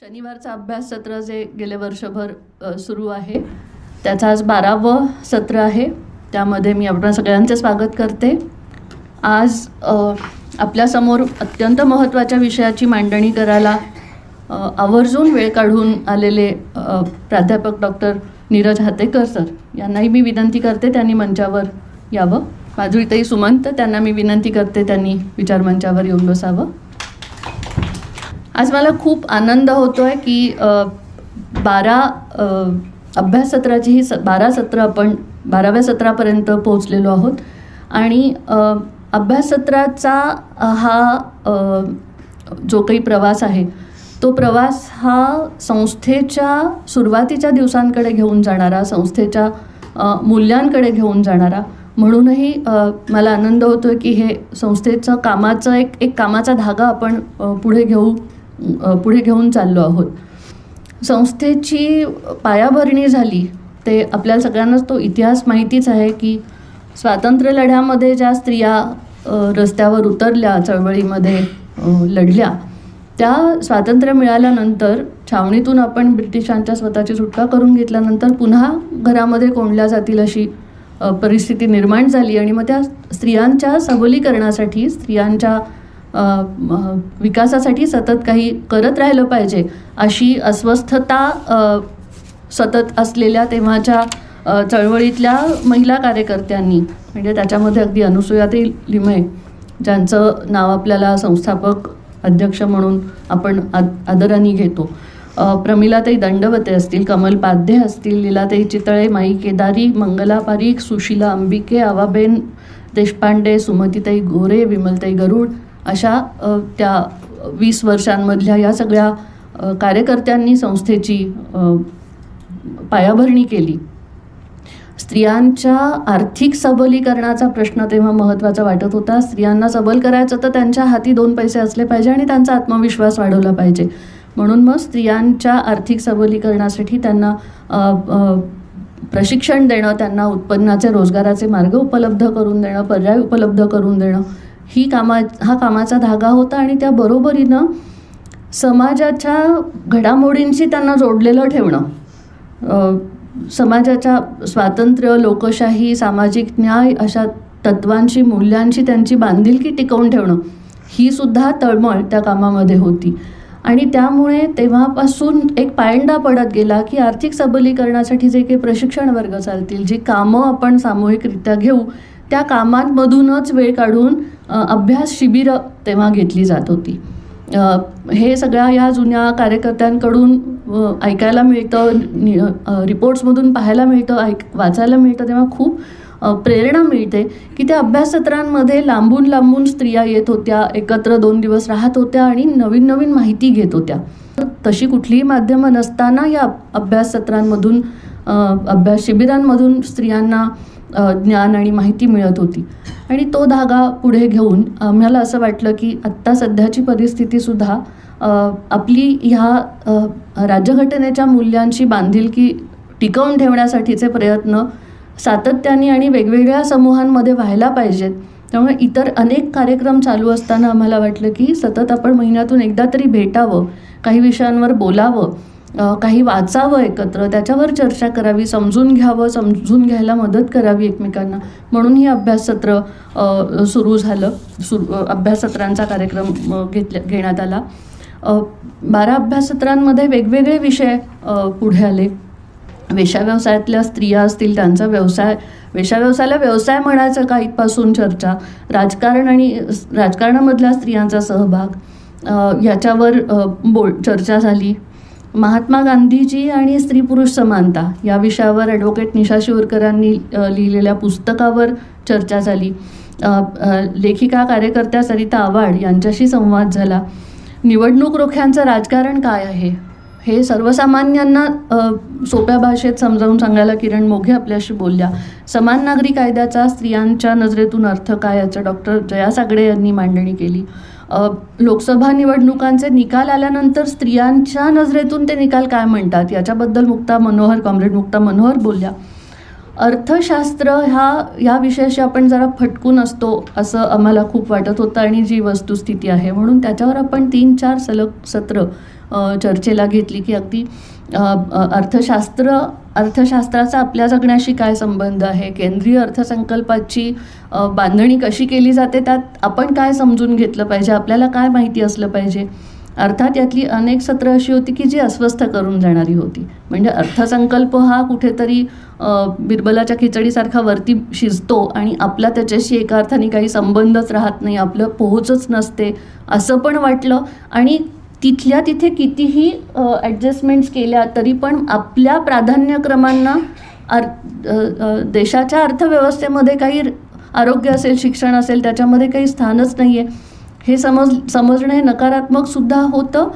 शनिवारचा अभ्यास सत्र जे गेले वर्षभर सुरू आहे त्याचं आज 12वं सत्र आहे. त्यामध्ये मी आपणा सगळ्यांचे स्वागत करते. आज आपल्यासमोर अत्यंत महत्त्वाच्या विषयाची मांडणी करायला आवर्जून वेळ काढून आलेले प्राध्यापक डॉक्टर नीरज हातेकर सर यांनाही मी विनंती करते त्यांनी मंचावर यावं. माधुरीताई सुमंत त्यांना मी विनंती करते त्यांनी विचारमंचावर येऊन बसावं. आज मला खूप आनंद होतो आहे की 12 अभ्याससत्राची ही 12 सत्र आपण 12व्या सत्रापर्यंत पोहोचलेलो आहोत आणि अभ्याससत्राचा हा जो काही प्रवास आहे तो प्रवास हा संस्थेच्या सुरुवातीच्या दिवसांकडे घेऊन जाणारा, संस्थेच्या मूल्यांकडे घेऊन जाणारा, म्हणूनही मला आनंद होतो की हे संस्थेचं कामाचं एक कामाचा धागा आपण पुढे घेऊन चाललो आहोत. संस्थेची पायाभरणी झाली ते आपल्याला सगळ्यांनाच तो इतिहास माहितीच आहे की स्वातंत्र्य लढ्यामध्ये ज्या स्त्रिया रस्त्यावर उतरल्या, चळवळीमध्ये लढल्या, त्या स्वातंत्र्य मिळाल्यानंतर छावणीतून आपण ब्रिटिशांच्या स्वतःची सुटका करून घेतल्यानंतर पुन्हा घरामध्ये कोंडल्या जातील अशी परिस्थिती निर्माण झाली आणि मग त्या स्त्रियांच्या सबलीकरणासाठी, स्त्रियांच्या विकासासाठी सतत काही करत राहिलं पाहिजे अशी अस्वस्थता सतत असलेल्या तेव्हाच्या चळवळीतल्या महिला कार्यकर्त्यांनी, म्हणजे त्याच्यामध्ये अगदी अनुसूयाताई लिमये ज्यांचं नाव आपल्याला संस्थापक अध्यक्ष म्हणून आपण आदराने घेतो, प्रमिलाताई दंडवते असतील, कमल पाध्ये असतील, लीलाताई चितळे, माई केदारी, मंगला पारीख, सुशीला अंबिके, आवाबेन देशपांडे, सुमतीताई गोरे, विमलताई गरुड अशा त्या 20 वर्षांमधल्या या सगळ्या कार्यकर्त्यांनी संस्थेची पायाभरणी केली. स्त्रियांच्या आर्थिक सबलीकरणाचा प्रश्न तेव्हा महत्त्वाचा वाटत होता. स्त्रियांना सबल करायचं तर त्यांच्या हाती 2 पैसे असले पाहिजे आणि त्यांचा आत्मविश्वास वाढवला पाहिजे. म्हणून मग स्त्रियांच्या आर्थिक सबलीकरणासाठी त्यांना प्रशिक्षण देणं, त्यांना उत्पन्नाचे, रोजगाराचे मार्ग उपलब्ध करून देणं, पर्याय उपलब्ध करून देणं हा कामाचा धागा होता. आणि त्या बरोबरीनं समाजाच्या घडामोडींशी त्यांना जोडलेलं ठेवणं, समाजाच्या स्वातंत्र्य, लोकशाही, सामाजिक न्याय अशा तत्वांशी, मूल्यांशी त्यांची बांधिलकी टिकवून ठेवणं ही सुद्धा तळमळ त्या कामामध्ये होती. आणि त्यामुळे तेव्हापासून एक पायंडा पडत गेला की आर्थिक सबलीकरणासाठी जे काही प्रशिक्षण वर्ग चालतील, जी कामं आपण सामूहिकरित्या घेऊ, त्या कामांमधूनच वेळ काढून अभ्यास शिबिरं तेव्हा घेतली जात होती. हे सगळ्या या जुन्या कार्यकर्त्यांकडून ऐकायला मिळतं, रिपोर्ट्समधून पाहायला मिळतं, वाचायला मिळतं. तेव्हा खूप प्रेरणा मिळते की त्या अभ्याससत्रांमध्ये लांबून लांबून स्त्रिया येत होत्या, एकत्र 2 दिवस राहत होत्या आणि नवीन नवीन माहिती घेत होत्या. तशी कुठलीही माध्यमं नसताना या अभ्याससत्रांमधून, अभ्यास शिबिरांमधून स्त्रियांना ज्ञान आणि माहिती मिळत होती. आणि तो धागा पुढे घेऊन आम्हाला असं वाटलं की आत्ता सध्याची परिस्थितीसुद्धा आपली ह्या राज्यघटनेच्या मूल्यांची बांधिलकी टिकवून ठेवण्यासाठीचे प्रयत्न सातत्याने आणि वेगवेगळ्या समूहांमध्ये व्हायला पाहिजेत. त्यामुळे इतर अनेक कार्यक्रम चालू असताना आम्हाला वाटलं की सतत आपण महिन्यातून एकदा तरी भेटावं, काही विषयांवर बोलावं, काही वाचावं एकत्र, त्याच्यावर चर्चा करावी, समजून घ्यायला मदत करावी एकमेकांना. म्हणून ही अभ्याससत्र सुरू झालं. अभ्याससत्रांचा कार्यक्रम घेण्यात आला. 12 अभ्याससत्रांमध्ये वेगवेगळे विषय पुढे आले. वेश्याव्यवसायातल्या स्त्रिया असतील, त्यांचा व्यवसाय, वेश्याव्यवसायाला व्यवसाय म्हणायचं का इथपासून चर्चा, राजकारण आणि राजकारणामधल्या स्त्रियांचा सहभाग याच्यावर चर्चा झाली. महात्मा गांधीजी आणि स्त्री पुरुष समानता या विषयावर ॲडव्होकेट निशा शिवरकरांनी लिहिलेल्या पुस्तकावर चर्चा झाली. लेखिका कार्यकर्त्या सरिता आव्हाड यांच्याशी संवाद झाला. निवडणूक रोख्यांचं राजकारण काय आहे हे सर्वसामान्यांना सोप्या भाषेत समजावून सांगायला किरण मोघे आपल्याशी बोलल्या. समान नागरी कायद्याचा स्त्रियांच्या नजरेतून अर्थ काय याचं डॉक्टर जया सागडे यांनी मांडणी केली. लोकसभा निवडणुकांचे निकाल आल्यानंतर स्त्रियांच्या नजरेतून ते निकाल काय म्हणतात याच्याबद्दल कॉम्रेड मुक्ता मनोहर बोलल्या. अर्थशास्त्र ह्या विषयाशी आपण जरा फटकून असतो असं आम्हाला खूप वाटत होतं आणि जी वस्तुस्थिती आहे, म्हणून त्याच्यावर आपण 3-4 सलग सत्र चर्चेला घेतली की अगदी अर्थशास्त्राचा आपल्या जगण्याशी काय संबंध आहे, केंद्रीय अर्थसंकल्पाची बांधणी कशी केली जाते, त्यात आपण काय समजून घेतलं पाहिजे, आपल्याला काय माहिती असलं पाहिजे. अर्थात यातली अनेक सत्र अशी होती की जी अस्वस्थ करून जाणारी होती. म्हणजे अर्थसंकल्प हा कुठेतरी बिरबलाच्या खिचडीसारखा वरती शिजतो आणि आपला त्याच्याशी एका अर्थाने काही संबंधच राहत नाही, आपलं पोहोचच नसते असं पण वाटलं. आणि तिथल्या तिथे कितीही ॲडजस्टमेंट्स केल्या तरी पण आपल्या प्राधान्यक्रमांना देशाच्या अर्थव्यवस्थेमध्ये काही आरोग्य असेल, शिक्षण असेल, त्याच्यामध्ये काही स्थानच नाही आहे हे समजणं हे नकारात्मकसुद्धा होतं.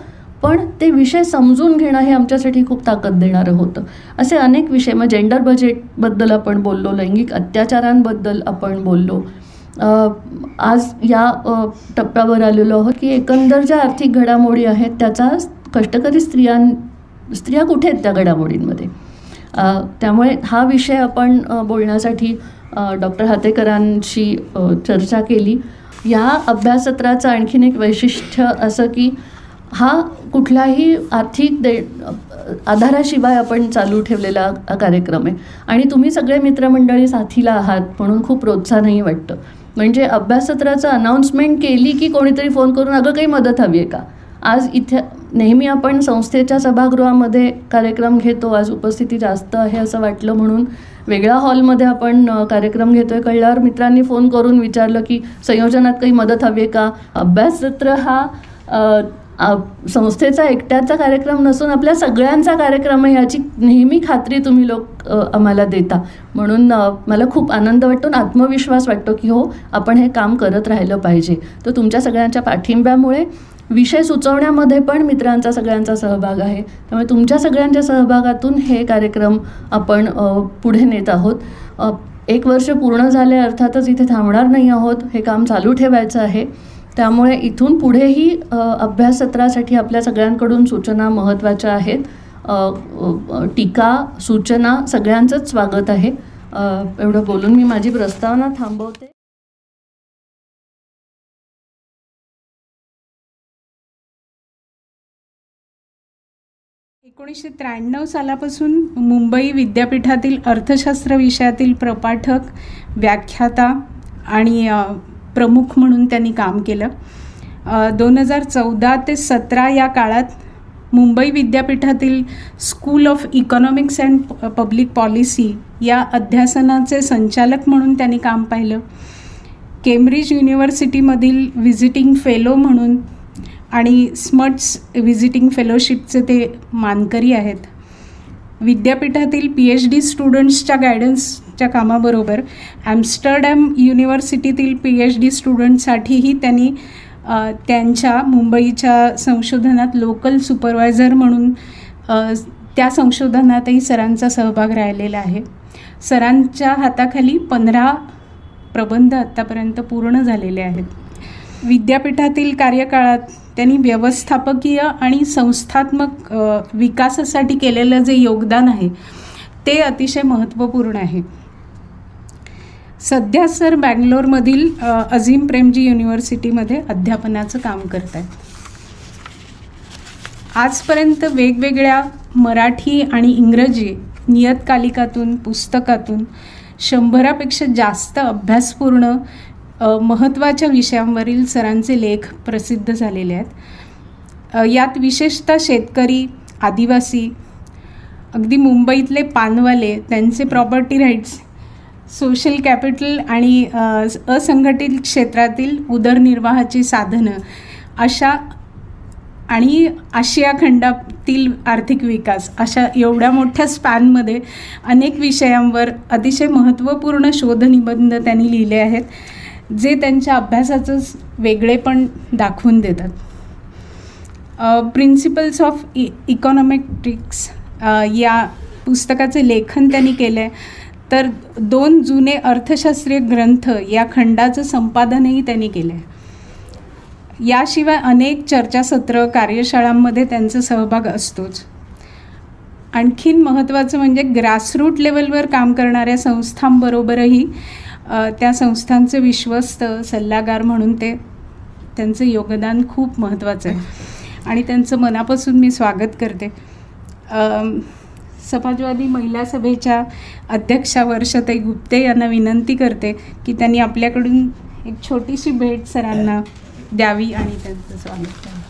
पण ते विषय समजून घेणं हे आमच्यासाठी खूप ताकद देणारं होतं. असे अनेक विषय, मग जेंडर बजेटबद्दल आपण बोललो, लैंगिक अत्याचारांबद्दल आपण बोललो. आज या टप्प्यावर आलेलो आहोत की एकंदर ज्या आर्थिक घडामोडी आहेत त्याचा कष्टकरी स्त्रिया कुठे आहेत त्या घडामोडींमध्ये. त्यामुळे हा विषय आपण बोलण्यासाठी डॉक्टर हातेकरांशी चर्चा केली. या अभ्याससत्राचं आणखीन एक वैशिष्ट्य असं की हा कुठलाही आर्थिक आधाराशिवाय आपण चालू ठेवलेला कार्यक्रम आहे आणि तुम्ही सगळे मित्रमंडळी साथीला आहात म्हणून खूप प्रोत्साहनही वाटतं. म्हणजे अभ्याससत्राचं अनाऊन्समेंट केली की कोणीतरी फोन करून अगं काही मदत हवी आहे का. आज इथे नेहमी आपण संस्थेच्या सभागृहामध्ये कार्यक्रम घेतो, आज उपस्थिती जास्त आहे असं वाटलं म्हणून वेगळ्या हॉलमध्ये आपण कार्यक्रम घेतोय. कळल्यावर मित्रांनी फोन करून विचारलं की संयोजनात काही मदत हवी आहे का. अभ्याससत्र हा संस्थेचा एकट्याचा कार्यक्रम नसून आपल्या सगळ्यांचा कार्यक्रम आहे याची नेहमी खात्री तुम्ही लोक आम्हाला देता. म्हणून मला खूप आनंद वाटतो आणि आत्मविश्वास वाटतो की हो आपण हे काम करत राहिलं पाहिजे. तर तुमच्या सगळ्यांच्या पाठिंब्यामुळे विषय सुचवण्यामध्ये पण मित्रांचा सगळ्यांचा सहभाग आहे. त्यामुळे तुमच्या सगळ्यांच्या सहभागातून हे कार्यक्रम आपण पुढे नेत आहोत. 1 वर्ष पूर्ण झाले, अर्थातच इथे थांबणार नाही आहोत, हे काम चालू ठेवायचं आहे. त्यामुळे इथून पुढेही अभ्याससत्रासाठी आपल्या सगळ्यांकडून सूचना महत्त्वाच्या आहेत. टीका सूचना सगळ्यांचंच स्वागत आहे. एवढं बोलून मी माझी प्रस्तावना थांबवते. ...1993 सालापासून मुंबई विद्यापीठातील अर्थशास्त्र विषयातील प्रपाठक, व्याख्याता आणि प्रमुख म्हणून त्यांनी काम केलं. 2014 ते 17 या काळात मुंबई विद्यापीठातील school of economics and public policy या अध्यासनाचे संचालक म्हणून त्यांनी काम पाहिलं. केम्ब्रिज युनिव्हर्सिटीमधील व्हिजिटिंग फेलो म्हणून आणि स्मट्स व्हिजिटिंग फेलोशिपचे ते मानकरी आहेत. विद्यापीठातील PhD स्टुडंट्सच्या गायडन्सच्या कामाबरोबर ॲम्स्टरडॅम युनिव्हर्सिटीतील PhD स्टुडंटसाठीही त्यांनी त्यांच्या मुंबईच्या संशोधनात लोकल सुपरवायझर म्हणून त्या संशोधनातही सरांचा सहभाग राहिलेला आहे. सरांच्या हाताखाली 15 प्रबंध आत्तापर्यंत पूर्ण झालेले आहेत. विद्यापीठातील कार्यकाळात त्यांनी व्यवस्थापकीय आणि संस्थात्मक विकासासाठी केलेलं जे योगदान आहे ते अतिशय महत्त्वपूर्ण आहे. सध्या सर बँगलोरमधील अझीम प्रेमजी युनिव्हर्सिटीमध्ये अध्यापनाचं काम करत आहेत. आजपर्यंत वेगवेगळ्या मराठी आणि इंग्रजी नियतकालिकातून, पुस्तकातून 100पेक्षा जास्त अभ्यासपूर्ण महत्त्वाच्या विषयांवरील सरांचे लेख प्रसिद्ध झालेले आहेत. यात विशेषतः शेतकरी, आदिवासी, अगदी मुंबईतले पानवाले, त्यांचे प्रॉपर्टी राईट्स, सोशल कॅपिटल आणि असंघटित क्षेत्रातील उदरनिर्वाहाची साधनं अशा आणि आशिया खंडातील आर्थिक विकास अशा एवढ्या मोठ्या स्पॅनमध्ये अनेक विषयांवर अतिशय महत्त्वपूर्ण शोधनिबंध त्यांनी लिहिले आहेत जे त्यांच्या अभ्यासाचंच वेगळेपण दाखवून देतात. प्रिन्सिपल्स ऑफ इकॉनॉमेट्रिक्स या पुस्तकाचे लेखन त्यांनी केलं आहे, तर 2 जुने अर्थशास्त्रीय ग्रंथ या खंडाचं संपादनही त्यांनी केलं आहे. याशिवाय अनेक चर्चासत्र, कार्यशाळांमध्ये त्यांचा सहभाग असतोच. आणखीन महत्त्वाचं म्हणजे ग्रासरूट लेवलवर काम करणाऱ्या संस्थांबरोबरही त्या संस्थांचे विश्वस्त सल्लागार म्हणून त्यांचं योगदान खूप महत्त्वाचं आहे आणि त्यांचं मनापासून मी स्वागत करते. समाजवादी महिला सभेच्या अध्यक्षा वर्षाताई गुप्ते यांना विनंती करते की त्यांनी आपल्याकडून एक छोटीशी भेट सरांना द्यावी आणि त्यांचं स्वागत करावं.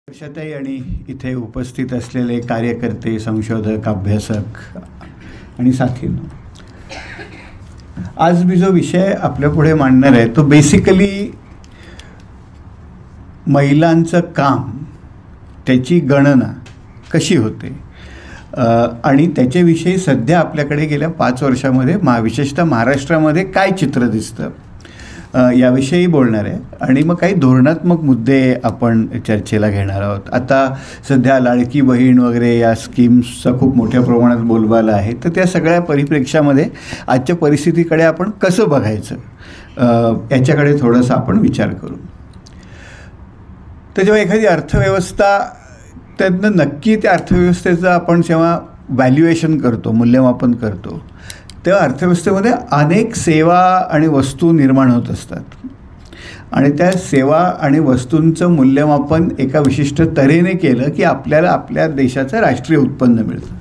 वर्षाताई आणि इथे उपस्थित असलेले कार्यकर्ते, संशोधक, अभ्यासक आणि साथींनो, आज मी जो विषय आपल्या पुढे मांडणार आहे तो बेसिकली महिलांचं काम, त्याची गणना कशी होते आणि त्याच्याविषयी सध्या आपल्याकडे गेल्या 5 वर्षामध्ये विशेषतः महाराष्ट्रामध्ये काय चित्र दिसतं याविषयी बोलणार आहे. आणि मग काही धोरणात्मक मुद्दे आपण चर्चेला घेणार आहोत. आता सध्या लाडकी बहीण वगैरे या स्कीम्सचा खूप मोठ्या प्रमाणात बोलबाला आहे, तर त्या सगळ्या परिप्रेक्ष्यामध्ये आजच्या परिस्थितीकडे आपण कसं बघायचं याच्याकडे थोडंसं आपण विचार करू. तर जेव्हा एखादी अर्थव्यवस्था, त्यातनं नक्की त्या अर्थव्यवस्थेचं आपण जेव्हा व्हॅल्युएशन करतो, मूल्यमापन करतो, तेव्हा अर्थव्यवस्थेमध्ये अनेक सेवा आणि वस्तू निर्माण होत असतात आणि त्या सेवा आणि वस्तूंचं मूल्यमापन एका विशिष्ट तऱ्हेने केलं की आपल्याला आपल्या देशाचं राष्ट्रीय उत्पन्न मिळतं.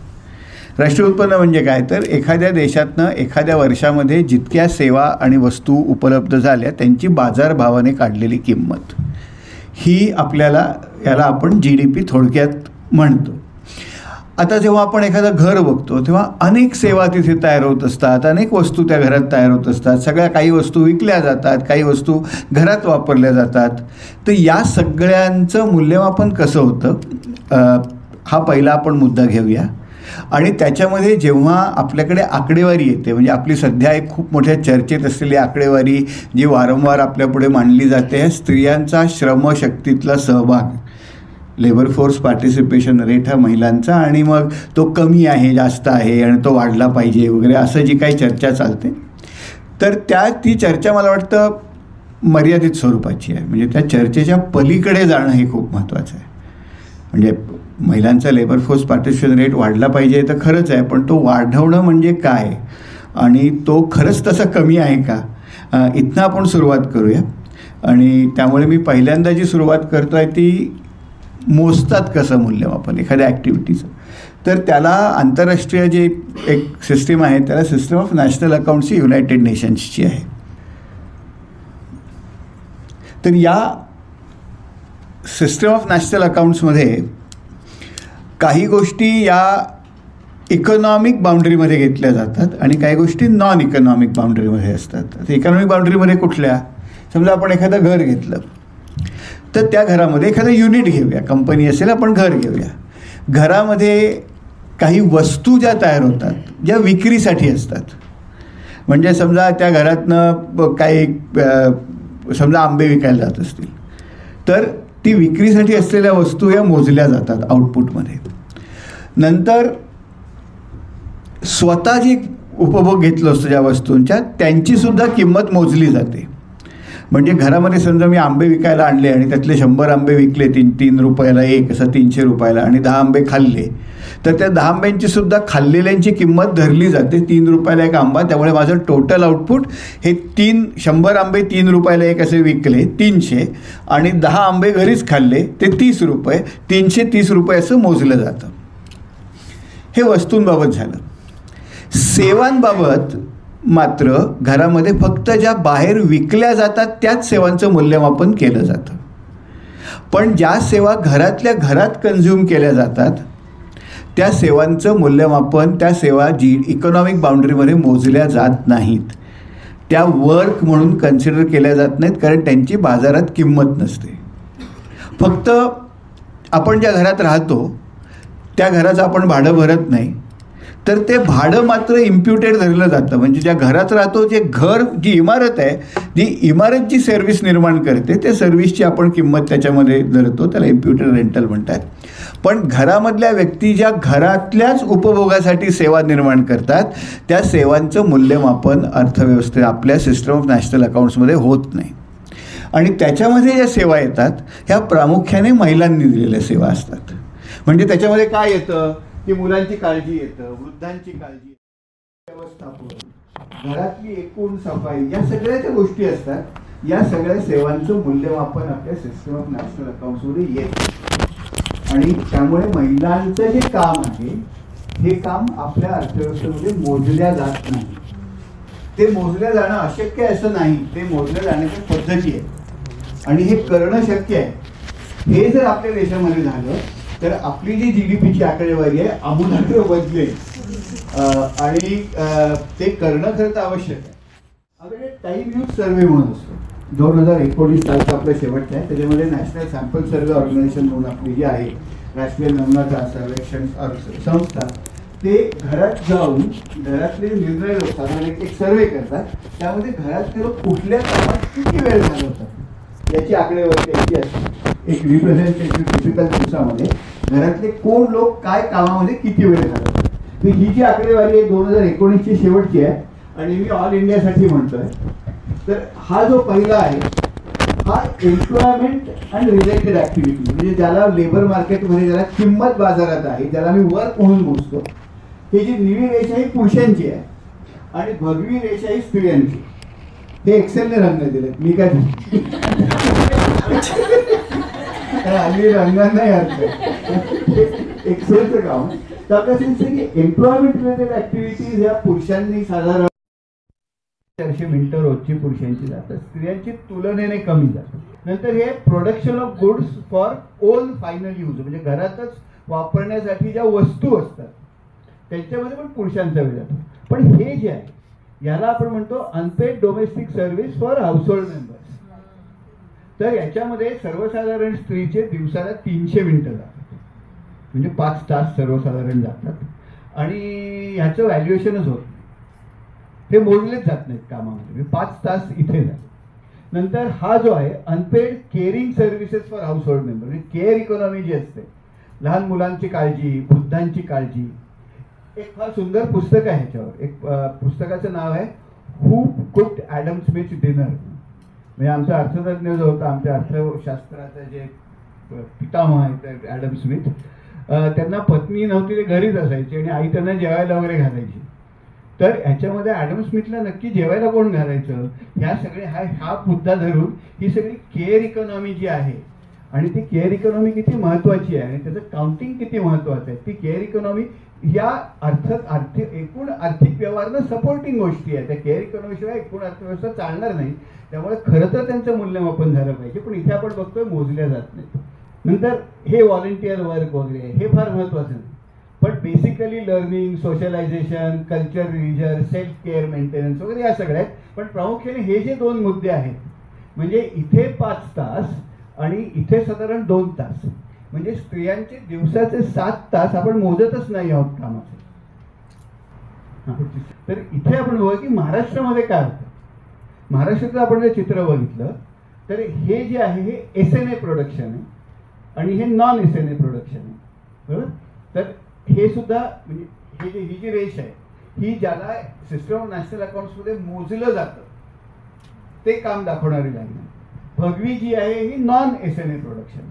राष्ट्रीय उत्पन्न म्हणजे काय, तर एखाद्या देशातनं एखाद्या वर्षामध्ये जितक्या सेवा आणि वस्तू उपलब्ध झाल्या त्यांची बाजारभावाने काढलेली किंमत, ही याला आपण GDP थोडक्यात म्हणतो. आता जेव्हा आपण एखादं घर बघतो तेव्हा अनेक सेवा तिथे तयार होत असतात, अनेक वस्तू त्या घरात तयार होत असतात, काही वस्तू विकल्या जातात, काही वस्तू घरात वापरल्या जातात. तर या सगळ्यांचं मूल्यमापन कसं होतं हा पहिला आपण मुद्दा घेऊया. आणि त्याच्यामध्ये जेव्हा आपल्याकडे आकडेवारी येते, म्हणजे आपली सध्या एक खूप मोठ्या चर्चेत असलेली आकडेवारी जी वारंवार आपल्यापुढे मांडली जाते, स्त्रियांचा श्रमशक्तीतला सहभाग, लेबर फोर्स पार्टिसिपेशन रेट हा महिलांचा, आणि मग तो कमी आहे, जास्त आहे आणि तो वाढला पाहिजे वगैरे असं जी काही चर्चा चालते, तर ती चर्चा मला वाटतं मर्यादित स्वरूपाची आहे. म्हणजे त्या चर्चेच्या पलीकडे जाणं हे खूप महत्त्वाचं आहे. म्हणजे महिलांचा लेबर फोर्स पार्टिसिपेशन रेट वाढला पाहिजे तर खरंच आहे, पण तो वाढवणं म्हणजे काय आणि तो खरंच तसा कमी आहे का, इथनं आपण सुरुवात करूया. आणि त्यामुळे मी पहिल्यांदा जी सुरुवात करतो आहे ती मोजतात कसं मूल्यमापन एखाद्या ॲक्टिव्हिटीचं, तर त्याला आंतरराष्ट्रीय जे एक सिस्टीम आहे त्याला सिस्टम ऑफ नॅशनल अकाउंट्स ही युनायटेड नेशन्सची आहे. तर या सिस्टम ऑफ नॅशनल अकाउंट्समध्ये काही गोष्टी या इकॉनॉमिक बाउंड्रीमध्ये घेतल्या जातात आणि काही गोष्टी नॉन इकॉनॉमिक बाउंड्रीमध्ये असतात. तर इकॉनॉमिक बाउंड्रीमध्ये कुठल्या, समजा आपण एखादं घर घेतलं तर त्या घरामध्ये एखादं युनिट घेऊया, कंपनी असेल, आपण घर घेऊया. घरामध्ये काही वस्तू ज्या तयार होतात ज्या विक्रीसाठी असतात, म्हणजे समजा त्या घरातनं काही समजा आंबे विकायला जात असतील तर ती विक्रीसाठी असलेल्या वस्तू या मोजल्या जातात आउटपुटमध्ये. नंतर स्वतः जे उपभोग घेतलं असतं ज्या वस्तूंच्या त्यांचीसुद्धा किंमत मोजली जाते. म्हणजे घरामध्ये समजा मी आंबे विकायला आणले आणि त्यातले 100 आंबे विकले 3 रुपयाला एक, असं 300 रुपयाला, आणि 10 आंबे खाल्ले, तर त्या 10 आंब्यांची सुद्धा खाल्लेल्यांची किंमत धरली जाते 3 रुपयाला एक आंबा. त्यामुळे माझं टोटल आउटपुट हे 100 आंबे 3 रुपयाला एक असे विकले 300, आणि 10 आंबे घरीच खाल्ले ते 30 रुपये, 330 रुपये असं मोजलं जातं. हे वस्तूंबाबत झालं. सेवांबाबत मात्र घरामध्ये फक्त ज्या बाहेर विकल्या जातात त्याच सेवांचं मूल्यमापन केलं जातं. पण ज्या सेवा घरातल्या घरात कन्झ्युम केल्या जातात त्या सेवांचं मूल्यमापन, त्या सेवा इकॉनॉमिक बाउंड्रीमध्ये मोजल्या जात नाहीत. त्या वर्क म्हणून कन्सिडर केल्या जात नाहीत, कारण त्यांची बाजारात किंमत नसते. फक्त आपण ज्या घरात राहतो त्या घराचं आपण भाडं भरत नाही, तर ते भाडं मात्र इम्प्युटेड धरलं जातं. म्हणजे ज्या घरात राहतो, जे घर, जी इमारत आहे, जी इमारत जी सर्व्हिस निर्माण करते त्या सर्व्हिसची आपण किंमत त्याच्यामध्ये धरतो, त्याला इम्प्युटेड रेंटल म्हणतात. पण घरामधल्या व्यक्ती ज्या घरातल्याच उपभोगासाठी सेवा निर्माण करतात त्या सेवांचं मूल्यमापन अर्थव्यवस्थे आपल्या सिस्टम ऑफ नॅशनल अकाउंट्समध्ये होत नाही. आणि त्याच्यामध्ये ज्या सेवा येतात ह्या प्रामुख्याने महिलांनी दिलेल्या सेवा असतात. म्हणजे त्याच्यामध्ये काय येतं की मुलांची काळजी येतं, वृद्धांची काळजी, व्यवस्थापन, घरातली एकूण सफाई, या सगळ्या ज्या गोष्टी असतात या सगळ्या सेवांचं मूल्यमापन आपल्या सिस्टम ऑफ नॅशनल अकाउंट्समध्ये येतं. आणि त्यामुळे महिलांचं जे काम आहे हे काम आपल्या अर्थव्यवस्थेमध्ये मोजल्या जात नाही. ते मोजलं जाणं अशक्य असं नाही, ते मोजलं जाण्याच्या पद्धती आहे आणि हे करणं शक्य आहे. हे जर आपल्या देशामध्ये झालं तर आपली जी GDPची आकडेवारी आहे आमूलाग्र बदलेल आणि ते करणं खरं तर आवश्यक आहे. आपल्याकडे टाईम यूज सर्वे म्हणून असतो, 2019 सालचा आपला शेवटचा आहे. त्याच्यामध्ये नॅशनल सॅम्पल सर्वे ऑर्गनायझेशन म्हणून आपली जी आहे राष्ट्रीय नमुना सर्वेक्षण संस्था, ते घरात जाऊन घरातले निर्णय साधारण एक सर्वे करतात. त्यामध्ये घरातले लोक कुठल्या कामात किती वेळ घालवतात याची आकडेवारी त्यांची असते. एक रिप्रेझेंटेटिव्ह टिपिकल दिवसामध्ये घरातले कोण लोक काय कामामध्ये किती वेळ घालवतात. तर ही जी आकडेवारी आहे 2019ची शेवटची आहे आणि मी ऑल इंडियासाठी म्हणतोय. तर हा जो पहिला आहे हा एम्प्लॉयमेंट अँड रिलेटेड ॲक्टिव्हिटी, म्हणजे ज्याला लेबर मार्केटमध्ये ज्याला किंमत बाजारात आहे, ज्याला मी वर्क म्हणून मोजतो. ही जी निळी रेषा ही पुरुषांची आहे आणि भगवी रेषा ही स्त्रियांची. हे एक्सेलने रंग दिले, मी काय हल्ली रंगात नाही अर्थ, एक्सेलचं काम. तर आपल्याला सांगितलं की एम्प्लॉयमेंट रिलेटेड ॲक्टिव्हिटीज ह्या पुरुषांनी साधारण 400 मिनिटं रोजची पुरुषांची जातात, स्त्रियांची तुलनेने कमी जातात. नंतर हे production of goods for on final use, म्हणजे घरातच वापरण्यासाठी ज्या वस्तू असतात त्यांच्यामध्ये पण पुरुषांचा वेळ जातो. पण हे जे आहे याला आपण म्हणतो unpaid domestic service for household members. तर याच्यामध्ये सर्वसाधारण स्त्रीचे दिवसाला 300 मिनिटं जातात, म्हणजे 5 तास सर्वसाधारण जातात आणि ह्याचं व्हॅल्युएशनच होत नाही, हे मोजलेच जात नाहीत कामामध्ये. 5 तास इथे जातात. नंतर हा जो आहे unpaid caring services for household member, म्हणजे केअर इकॉनॉमी जी असते, लहान मुलांची काळजी, वृद्धांची काळजी. एक फार सुंदर पुस्तक आहे ह्याच्यावर. एक पुस्तकाचं नाव आहे हू कुक्ड ॲडम स्मिथ डिनर. म्हणजे आमचा अर्थतज्ञ जो होता, आमच्या अर्थशास्त्राचा जे पितामह आहेत ॲडम स्मिथ, त्यांना पत्नी नव्हती, ते घरीच असायचे आणि आई त्यांना जेवायला वगैरे घालायची. तर ह्याच्यामध्ये ॲडम स्मिथला नक्की जेवायला कोण घालायचं, ह्या सगळे हा मुद्दा धरून ही सगळी केअर इकॉनॉमी जी आहे आणि ती केअर इकॉनॉमी किती महत्त्वाची आहे आणि त्याचं काउंटिंग किती महत्त्वाचं आहे. ती केअर इकॉनॉमी या एकूण आर्थिक व्यवहारानं सपोर्टिंग गोष्टी आहे. त्या केअर इकॉनॉमीशिवाय एकूण अर्थव्यवस्था चालणार नाही. त्यामुळे खरं तर त्यांचं मूल्यमापन झालं पाहिजे, पण इथे आपण बघतोय मोजल्या जात नाही. नंतर हे व्हॉलंटियर वर्क वगैरे हे फार महत्त्वाचं नाही, पण basically learning, socialisation, culture, religion, self care, maintenance वगैरे या सगळ्या आहेत. पण प्रामुख्याने हे जे 2 मुद्दे आहेत, म्हणजे इथे 5 तास आणि इथे साधारण 2 तास, म्हणजे स्त्रियांचे दिवसाचे 7 तास आपण मोजतच नाही आहोत कामाचे. तर इथे आपण बघू की महाराष्ट्रामध्ये काय होतं. महाराष्ट्राचं आपण जर चित्र बघितलं तर हे जे आहे हे SNA प्रोडक्शन आहे आणि हे नॉन SNA प्रोडक्शन आहे, बरोबर. तर हे सुद्धा म्हणजे ही जी रेष आहे ही ज्याला सिस्टम ऑफ नॅशनल अकाउंट्समध्ये मोजलं जातं ते काम दाखवणारी लाईन आहे. भगवी जी आहे ही नॉन SNA प्रोडक्शन.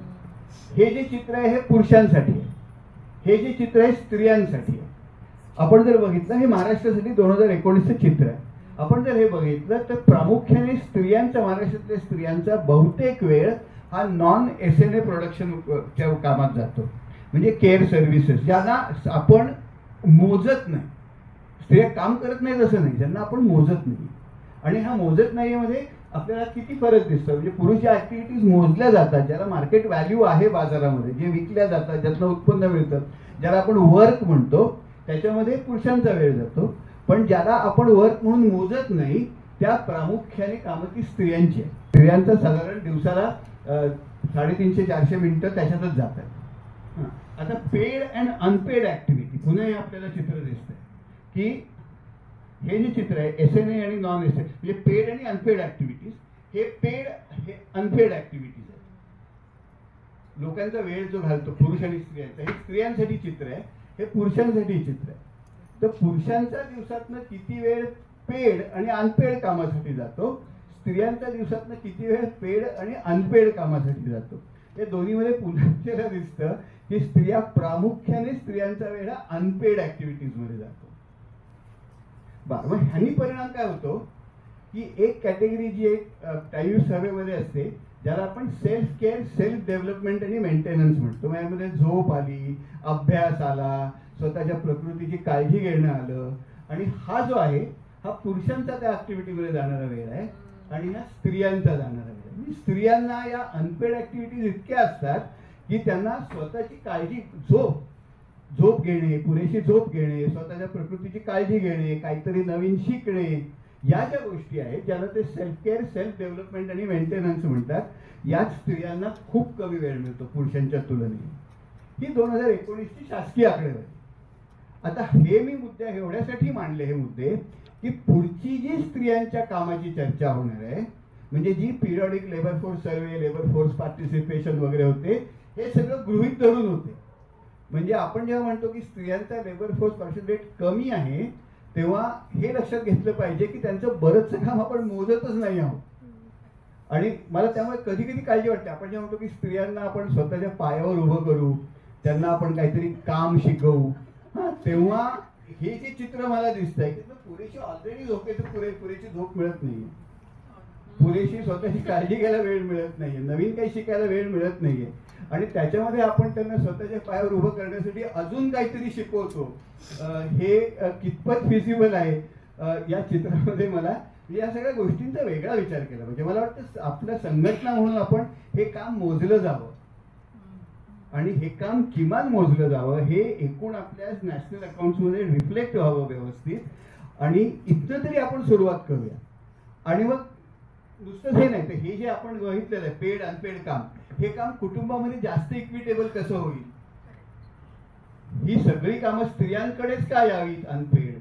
हे जे चित्र आहे हे पुरुषांसाठी आहे, हे जे चित्र आहे स्त्रियांसाठी आहे. आपण जर बघितलं हे महाराष्ट्रासाठी 2019चं चित्र आहे. आपण जर हे बघितलं तर प्रामुख्याने स्त्रियांचा, महाराष्ट्रातल्या स्त्रियांचा बहुतेक वेळ हा नॉन SNA प्रोडक्शनच्या कामात जातो, म्हणजे केअर सर्व्हिसेस ज्यांना आपण मोजत नाही. स्त्रिया काम करत नाहीत असं नाही, ज्यांना आपण मोजत नाही. आणि हा मोजत नाही मध्ये आपल्याला किती फरक दिसतो. म्हणजे पुरुष ज्या ॲक्टिव्हिटीज मोजल्या जातात, ज्याला मार्केट व्हॅल्यू आहे बाजारामध्ये, जे विकल्या जातात, ज्यातनं उत्पन्न मिळतं, ज्याला आपण वर्क म्हणतो, त्याच्यामध्ये पुरुषांचा वेळ जातो. पण ज्याला आपण वर्क म्हणून मोजत नाही त्या प्रामुख्याने कामं ती स्त्रियांची आहे. स्त्रियांचं साधारण दिवसाला 350-400 मिनिटं त्याच्यातच जातात. आता पेड अँड अनपेड ॲक्टिव्हिटी, पुन्हा हे आपल्याला चित्र दिसतंय की हे जे चित्र आहे SNA आणि नॉन SNA, म्हणजे पेड आणि अनपेड ॲक्टिव्हिटीज. हे पेड, हे अनपेड ॲक्टिव्हिटीज आहेत. लोकांचा वेळ जो घालतो पुरुष आणि स्त्रियांचा, हे स्त्रियांसाठी चित्र आहे, हे पुरुषांसाठी चित्र आहे. तर पुरुषांचा दिवसातनं किती वेळ पेड आणि अनपेड कामासाठी जातो, स्त्रियांच्या दिवसातनं किती वेळ पेड आणि अनपेड कामासाठी जातो. हे दोन्हीमध्ये पुन्हा आपल्याला दिसतं की स्त्रिया प्रामुख्याने स्त्रियांचा वेळ हा अनपेड ॲक्टिव्हिटीजमध्ये जातो. बरं, मग ह्यानी परिणाम काय होतो की एक कॅटेगरी जी एक टाईव्स सर्वेमध्ये असते, ज्याला आपण सेल्फ केअर, सेल्फ डेव्हलपमेंट आणि मेंटेनन्स म्हणतो. यामध्ये झोप आली, अभ्यास आला, स्वतःच्या प्रकृतीची काळजी घेणं आलं, आणि हा जो आहे हा पुरुषांचा त्या ॲक्टिव्हिटीमध्ये जाणारा वेळ आहे आणि हा स्त्रियांचा जाणारा वेळ आहे. स्त्रियांना या अनपेड ॲक्टिव्हिटीज इतक्या असतात की त्यांना स्वतःची काळजी, झोप घेणे, पुरेशी झोप घेणे, स्वतःच्या प्रकृतीची काळजी घेणे, काहीतरी नवीन शिकणे, या ज्या गोष्टी आहेत ज्याला ते सेल्फ केअर, सेल्फ डेव्हलपमेंट आणि मेंटेनन्स म्हणतात, याच स्त्रियांना खूप कमी वेळ मिळतो पुरुषांच्या तुलनेने. ही 2019ची शासकीय आकडेवारी. आता हे मी मुद्दे एवढ्यासाठी मांडले, हे मुद्दे, की पुढची जी स्त्रियांच्या कामाची चर्चा होणार आहे, म्हणजे जी periodic labour force survey, labour force participation वगैरे होते, हे सगळं गृहीत धरून होते. म्हणजे आपण जेव्हा म्हणतो की स्त्रियांचा लेबर फोर्स पर्सेंटेज कमी आहे, तेव्हा हे लक्षात घेतलं पाहिजे की त्यांचं बरंचसं काम आपण मोजतच नाही आहोत. आणि मला त्यामुळे कधी कधी काळजी वाटते, आपण जेव्हा म्हणतो की स्त्रियांना आपण स्वतःच्या पायावर उभं करू, त्यांना आपण काहीतरी काम शिकवू, तेव्हा हे जे चित्र मला दिसतंय की पुरेशी ऑलरेडी झोपेचं पुरेशी झोप मिळत नाहीये, पुरेशी स्वतःची काळजी घ्यायला वेळ मिळत नाहीये, नवीन काही शिकायला वेळ मिळत नाहीये, आणि त्याच्यामध्ये आपण त्यांना स्वतःच्या पायावर उभं करण्यासाठी अजून काहीतरी शिकवतो. हे कितपत फिजिबल आहे या चित्रामध्ये मला या सगळ्या गोष्टींचा वेगळा विचार केला. म्हणजे मला वाटतं आपल्या संघटना म्हणून आपण हे काम मोजलं जावं आणि हे काम किमान मोजलं जावं, हे एकूण आपल्या नॅशनल अकाउंट्समध्ये रिफ्लेक्ट व्हावं व्यवस्थित, आणि इथं तरी आपण सुरुवात करूया. आणि मग नुसतंच हे नाही तर हे जे आपण बघितलेलं आहे पेड अनपेड काम, हे काम कुटुंबामध्ये जास्त इक्विटेबल कसं होईल, ही सगळी कामं स्त्रियांकडेच का यावीत अनपेड,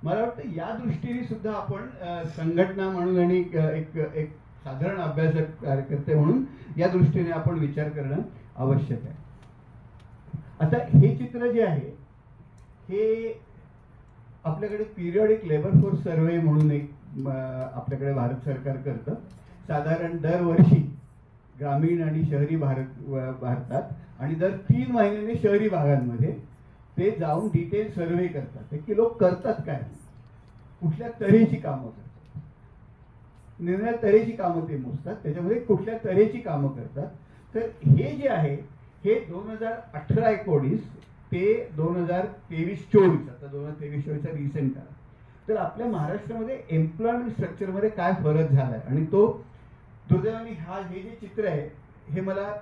मला वाटतं या दृष्टीने सुद्धा आपण संघटना म्हणून आणि एक साधारण अभ्यासक कार्यकर्ते म्हणून या दृष्टीने आपण विचार करणं आवश्यक आहे. आता हे चित्र जे आहे हे आपल्याकडे पिरियॉडिक लेबर फोर्स सर्वे म्हणून एक आपल्याकडे भारत सरकार करतं. साधारण दरवर्षी ग्रामीण आणि शहरी भारतात आणि दर 3 महिन्याने शहरी भागांमध्ये ते जाऊन डिटेल सर्वे करतात की लोक करतात काय, कुठल्या तऱ्हेची कामं करतात, निर्णय तऱ्हेची कामं ते मोजतात, त्याच्यामध्ये कुठल्या तऱ्हेची कामं करतात. तर हे जे आहे हे 2018-19 ते 2023-24, आता 2023-24चा रिसेंट करा, तर आपल्या महाराष्ट्रामध्ये एम्प्लॉयमेंट स्ट्रक्चरमध्ये काय फरक झाला आहे. आणि तो दुर्दैवाने हे जे चित्र आहे हे मला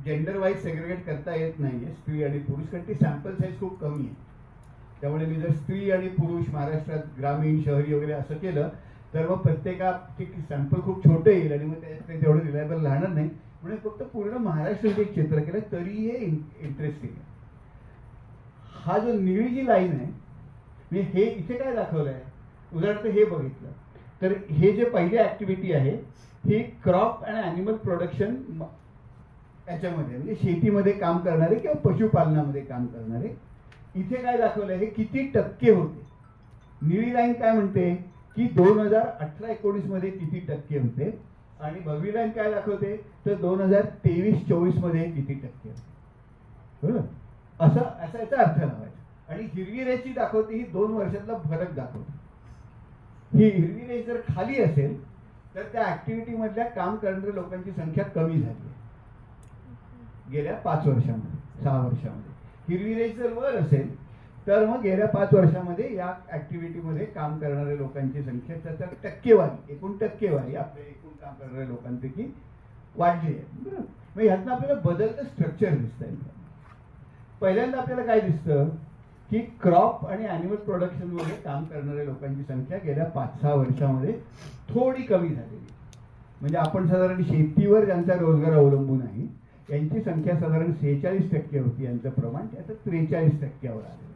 जेंडर वाईज सेग्रिगेट करता येत नाही आहे, स्त्री आणि पुरुष, कारण ती सॅम्पल साईज खूप कमी आहे. त्यामुळे मी जर स्त्री आणि पुरुष महाराष्ट्रात ग्रामीण शहरी वगैरे असं केलं तर मग प्रत्येकाचे सॅम्पल खूप छोटे येईल आणि मग ते तेवढं रिलायबल राहणार नाही. म्हणून फक्त पूर्ण महाराष्ट्राचे एक चित्र केलं तरी हे इंटरेस्टिंग आहे. हा जो निळी जी लाईन आहे, म्हणजे हे इथे काय दाखवलं आहे, उदाहरणार्थ हे बघितलं तर हे जे पहिली ॲक्टिव्हिटी आहे ही क्रॉप अँड ॲनिमल प्रोडक्शन याच्यामध्ये, म्हणजे शेतीमध्ये काम करणारे किंवा पशुपालनामध्ये काम करणारे. इथे काय दाखवलं आहे, हे किती टक्के होते. निळी लाईन काय म्हणते की 2018-19 मध्ये किती टक्के होते, आणि भगवी लाईन काय दाखवते तर 2023-24 मध्ये किती टक्के होते. बरोबर, असा याचा अर्थ लावायचा. आणि हिरवी रेषी दाखवते ही 2 वर्षातला फरक दाखवते. ही हिरवी रेष जर खाली असेल तर त्या ऍक्टिव्हिटी मधल्या काम करणाऱ्या लोकांची संख्या कमी झाली आहे गेल्या 5 वर्षामध्ये, 6 वर्षामध्ये. हिरवी रेष जर वर असेल तर मग गेल्या 5 वर्षामध्ये या ऍक्टिव्हिटीमध्ये काम करणाऱ्या लोकांची संख्या, त्याचा टक्केवारी, एकूण टक्केवारी आपल्या एकूण काम करणाऱ्या लोकांपैकी वाढली आहे. बरोबर, मग ह्यातनं आपल्याला बदलतं स्ट्रक्चर दिसतंय. पहिल्यांदा आपल्याला काय दिसतं की क्रॉप आणि ॲनिमल प्रोडक्शनमध्ये काम करणाऱ्या लोकांची संख्या गेल्या 5-6 वर्षामध्ये थोडी कमी झालेली. म्हणजे आपण साधारण शेतीवर ज्यांचा रोजगार अवलंबून आहे यांची संख्या साधारण 46% होती, यांचं प्रमाण ते आता 43%वर आलेलं.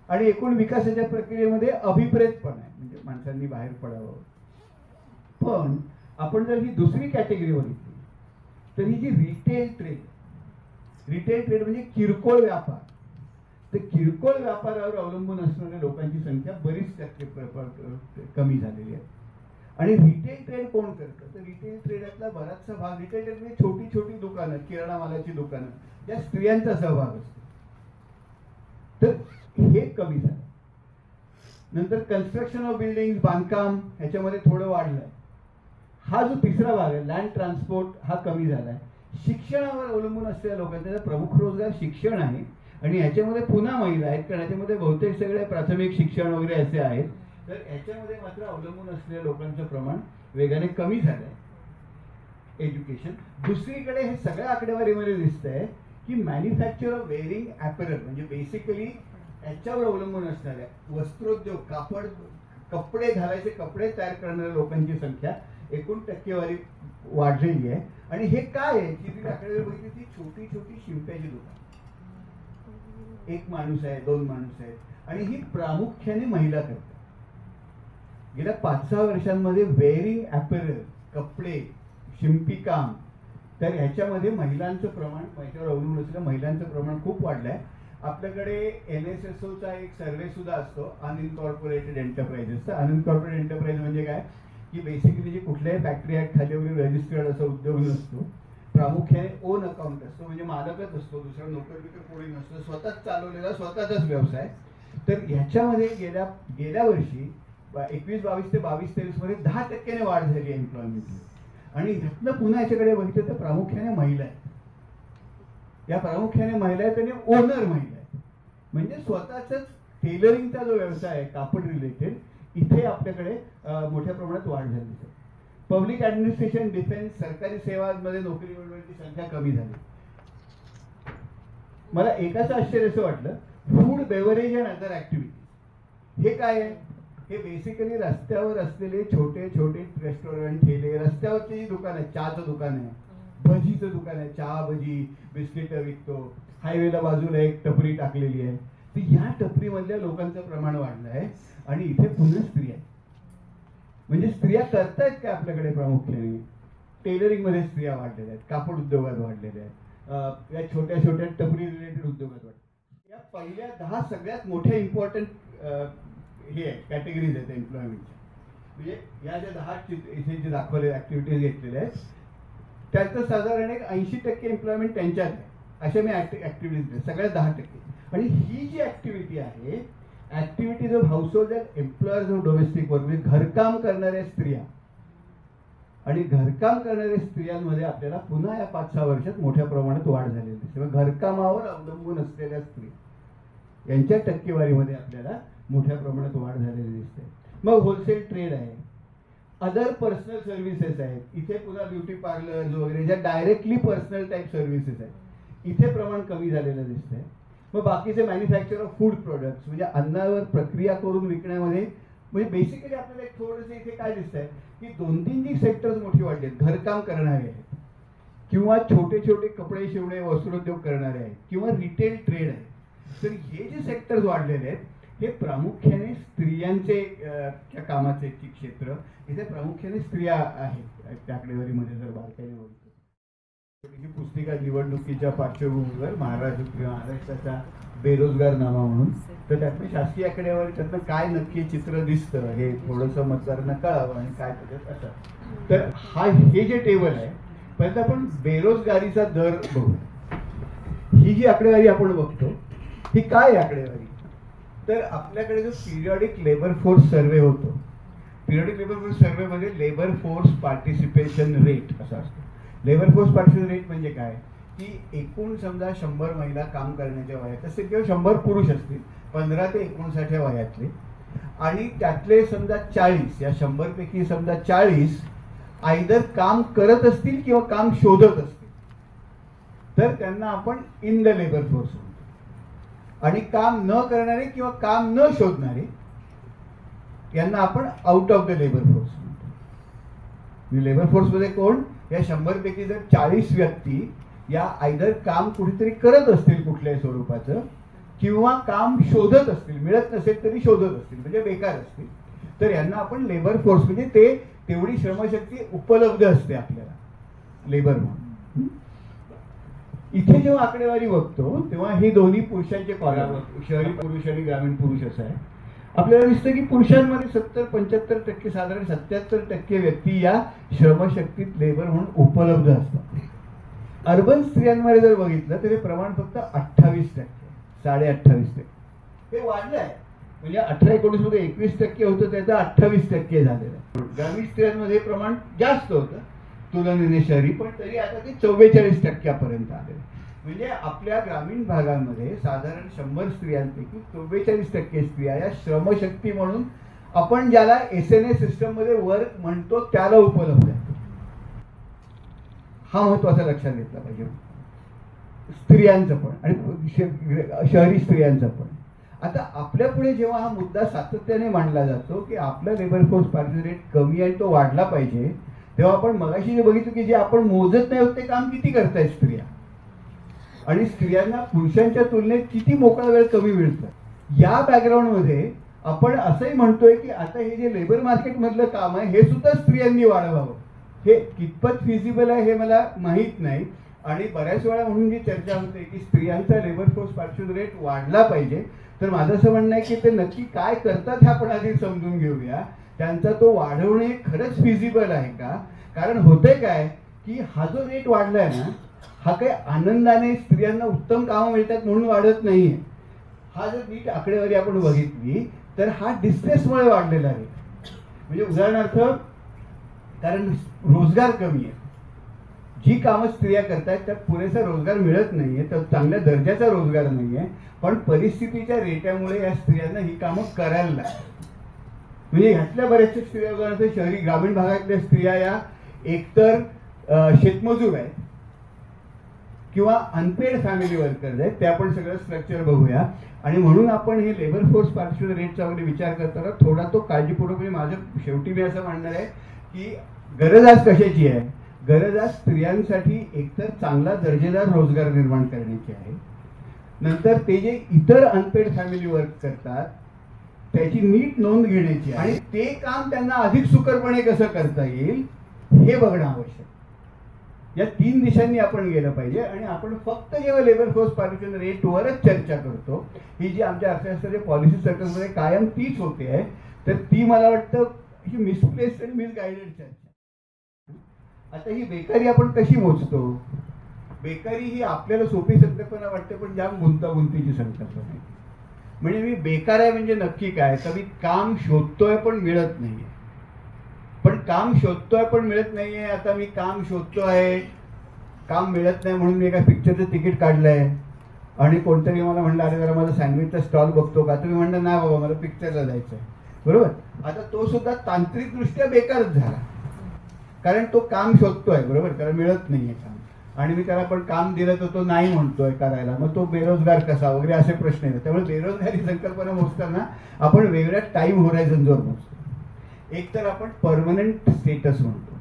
आणि एकूण विकासाच्या प्रक्रियेमध्ये अभिप्रेत पण आहे, म्हणजे माणसांनी बाहेर पडावं. पण आपण जर ही दुसरी कॅटेगरी बघितली तर ही जी रिटेल ट्रेड, रिटेल ट्रेड म्हणजे किरकोळ व्यापार. तर किरकोळ व्यापारावर अवलंबून असणाऱ्या लोकांची संख्या बरीच कमी झालेली आहे. आणि रिटेल ट्रेड कोण करतं? तर रिटेल ट्रेडातला बराचसा भाग, रिटेल ट्रेड म्हणजे छोटी छोटी दुकानं, किराणा मालाची दुकानं, त्या स्त्रियांचा सहभाग असतो. तर हे कमी झालं. नंतर कन्स्ट्रक्शन ऑफ बिल्डिंग, बांधकाम, ह्याच्यामध्ये थोडं वाढलंय. हा जो तिसरा भाग आहे, लँड ट्रान्सपोर्ट, हा कमी झालाय. शिक्षणावर अवलंबून असलेल्या लोकांचा प्रमुख रोजगार शिक्षण आहे. आणि ह्याच्यामध्ये पुन्हा महिला आहेत, कारण ह्याच्यामध्ये बहुतेक सगळे प्राथमिक शिक्षण वगैरे असे आहेत. तर ह्याच्यामध्ये मात्र अवलंबून असलेल्या लोकांचं प्रमाण वेगाने कमी झालंय. एज्युकेशन. दुसरीकडे हे सगळ्या आकडेवारीमध्ये दिसतंय की मॅन्युफॅक्चर ऑफ वेअरिंग ॲपरल, म्हणजे बेसिकली याच्यावर अवलंबून असणाऱ्या वस्त्रोद्योग, कापड, कपडे घालायचे, कपडे तयार करणाऱ्या लोकांची संख्या एकूण टक्केवारी वाढलेली आहे. आणि हे काय आहे की ती आकडेवारी बघितली, ती छोटी छोटी शिंप्याची दुकान, एक माणूस आहे, दोन माणूस आहेत, आणि ही प्रामुख्याने महिला करतात. गेल्या 5-6 वर्षांमध्ये वेअरिंग ॲपरल, कपडे, शिंपीकाम, तर ह्याच्यामध्ये महिलांचं प्रमाण, याच्यावर अवलंबून असलेल्या महिलांचं प्रमाण खूप वाढलं आहे. आपल्याकडे NSSOचा एक सर्वे सुद्धा असतो, अनइनकॉर्पोरेटेड एंटरप्राइजेसचा. अनइनकॉर्पोरेटेड एंटरप्राइज म्हणजे काय की बेसिकली जे कुठल्याही फॅक्टरी ॲक्ट खालीवरील रजिस्टर्ड असा उद्योग नसतो, प्रामुख्याने ओन अकाउंट असतो, म्हणजे मालकच असतो, दुसरा नोकर बिकर कोणी नसतो, स्वतःच चालवलेला स्वतःचाच व्यवसाय. तर ह्याच्यामध्ये गेल्या वर्षी 21-22 ते 22-23 मध्ये 10% वाढ झाली एम्प्लॉयमेंटची. आणि ह्यातनं पुन्हा याच्याकडे बघितलं तर प्रामुख्याने महिला आहेत. या प्रामुख्याने महिला आहेत आणि ओनर महिला आहेत. म्हणजे स्वतःच टेलरिंगचा जो व्यवसाय आहे, कापड रिलेटेड, इथे आपल्याकडे मोठ्या प्रमाणात वाढ झाली. पब्लिक ऍडमिनिस्ट्रेशन, डिफेन्स, सरकारी सेवांमध्ये नोकरी मिळवण्याची संख्या कमी झाली. मला एकाचं आश्चर्य असं वाटलं, food, beverage and other activities. हे काय आहे? हे बेसिकली रस्त्यावर असलेले छोटे छोटे रेस्टॉरंट, ठेले, रस्त्यावरची जी दुकान आहे, चहाचं दुकान आहे, भजीचं दुकान आहे, चहा, भजी, बिस्किट विकतो, हायवेला बाजूला एक टपरी टाकलेली आहे, तर या टपरीमधल्या लोकांचं प्रमाण वाढलं आहे. आणि इथे पुन्हा स्त्रिया, म्हणजे स्त्रिया करतायत काय आपल्याकडे? प्रामुख्याने टेलरिंगमध्ये स्त्रिया वाढलेल्या आहेत, कापड उद्योगात वाढलेल्या आहेत, या छोट्या छोट्या टपरी रिलेटेड उद्योगात वाढल्या. या पहिल्या 10 सगळ्यात मोठ्या इम्पॉर्टंट हे आहे, कॅटेगरीज आहेत एम्प्लॉयमेंटच्या. म्हणजे या ज्या 10 इथे जे दाखवले ऍक्टिव्हिटीज घेतलेल्या आहेत, त्याचं साधारण एक 80% एम्प्लॉयमेंट त्यांच्यात आहे. अशा मी ऍक्टिव्हिटीज सगळ्या 10%. आणि ही जी ऍक्टिव्हिटी आहे, activities of household employers of domestic work, म्हणजे घरकाम करणाऱ्या स्त्रिया, आणि घरकाम करणाऱ्या स्त्रियांमध्ये आपल्याला पुन्हा या 5-6 वर्षात मोठ्या प्रमाणात वाढ झालेली दिसते. घरकामावर अवलंबून असलेल्या स्त्रिया यांच्या टक्केवारीमध्ये आपल्याला मोठ्या प्रमाणात वाढ झालेली दिसते. मग होलसेल ट्रेड आहे, अदर पर्सनल सर्व्हिसेस आहेत. इथे पुन्हा ब्युटी पार्लर वगैरे ज्या डायरेक्टली पर्सनल टाईप सर्व्हिसेस आहेत, इथे प्रमाण कमी झालेलं दिसतंय. मग बाकीचे मॅन्युफॅक्चर ऑफ फूड प्रोडक्ट्स, म्हणजे अन्नावर प्रक्रिया करून विकण्यामध्ये, म्हणजे बेसिकली आपल्याला एक थोडंसं इथे काय दिसतंय की 2-3 जी सेक्टर्स मोठी वाढली आहेत. घरकाम करणारे आहेत, किंवा छोटे छोटे कपडे शिवणे, वस्त्रोद्योग करणारे आहेत, किंवा रिटेल ट्रेड आहे. तर हे जे सेक्टर्स वाढलेले आहेत, हे प्रामुख्याने स्त्रियांचे कामाचे क्षेत्र, इथे प्रामुख्याने स्त्रिया आहेत. त्या आकडेवारीमध्ये जर बारकाईने बघितलं, छोटीशी पुस्तिका निवडणुकीच्या पार्श्वभूमीवर महाराष्ट्राचा बेरोजगार नामा म्हणून, तर त्यातनं शासकीय आकडेवारी, त्यातनं काय नक्की चित्र दिसतं हे थोडंसं मतदारांना कळावं आणि काय त्याच्यात असं. तर हे जे टेबल आहे, पहिलं आपण बेरोजगारीचा दर बघू. ही जी आकडेवारी आपण बघतो, ही काय आकडेवारी? तर आपल्याकडे जो पिरियॉडिक लेबर फोर्स सर्वे होतो, पिरियॉडिक लेबर फोर्स सर्वेमध्ये लेबर फोर्स पार्टिसिपेशन रेट असा असतो. लेबर फोर्स पार्टिसिपेशन रेट म्हणजे काय की एकूण समजा 100 महिला काम करण्याच्या वयात असतील, किंवा 100 पुरुष असतील 15 ते 59 वयातले, आणि त्यातले समजा 40, या 100 पैकी समजा 40 आयदर काम करत असतील किंवा काम शोधत असतील, तर त्यांना आपण इन द लेबर फोर्स म्हणतो. आणि काम न करणारे किंवा काम न शोधणारे यांना आपण out of the labour force म्हणतो. लेबर फोर्समध्ये कोण? या 100 पैकी जर 40 व्यक्ती या आयदर काम कुठेतरी करत असतील कुठल्याही स्वरूपाचं, किंवा काम शोधत असतील, मिळत नसेल तरी शोधत असतील, म्हणजे बेकार असतील, तर यांना आपण लेबर फोर्स, म्हणजे ते तेवढी श्रमशक्ती उपलब्ध असते आपल्याला लेबर म्हणून. इथे जेव्हा आकडेवारी बघतो तेव्हा हे दोन्ही पुरुषांचे कॉलम, शहरी पुरुष आणि ग्रामीण पुरुष असं आहे. आपल्याला दिसतं की पुरुषांमध्ये 70-75% साधारण 77% व्यक्ती या श्रमशक्तीत लेबर म्हणून उपलब्ध असतात. अर्बन स्त्रियांमध्ये जर बघितलं तर हे प्रमाण फक्त 28%, 28.5%. हे वाढलं आहे. म्हणजे 18-19 मध्ये 21% होतं, त्याचं 28% झालेलं आहे. ग्रामीण स्त्रियांमध्ये हे प्रमाण जास्त होतं तुलनेने शहरी, पण तरी आता ते 44% आले. म्हणजे आपल्या ग्रामीण भागामध्ये साधारण 100 स्त्रियांपैकी 44% स्त्रिया या श्रमशक्ती म्हणून आपण ज्याला SNA सिस्टम मध्ये वर्क म्हणतो त्याला उपलब्ध आहे. हा महत्वाचा लक्षात घेतला पाहिजे, स्त्रियांचं पण आणि शहरी स्त्रियांचं पण. आता आपल्या पुढे जेव्हा हा मुद्दा सातत्याने मांडला जातो की आपला लेबर फोर्स पार्टिसिपेशन रेट कमी आहे, तो वाढला पाहिजे, तेव्हा आपण मगाशी जे बघितलं की जे आपण मोजत नाही होत ते काम किती करतायत स्त्रिया, आणि स्त्रियांना पुरुषांच्या तुलनेत किती मोकळा वेळ कमी मिळतं. या बॅकग्राऊंडमध्ये आपण असंही म्हणतोय की आता हे जे लेबर मार्केट मधलं काम आहे हे सुद्धा स्त्रियांनी वाढवावं. हे कितपत फिजिबल आहे हे मला माहीत नाही. आणि बऱ्याच वेळा म्हणून जी चर्चा होते की स्त्रियांचा लेबर फोर्स पार्टिसिपेशन रेट वाढला पाहिजे, तर माझं असं म्हणणं आहे की ते नक्की काय करतात हे आपण आधी समजून घेऊया. त्यांचा तो वाढवणे खरंच फिजिबल आहे का? कारण होतंय काय की हा जो रेट वाढलाय ना, हा काही आनंदाने स्त्रियांना उत्तम कामं मिळतात म्हणून वाढत नाहीये. हा जर नीट आकडेवारी आपण बघितली तर हा डिस्ट्रेसमुळे वाढलेला आहे. म्हणजे उदाहरणार्थ, कारण रोजगार कमी आहे, जी कामं स्त्रिया करतायत त्यात पुरेसा रोजगार मिळत नाहीये, तर चांगल्या दर्जाचा रोजगार नाहीये, पण परिस्थितीच्या रेट्यामुळे या स्त्रियांना ही कामं करायला लागतात. म्हणजे ह्यातल्या बऱ्याचशा स्त्रिया, उदाहरणार्थ शहरी ग्रामीण भागातल्या स्त्रिया या एकतर शेतमजूर आहेत किंवा अनपेड फॅमिली वर्कर्स आहेत. ते आपण सगळं स्ट्रक्चर बघूया. आणि म्हणून आपण हे लेबर फोर्स पार्टिसिपेशन रेटचा वगैरे विचार करताना थोडा तो काळजीपूर्वक, म्हणजे माझं शेवटी मी असं म्हणणार आहे की गरज आज कशाची आहे? गरज आज स्त्रियांसाठी एकतर चांगला दर्जेदार रोजगार निर्माण करण्याची आहे, नंतर ते जे इतर अनपेड फॅमिली वर्क करतात त्याची नीट नोंद घेण्याची आहे, आणि ते काम त्यांना अधिक सुकरपणे कसं करता येईल हे बघणं आवश्यक. या 3 दिशांनी आपण गेलं पाहिजे. आणि आपण फक्त जेव्हा लेबर फोर्स पार्टिसिपेशन रेटवरच चर्चा करतो, ही जी आमच्या अर्थशास्त्राच्या पॉलिसी सर्कलमध्ये कायम तीच होते आहे, तर ती मला वाटतं ही मिसप्लेस्ड आणि मिसगायडेड चर्चा. आता ही बेकारी आपण कशी मोजतो? बेकारी ही आपल्याला सोपी संकल्पना वाटते, पण जाम गुंतागुंतीची संकल्पना आहे. म्हणजे मी बेकार आहे म्हणजे नक्की काय? तर मी काम शोधतोय पण मिळत नाहीये. पण काम शोधतोय पण मिळत नाहीये. आता मी काम शोधतोय, काम मिळत नाही म्हणून मी एका पिक्चरचं तिकीट काढलंय आणि कोणतरी मला म्हणलं अरे जरा माझा सँडविचचा स्टॉल बघतो का? तुम्ही म्हणलं नाही बाबा मला पिक्चरला जायचं आहे, बरोबर. आता तो सुद्धा तांत्रिकदृष्ट्या बेकारच झाला, कारण तो काम शोधतोय, बरोबर, त्याला मिळत नाहीये काम, आणि मी त्याला पण काम दिलं तर तो नाही म्हणतोय करायला, मग तो बेरोजगार कसा वगैरे असे प्रश्न येतात. त्यामुळे बेरोजगारी संकल्पना मोजताना आपण वेगळ्या टाईम होरायझनवर मोजतो. एक तर आपण परमनंट स्टेटस म्हणतो,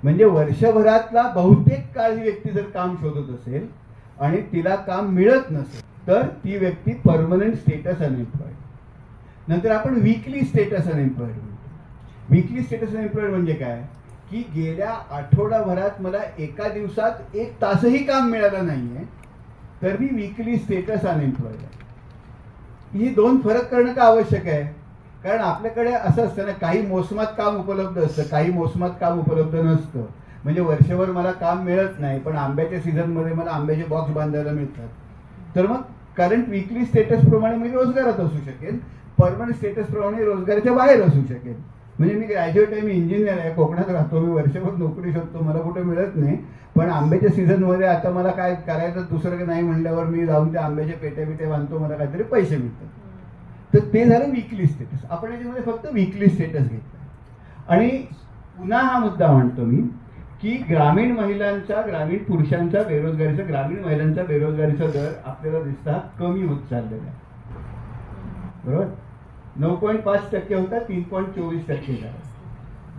म्हणजे वर्षभरातला बहुतेक काळ ही व्यक्ती जर काम शोधत असेल आणि तिला काम मिळत नसेल तर ती व्यक्ती परमनंट स्टेटस अनएम्प्लॉइड. नंतर आपण वीकली स्टेटस अनएम्प्लॉइड म्हणतो. वीकली स्टेटस अनएम्प्लॉइड म्हणजे काय की गेल्या आठवडाभरात मला एका दिवसात 1 तासही काम मिळालं नाहीये तर मी वीकली स्टेटस अनएम्प्लॉइड आहे. ही 2 फरक करणं का आवश्यक आहे? कारण आपल्याकडे असं असतं ना, काही मोसमात काम उपलब्ध असतं, काही मोसमात काम उपलब्ध नसतं. म्हणजे वर्षभर मला काम मिळत नाही, पण आंब्याच्या सीझनमध्ये मला आंब्याचे बॉक्स बांधायला मिळतात. तर मग करंट वीकली स्टेटस प्रमाणे मी रोजगारात असू शकेन, परमनंट स्टेटस प्रमाणे रोजगाराच्या बाहेर असू शकेन. म्हणजे मी ग्रॅज्युएट आहे, मी इंजिनियर आहे, कोकणात राहतो, मी वर्षभर नोकरी शोधतो, मला कुठे मिळत नाही, पण आंब्याच्या सीझनमध्ये आता मला काय करायचं दुसरं नाही म्हणल्यावर मी जाऊन त्या आंब्याचे पेटे बांधतो, मला काहीतरी पैसे मिळतात. तर ते झालं वीकली स्टेटस. आपण याच्यामध्ये फक्त वीकली स्टेटस घेतलं. आणि पुन्हा हा मुद्दा म्हणतो मी की ग्रामीण महिलांचा, ग्रामीण पुरुषांचा बेरोजगारीचा, ग्रामीण महिलांचा बेरोजगारीचा दर आपल्याला दिसता कमी होत चाललेला आहे, बरोबर. 9.5% होता, 3.24% झाला.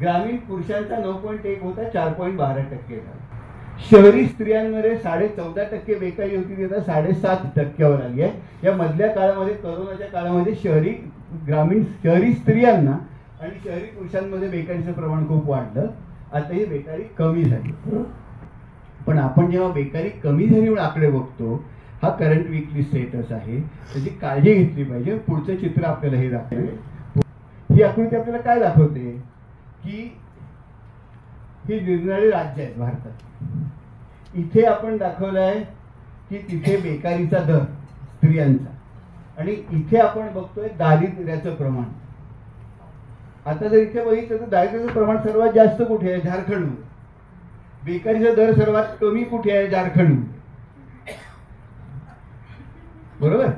ग्रामीण पुरुषांचा 9.1 होता, 4.12% झाला. शहरी स्त्रियांमध्ये 14.5% बेकारी होती, ती आता 7.5% आली आहे. या मधल्या काळामध्ये, कोरोनाच्या काळामध्ये शहरी स्त्रियांना आणि शहरी पुरुषांमध्ये बेकारीचं प्रमाण खूप वाढलं. आता ही बेकारी कमी झाली. पण आपण जेव्हा बेकारी कमी झाली म्हणून आकडे बघतो, हा करंट वीकली स्टेटस आहे, त्याची काळजी घेतली पाहिजे. पुढचं चित्र आपल्याला हे दाखवेल. ही आकृती आपल्याला काय दाखवते की ही निरनिराळी राज्य आहेत भारतात. इथे आपण दाखवलं आहे की तिथे बेकारीचा दर स्त्रियांचा, आणि इथे आपण बघतोय दारिद्र्याचं प्रमाण. आता जर इथे बघितलं तर दारिद्र्याचं प्रमाण सर्वात जास्त कुठे आहे? झारखंडमध्ये. बेकारीचा दर सर्वात कमी कुठे आहे? झारखंडमध्ये. बरोबर.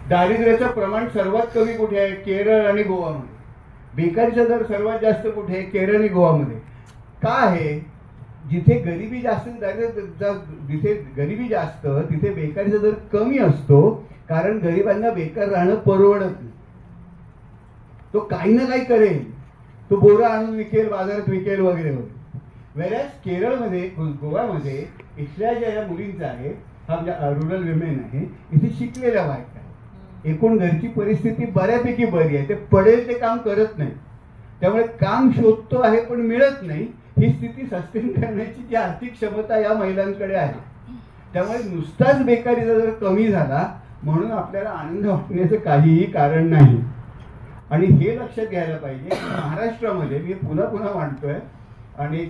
दारिद्र्याचं प्रमाण सर्वात कमी कुठे आहे? केरळ आणि गोवामध्ये. बेकारीचा दर सर्वात जास्त कुठे आहे? केरळ आणि गोवामध्ये. का आहे? जिथे गरिबी जास्त, जिथे गरिबी जास्त तिथे बेकारीचा दर कमी असतो, कारण गरिबांना बेकार राहणं परवडत नाही. तो काही ना काही करेल, तो बोरा आणून विकेल, बाजारात विकेल वगैरे वगैरे. वेळेस केरळमध्ये, गोव्यामध्ये इथल्या ज्या मुलींचा आहे, हा म्हणजे रुरल विमेन आहे, इथे शिकलेल्या बायका आहेत, एकूण घरची परिस्थिती बऱ्यापैकी बरी आहे, ते पडेल ते काम करत नाही, त्यामुळे काम शोधतो आहे पण मिळत नाही. ही स्थिती सस्टेन करण्याची जी आर्थिक क्षमता या महिलांकडे आहे. त्यामुळे नुसताच बेकारीचा जर कमी झाला म्हणून आपल्याला आनंद वाटण्याचं काहीही कारण नाही. आणि हे लक्षात घ्यायला पाहिजे की महाराष्ट्रामध्ये, मी पुन्हा पुन्हा मांडतोय, आणि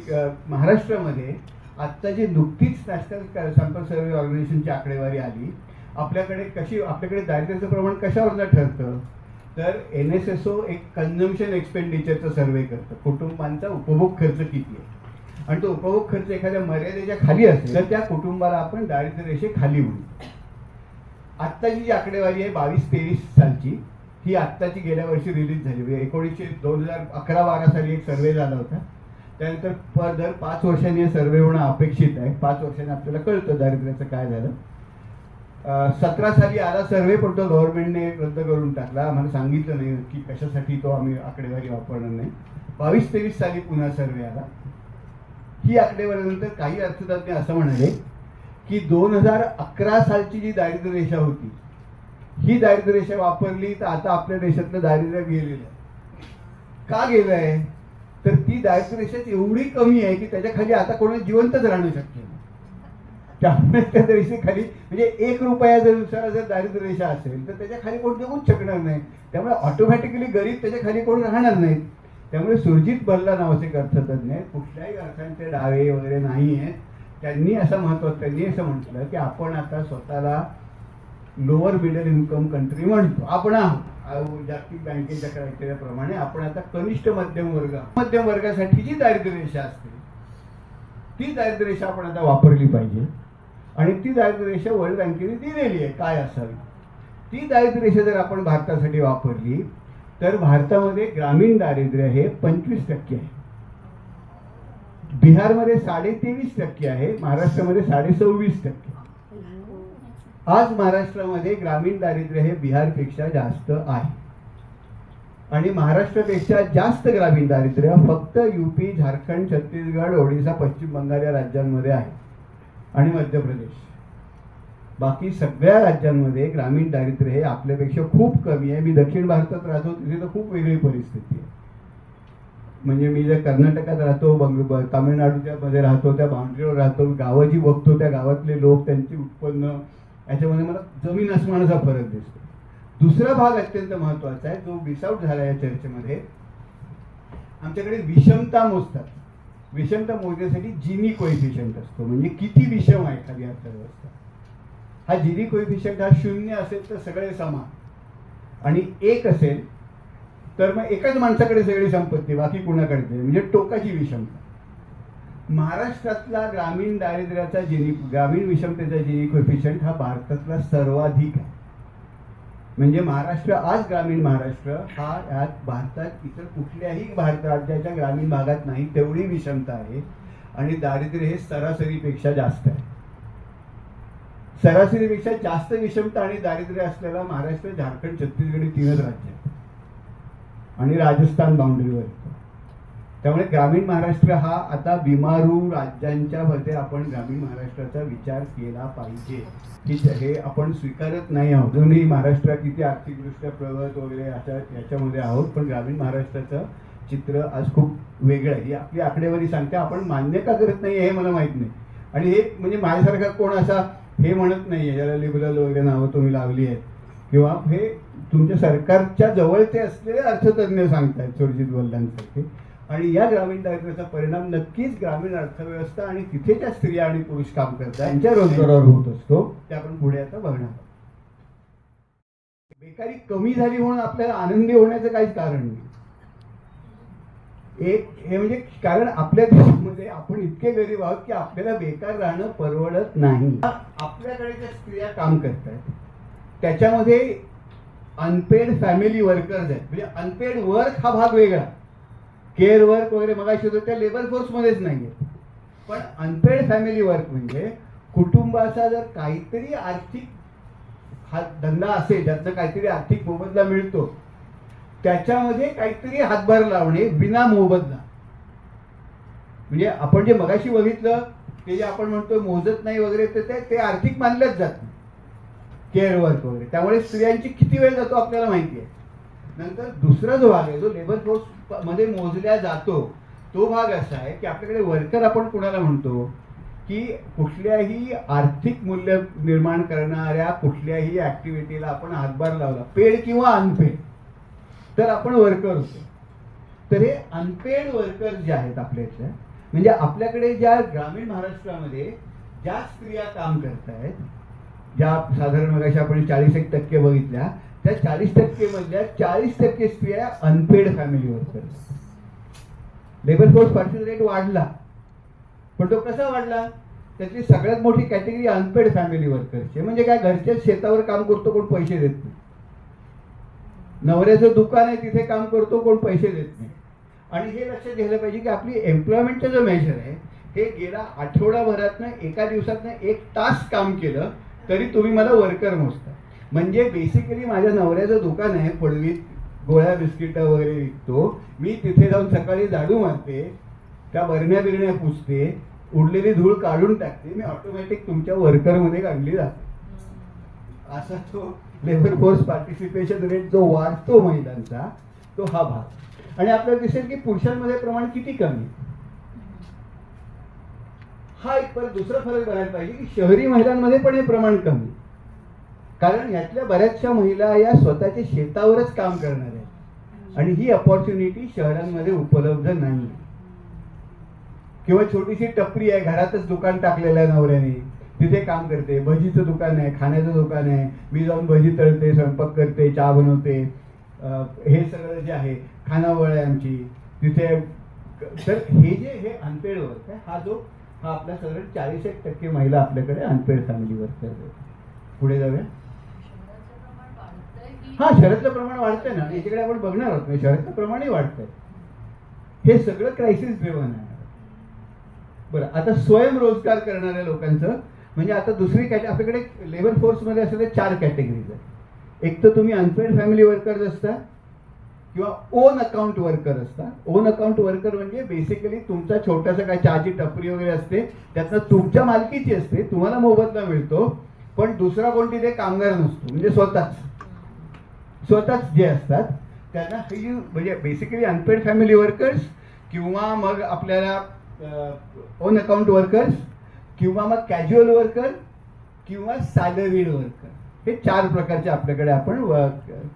महाराष्ट्रामध्ये आत्ता जी नुकतीच नॅशनल सॅम्पल सर्व्हे ऑर्गनायझेशनची आकडेवारी आली, आपल्याकडे दारिद्र्याचं प्रमाण कशावरनं ठरतं? तर NSSO एक कन्झम्पशन एक्सपेंडिचरचा सर्वे करतं, कुटुंबांचा उपभोग खर्च किती आहे, आणि तो उपभोग खर्च एखाद्या मर्यादेच्या खाली असेल तर त्या कुटुंबाला आपण दारिद्र्य रेषेखाली म्हणतो. आत्ताची जी आकडेवारी आहे 22-23 सालची, ही आत्ताची गेल्या वर्षी रिलीज झाली, म्हणजे 2011-12 साली एक सर्वे झाला होता. त्यानंतर दर 5 वर्षांनी हे सर्वे होणं अपेक्षित आहे. 5 वर्षांनी आपल्याला कळतं दारिद्र्याचं काय झालं. 17 साली आला सर्वे, पण तो गव्हर्नमेंटने रद्द करून टाकला. आम्हाला सांगितलं नाही की कशासाठी तो आम्ही आकडेवारी वापरणार नाही. 22-23 साली पुन्हा सर्वे आला. ही आकडेवारीनंतर काही अर्थतज्ञ असं म्हणाले की 2011 सालची जी दारिद्र्य रेषा होती, ही दारिद्र्य रेषा वापरली तर आता आपल्या देशातलं दारिद्र्य गेलेलं आहे. का गेलं आहे? तर ती दारिद्र्य रेषा एवढी कमी आहे की त्याच्या खाली आता कोणाला जिवंतच राहणं शक्य नाही. त्यामुळे त्या रेषेखाली, म्हणजे 1 रुपया जर दारिद्र्य रेषा असेल तर त्याच्या खाली कोण जगूच शकणार नाही. त्यामुळे ऑटोमॅटिकली गरीब त्याच्या खाली कोण राहणार नाहीत. त्यामुळे सुरजित भल्ला नावाचे एक अर्थतज्ञ आहेत, कुठल्याही अर्थांचे डावे वगैरे नाही आहेत, त्यांनी असं म्हटलं की आपण आता स्वतःला लोअर मिडल इन्कम कंट्री म्हणतो. आपण आहोत जागतिक बँकेच्या क्रायटेरियाप्रमाणे आपण आता कनिष्ठ मध्यम वर्गासाठी जी दारिद्र्य रेषा असते ती दारिद्र्य रेषा आपण आता वापरली पाहिजे. आणि ती दारिद्र्य रेषा वर्ल्ड बँकेने दिलेली आहे काय असावी. ती दारिद्र्य रेषा जर आपण भारतासाठी वापरली तर भारतामध्ये ग्रामीण दारिद्र्य हे 25% आहे, बिहारमध्ये 23.5% आहे, महाराष्ट्रामध्ये 26.5%. आज महाराष्ट्रामध्ये ग्रामीण दारिद्र्य हे बिहारपेक्षा जास्त आहे, आणि महाराष्ट्रापेक्षा जास्त ग्रामीण दारिद्र्य फक्त UP, झारखंड, छत्तीसगड, ओडिशा, पश्चिम बंगाल या राज्यांमध्ये आहे, आणि मध्य प्रदेश. बाकी सगळ्या राज्यांमध्ये ग्रामीण दारिद्र्य हे आपल्यापेक्षा खूप कमी आहे. मी दक्षिण भारतात राहतो, तिथे तर खूप वेगळी परिस्थिती आहे. म्हणजे मी जर कर्नाटकात राहतो, तामिळनाडूच्या मध्ये राहतो, त्या बाउंड्रीवर राहतो, गावं जी बघतो त्या गावातले लोक, त्यांची उत्पन्न, याच्यामध्ये मला जमीन आसमानाचा फरक दिसतो. दुसरा भाग अत्यंत महत्वाचा आहे जो मिस आउट झाला या चर्चेमध्ये. आमच्याकडे विषमता मोजतात. विषमता मोजण्यासाठी जिनी कोएफिशियंट असतो, म्हणजे किती विषम आहे एखादी अर्थव्यवस्था. हा जिनी कोएफिशियंट हा 0 असेल तर सगळे समान, आणि 1 असेल तर मग एकाच माणसाकडे सगळी संपत्ती, बाकी कुणाकडे, म्हणजे टोकाची विषमता. महाराष्ट्रातला ग्रामीण दारिद्र्याचा ग्रामीण विषमतेचा जिनी कोएफिशियंट हा भारतातला सर्वाधिक आहे. म्हणजे महाराष्ट्र आज, ग्रामीण महाराष्ट्र हा यात भारतात इतर कुठल्याही राज्याच्या ग्रामीण भागात नाही तेवढी विषमता आहे, आणि दारिद्र्य हे सरासरीपेक्षा जास्त आहे. सरासरीपेक्षा जास्त विषमता आणि दारिद्र्य असलेला महाराष्ट्र, झारखंड, छत्तीसगड ही 3च राज्य आहेत, आणि राजस्थान बाउंड्रीवर. त्यामुळे ग्रामीण महाराष्ट्र हा आता बिमारू राज्यांच्या मध्ये आपण ग्रामीण महाराष्ट्राचा विचार केला पाहिजे, की हे आपण स्वीकारत नाही आहोत. अजूनही महाराष्ट्र किती आर्थिकदृष्ट्या प्रगत वगैरे याच्यामध्ये आहोत, पण ग्रामीण महाराष्ट्राचं चित्र आज खूप वेगळं आहे. ही आपली आकडेवारी सांगते. आपण मान्य का करत नाही हे मला माहीत नाही, आणि हे म्हणजे माझ्यासारखा कोण असा हे म्हणत नाही आहे, ज्याला लिबरल वगैरे नावं तुम्ही लावली आहेत, किंवा हे तुमच्या सरकारच्या जवळचे असलेले अर्थतज्ञ सांगतायत सुरजित वल्ल्यांसारखे. आणि या ग्रामीण दारिद्र्याचा परिणाम नक्कीच ग्रामीण अर्थव्यवस्था आणि तिथे ज्या स्त्रिया आणि पुरुष काम करतात त्यांच्या रोजगारावर होत असतो. ते आपण पुढे आता बघणार आहोत. बेकारी कमी झाली म्हणून आपल्याला आनंदी होण्याचं काहीच कारण नाही. एक हे म्हणजे कारण आपल्या देशामध्ये आपण इतके गरीब आहोत की आपल्याला बेकार राहणं परवडत नाही. आपल्याकडे ज्या स्त्रिया काम करतात त्याच्यामध्ये अनपेड फॅमिली वर्कर्स आहेत. म्हणजे अनपेड वर्क हा भाग वेगळा, केअर वर्क वगैरे मगाशी होतं त्या लेबर फोर्समध्येच नाही आहे. पण अनपेड फॅमिली वर्क म्हणजे कुटुंबाचा जर काहीतरी आर्थिक हा धंदा असेल ज्यातनं काहीतरी आर्थिक मोबदला मिळतो त्याच्यामध्ये काहीतरी हातभार लावणे विना मोबदला. म्हणजे आपण जे मगाशी बघितलं ते जे आपण म्हणतो मोजत नाही वगैरे ते आर्थिक मानलंच जात नाही, केअर वर्क वगैरे. त्यामुळे स्त्रियांची किती वेळ जातो आपल्याला माहिती आहे. नंतर दुसरा जो भाग आहे जो लेबर फोर्स मध्ये मोजल्या जातो तो भाग असा आहे की आपल्याकडे वर्कर आपण कुणाला म्हणतो की कुठल्याही आर्थिक मूल्य निर्माण करणाऱ्या कुठल्याही ऍक्टिव्हिटीला आपण हातभार लावला, पेड किंवा अनपेड, तर आपण वर्कर होतो. तर हे अनपेड वर्कर जे आहेत आपल्याच्या म्हणजे आपल्याकडे ज्या ग्रामीण महाराष्ट्रामध्ये ज्या स्त्रिया काम करत आहेत, ज्या साधारण मगाशी आपण 41% बघितल्या, त्या 40% मधल्या 40% स्त्रिया unpaid family workers. Labour force participation rate वाढला, पण तो कसा वाढला? त्याची सगळ्यात मोठी कॅटेगरी अनपेड फॅमिली वर्कर्सची. म्हणजे काय, घरच्या शेतावर काम करतो कोण पैसे देत नाही, नवऱ्याचं दुकान आहे तिथे काम करतो कोण पैसे देत नाही. आणि हे लक्षात घ्यायला पाहिजे की आपली एम्प्लॉयमेंटचं जो मेजर आहे हे गेला आठवडाभरातनं एका दिवसातनं 1 तास काम केलं तरी तुम्ही मला वर्कर मोजता. म्हणजे बेसिकली माझ्या नवऱ्याचं दुकान आहे, पडवीत गोळ्या बिस्किटं वगैरे विकतो, मी तिथे जाऊन सकाळी झाडू मारते, त्या बरण्या बिरण्या पुसते, उडलेली धूळ काढून टाकते, मी ऑटोमॅटिक तुमच्या वर्करमध्ये काढली जाते. असा तो लेबर फोर्स पार्टिसिपेशन रेट जो वाढतो महिलांचा तो हा भाग. आणि आपल्याला दिसेल की पुरुषांमध्ये प्रमाण किती कमी. हा एक परत दुसरा फरक बघायला पाहिजे की शहरी महिलांमध्ये पण हे प्रमाण कमी, कारण यातल्या बऱ्याचशा महिला या स्वतःच्या शेतावरच काम करणार आहेत आणि ही अपॉर्च्युनिटी शहरांमध्ये उपलब्ध नाही. किंवा छोटीशी टपरी आहे, घरातच दुकान टाकलेलं आहे नवऱ्याने, तिथे काम करते, भजीचं दुकान आहे, खाण्याचं दुकान आहे, मी जाऊन भजी तळते, स्वयंपाक करते, चहा बनवते, हे सगळं जे आहे खानावळ आहे आमची तिथे. तर हे अनपेड वर्क आहे. हा आपला साधारण 40% महिला आपल्याकडे अनपेड फॅमिली वर्क आहेत. पुढे जाऊया. हा, शहरातलं प्रमाण वाढतंय ना, याच्याकडे आपण बघणार आहोत. शहरातलं प्रमाणही वाढतंय. हे सगळं क्रायसिस ड्रिव्हन आहे. बरं, आता स्वयंरोजगार करणाऱ्या लोकांचं म्हणजे आता दुसरी आपल्याकडे लेबर फोर्समध्ये असलेल्या 4 कॅटेगरीज आहेत. एक तर तुम्ही अनपेड फॅमिली वर्कर्स असता किंवा ओन अकाउंट वर्कर असता. ओन अकाउंट वर्कर म्हणजे बेसिकली तुमचा छोटासा काय चहाची टपरी वगैरे असते, त्यातनं तुमच्या मालकीची असते, तुम्हाला मोबदला मिळतो, पण दुसरा कोण तिथे कामगार नसतो. म्हणजे स्वतःच जे असतात त्यांना म्हणजे बेसिकली अनपेड फॅमिली वर्कर्स किंवा मग आपल्याला ओन अकाउंट वर्कर्स किंवा मग कॅज्युअल वर्कर किंवा सॅलरीड वर्कर, हे 4 प्रकारचे आपल्याकडे आपण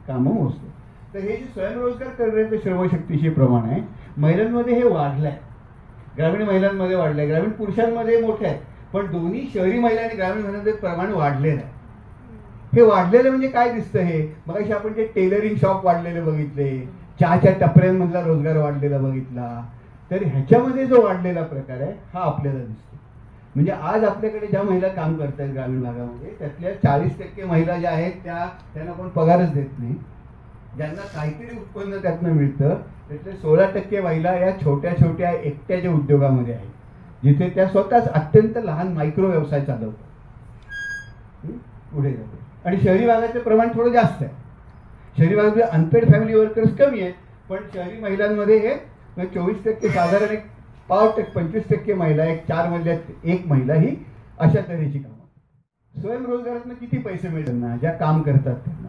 कामं मोजतो. तर हे जे स्वयंरोजगार करण्याचं श्रमशक्तीचे प्रमाण आहे महिलांमध्ये हे वाढलं आहे. ग्रामीण महिलांमध्ये वाढलं आहे, ग्रामीण पुरुषांमध्ये मोठे आहे, पण दोन्ही शहरी महिला आणि ग्रामीण महिलांमध्ये प्रमाण वाढलेलं आहे. हे वाढलेलं म्हणजे काय दिसतं? हे मगाशी आपण जे टेलरिंग शॉप वाढलेले बघितले, चहाच्या टपऱ्यांमधला रोजगार वाढलेला बघितला, तर ह्याच्यामध्ये जो वाढलेला प्रकार आहे हा आपल्याला दिसतो. म्हणजे आज आपल्याकडे ज्या महिला काम करतात ग्रामीण भागामध्ये त्यातल्या 40% महिला ज्या आहेत त्यांना कोण पगारच देत नाही. ज्यांना काहीतरी उत्पन्न त्यातनं मिळतं त्यातले 16% महिला या छोट्या छोट्या एकट्याच्या उद्योगामध्ये आहेत, जिथे त्या स्वतःच अत्यंत लहान मायक्रो व्यवसाय चालवतात. पुढे जातो. आणि शहरी भागाचं प्रमाण थोडं जास्त आहे. शहरी भागामध्ये अनपेड फॅमिली वर्कर्स कमी आहेत, पण शहरी महिलांमध्ये हे 24% साधारण एक 25% महिला, एक 4 मधल्यात 1 महिला ही अशा तऱ्हेची कामं. स्वयंरोजगारातनं किती पैसे मिळतात ना ज्या काम करतात त्यांना?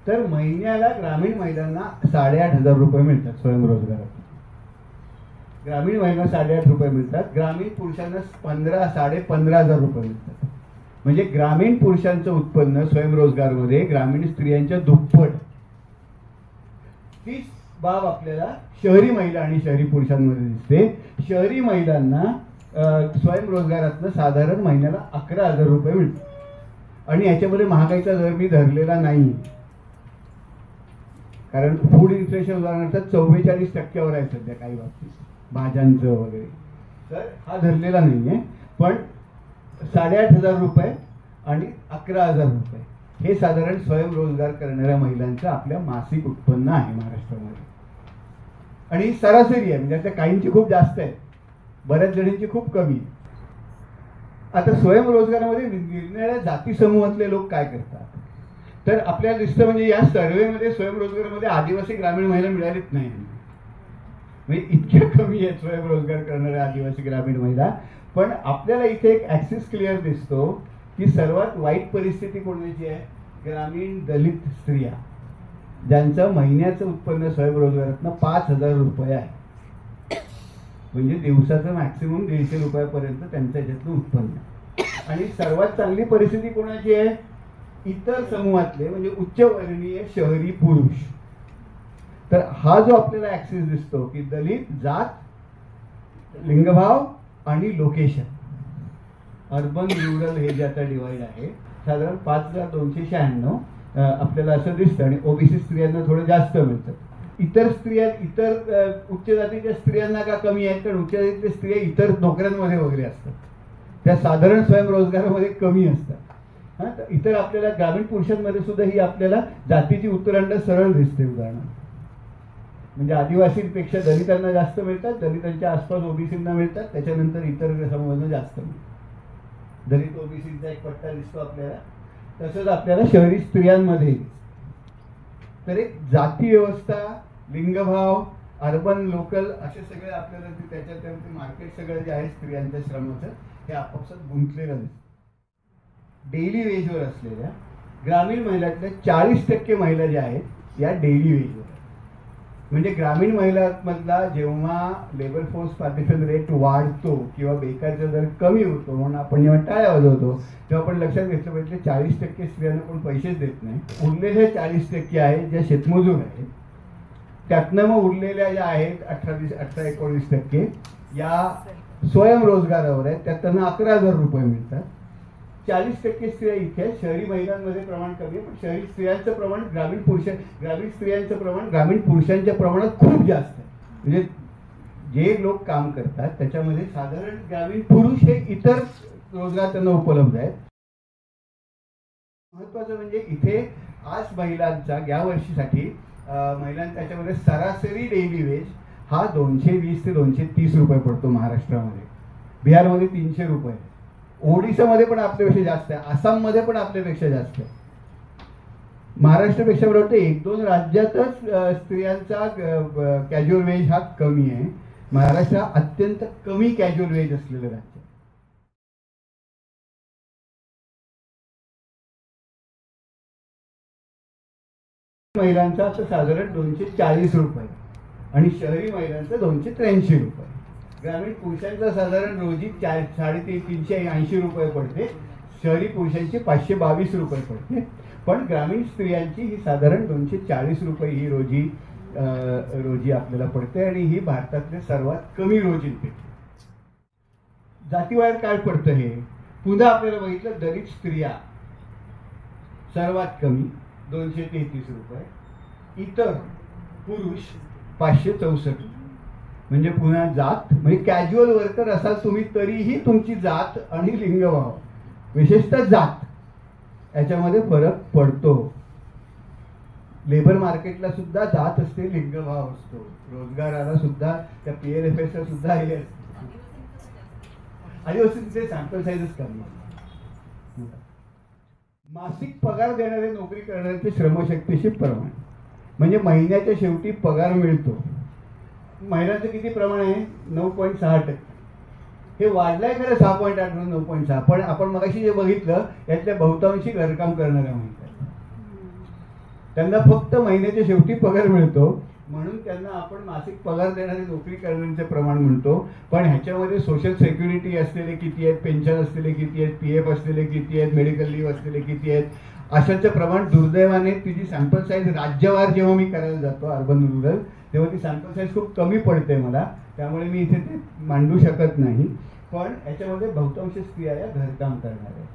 तर महिन्याला ग्रामीण महिलांना 8,500 रुपये मिळतात स्वयंरोजगारात. ग्रामीण महिलांना 8.5 रुपये मिळतात, ग्रामीण पुरुषांना 15,000 रुपये मिळतात. म्हणजे ग्रामीण पुरुषांचं उत्पन्न स्वयंरोजगारमध्ये ग्रामीण स्त्रियांच्या दुप्पट. तीच बाब आपल्याला शहरी महिला आणि शहरी पुरुषांमध्ये दिसते. शहरी महिलांना स्वयंरोजगारातनं साधारण महिन्याला 11,000 रुपये मिळतात. आणि याच्यामध्ये महागाईचा दर मी धरलेला नाही, कारण फूड इन्फ्लेशन उदाहरणार्थ 44% आहे सध्या काही बाबतीत, भाज्यांचं वगैरे. तर हा धरलेला नाही आहे. पण 8,500 रुपये आणि 11,000 रुपये हे साधारण स्वयंरोजगार करणाऱ्या महिलांचं आपल्या मासिक उत्पन्न आहे महाराष्ट्रामध्ये. आणि ही सरासरी आहे, म्हणजे आता काहींची खूप जास्त आहे, बऱ्याच जणींची खूप कमी आहे. आता स्वयंरोजगारामध्ये निरनिराळ्या जाती समूहातले लोक काय करतात, तर आपल्याला दिसतं म्हणजे या सर्वेमध्ये स्वयंरोजगारामध्ये आदिवासी ग्रामीण महिला मिळालीच नाही. म्हणजे इतक्या कमी आहेत स्वयंरोजगार करणाऱ्या आदिवासी ग्रामीण महिला. पण आपल्याला इथे एक ॲक्सिस क्लिअर दिसतो की सर्वात वाईट परिस्थिती कोणाची आहे, ग्रामीण दलित स्त्रिया, ज्यांचं महिन्याचं उत्पन्न स्वयंरोजगारातनं 5,000 रुपये आहे. म्हणजे दिवसाचं मॅक्सिमम 150 रुपयापर्यंत त्यांचं याच्यातलं उत्पन्न. आणि सर्वात चांगली परिस्थिती कोणाची आहे, इतर समूहातले म्हणजे उच्चवर्णीय शहरी पुरुष. तर हा जो आपल्याला ॲक्सिस दिसतो की दलित, जात, लिंगभाव आणि लोकेशन, अर्बन रुरल हे जे आता डिवाइड आहे, साधारण 5,296 आपल्याला असं दिसतं. आणि ओबीसी स्त्रियांना थोडं जास्त मिळतं. इतर स्त्रिया, इतर उच्च जातीच्या स्त्रियांना का कमी आहेत, कारण उच्च जातीच्या स्त्रिया इतर नोकऱ्यांमध्ये वगैरे असतात, त्या साधारण स्वयंरोजगारामध्ये कमी असतात. हां, तर इतर आपल्याला ग्रामीण पुरुषांमध्ये सुद्धा ही आपल्याला जातीची उतरंड सरळ दिसते. उदाहरणार्थ म्हणजे आदिवासींपेक्षा दलितांना जास्त मिळतात, दलितांच्या आसपास ओबीसींना मिळतात, त्याच्यानंतर इतर समूहांना जास्त मिळतात. दलित ओबीसींचा एक पट्टा दिसतो आपल्याला. तसंच आपल्याला शहरी स्त्रियांमध्ये तर एक जाती व्यवस्था, लिंगभाव, अर्बन लोकल असे सगळे आपल्याला त्याच्यात मार्केट सगळं जे आहे स्त्रियांच्या श्रमाचं हे आपापसात गुंतलेलं दिसतं. डेली वेजवर असलेल्या ग्रामीण महिलातल्या 40% महिला ज्या आहेत या डेली वेजवर. म्हणजे ग्रामीण महिलांमधला जेव्हा लेबर फोर्स पार्टिसिपेशन रेट वाढतो किंवा बेकारीचा दर कमी होतो, म्हणून आपण जेव्हा टाळ्या वाजवतो तेव्हा आपण लक्षात घेतलं पाहिजे 40% स्त्रियांना कोण पैसेच देत नाही. उरलेले 40% आहेत ज्या शेतमजूर आहेत, त्यातनं मग उरलेल्या ज्या आहेत 18-19% या स्वयंरोजगारावर आहेत, त्यात त्यांना 11,000 रुपये मिळतात. 40% स्त्रिया इथे शहरी महिलांमध्ये प्रमाण कमी आहे, पण शहरी स्त्रियांचं प्रमाण ग्रामीण स्त्रियांचं प्रमाण ग्रामीण पुरुषांच्या प्रमाणात खूप जास्त आहे. म्हणजे जे लोक काम करतात त्याच्यामध्ये साधारण ग्रामीण पुरुष हे इतर रोजगार त्यांना उपलब्ध आहेत. महत्वाचं म्हणजे इथे आज महिलांचा या वर्षीसाठी महिलांचा त्याच्यामध्ये सरासरी डेली वेज हा 220 ते 230 रुपये पडतो महाराष्ट्रामध्ये. बिहारमध्ये 300 रुपये, ओडिशामध्ये पण आपल्यापेक्षा जास्त आहे, आसाममध्ये पण आपल्यापेक्षा जास्त आहे. महाराष्ट्रापेक्षा मला वाटतं 1-2 राज्यातच स्त्रियांचा कॅज्युअल वेज हा कमी आहे. महाराष्ट्र हा अत्यंत कमी कॅज्युअल वेज असलेलं राज्य. महिलांचा आता साधारण 240 रुपये आणि शहरी महिलांचा 283 रुपये. ग्रामीण पुरुषांचा साधारण रोजी 380 रुपये पडते, शहरी पुरुषांची 522 रुपये पडते. पण ग्रामीण स्त्रियांची ही साधारण 240 रुपये ही रोजी आपल्याला पडते आणि ही भारतातल्या सर्वात कमी रोजींपैकी. जातीवार काय पडतं हे पुन्हा आपल्याला बघितलं. दलित स्त्रिया सर्वात कमी 233 रुपये, इतर पुरुष 564. म्हणजे पुन्हा जात म्हणजे कॅज्युअल वर्कर असाल तुम्ही तरीही तुमची जात आणि लिंगभाव, विशेषतः जात, याच्यामध्ये फरक पडतो. लेबर मार्केटला सुद्धा जात असते, लिंगभाव असतो, रोजगाराला सुद्धा त्या PLFSला सुद्धा हे असते. आदिवासी सॅम्पल साईजच कमी. मासिक पगार देणारे नोकरी करणाऱ्यांचे श्रमशक्तीशी प्रमाण म्हणजे महिन्याच्या शेवटी पगार मिळतो. महिलांचं किती प्रमाण आहे? 9.6%. हे वाढलंय खरं 6.8 वरून 9.6, पण आपण मगाशी जे बघितलं यातल्या बहुतांशी घरकाम करणाऱ्या महिला, त्यांना फक्त महिन्याच्या शेवटी पगार मिळतो. म्हणून त्यांना आपण मासिक पगार देणारी नोकरी करण्याचे प्रमाण म्हणतो. पण ह्याच्यामध्ये सोशल सेक्युरिटी असलेले किती आहेत, पेन्शन असलेले किती आहेत, PF असलेले किती आहेत, मेडिकल लीव्ह असलेले किती आहेत, अशाचं प्रमाण दुर्दैवाने तिची सॅम्पल साईज राज्यवार जेव्हा मी करायला जातो अर्बन रुरल तेव्हा ती सॅम्पल साईज खूप कमी पडते मला, त्यामुळे मी इथे ते मांडू शकत नाही. पण याच्यामध्ये बहुतांश स्त्रिया या घरकाम करणार आहेत.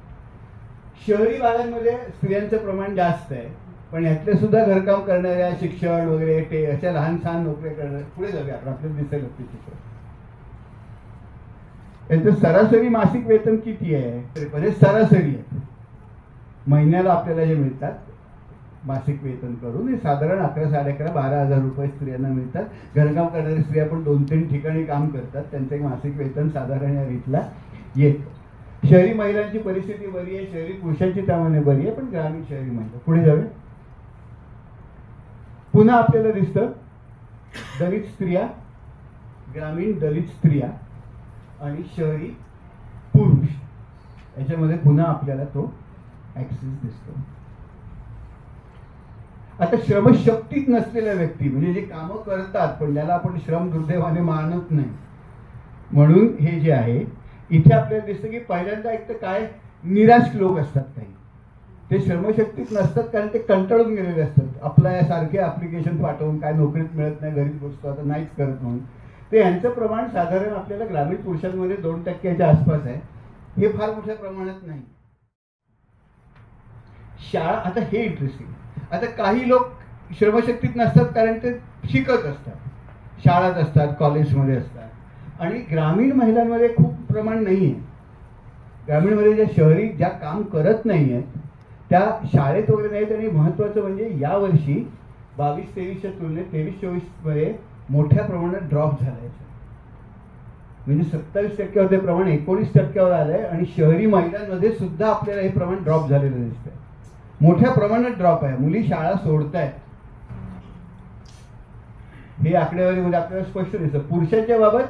शहरी भागांमध्ये स्त्रियांचं प्रमाण जास्त आहे, पण यातले सुद्धा घरकाम करणाऱ्या, शिक्षण वगैरे ते अशा लहान सहान नोकऱ्या करणाऱ्या, पुढे जाऊया आपण, आपल्याला दिसेल ते चित्र. यांचं सरासरी मासिक वेतन किती आहे? हे सरासरी आहे. महिन्याला आपल्याला जे मिळतात मासिक वेतन करून हे साधारण 11-11,5-12,000 रुपये स्त्रियांना मिळतात. घरकाम करणाऱ्या स्त्रिया पण 2-3 ठिकाणी काम करतात, त्यांचं एक मासिक वेतन साधारण या रीतला येतं. शहरी महिलांची परिस्थिती बरी आहे, शहरी पुरुषांची त्यामध्ये बरी आहे, पण ग्रामीण शहरी महिला. पुढे जाऊया. पुन्हा आपल्याला दिसतं दलित स्त्रिया, ग्रामीण दलित स्त्रिया आणि शहरी पुरुष, याच्यामध्ये पुन्हा आपल्याला तो ऍक्सिस दिसतो. आता श्रमशक्तीत नसलेल्या व्यक्ती म्हणजे जे कामं करतात पण ज्याला आपण श्रम दुर्दैवाने मानत नाही, म्हणून हे जे आहे इथे आपल्याला दिसतं की पहिल्यांदा एक तर काय निराश लोक असतात, काही ते श्रमशक्तीत नसतात कारण ते कंटाळून गेलेले असतात. आपल्या यासारखे ऍप्लिकेशन पाठवून काय नोकरीत मिळत नाही, घरीच बसतो, आता नाहीच करत म्हणून. ते यांचं प्रमाण साधारण आपल्याला ग्रामीण पुरुषांमध्ये 2%च्या आसपास आहे. हे फार मोठ्या प्रमाणात नाही. शाळा, आता हे इंटरेस्टिंग, आता काही लोक श्रमशक्तीत नसतात कारण ते शिकत असतात, शाळात असतात, कॉलेजमध्ये असतात. आणि ग्रामीण महिलांमध्ये खूप प्रमाण नाही आहे. ग्रामीणमध्ये ज्या शहरी ज्या काम करत नाही आहेत त्या शाळेत वगैरे नाहीत. आणि महत्त्वाचं म्हणजे यावर्षी 22-23च्या तुलनेत 23-24मध्ये मोठ्या प्रमाणात ड्रॉप झाला आहे. म्हणजे 27% होते प्रमाण 19%वर आलं आहे. आणि शहरी महिलांमध्ये सुद्धा आपल्याला हे प्रमाण ड्रॉप झालेलं दिसतंय. मोठ्या प्रमाणात ड्रॉप आहे, मुली शाळा सोडतायत. हे आकडेवारीमध्ये आपल्याला स्पष्ट दिसतं. पुरुषांच्या बाबत,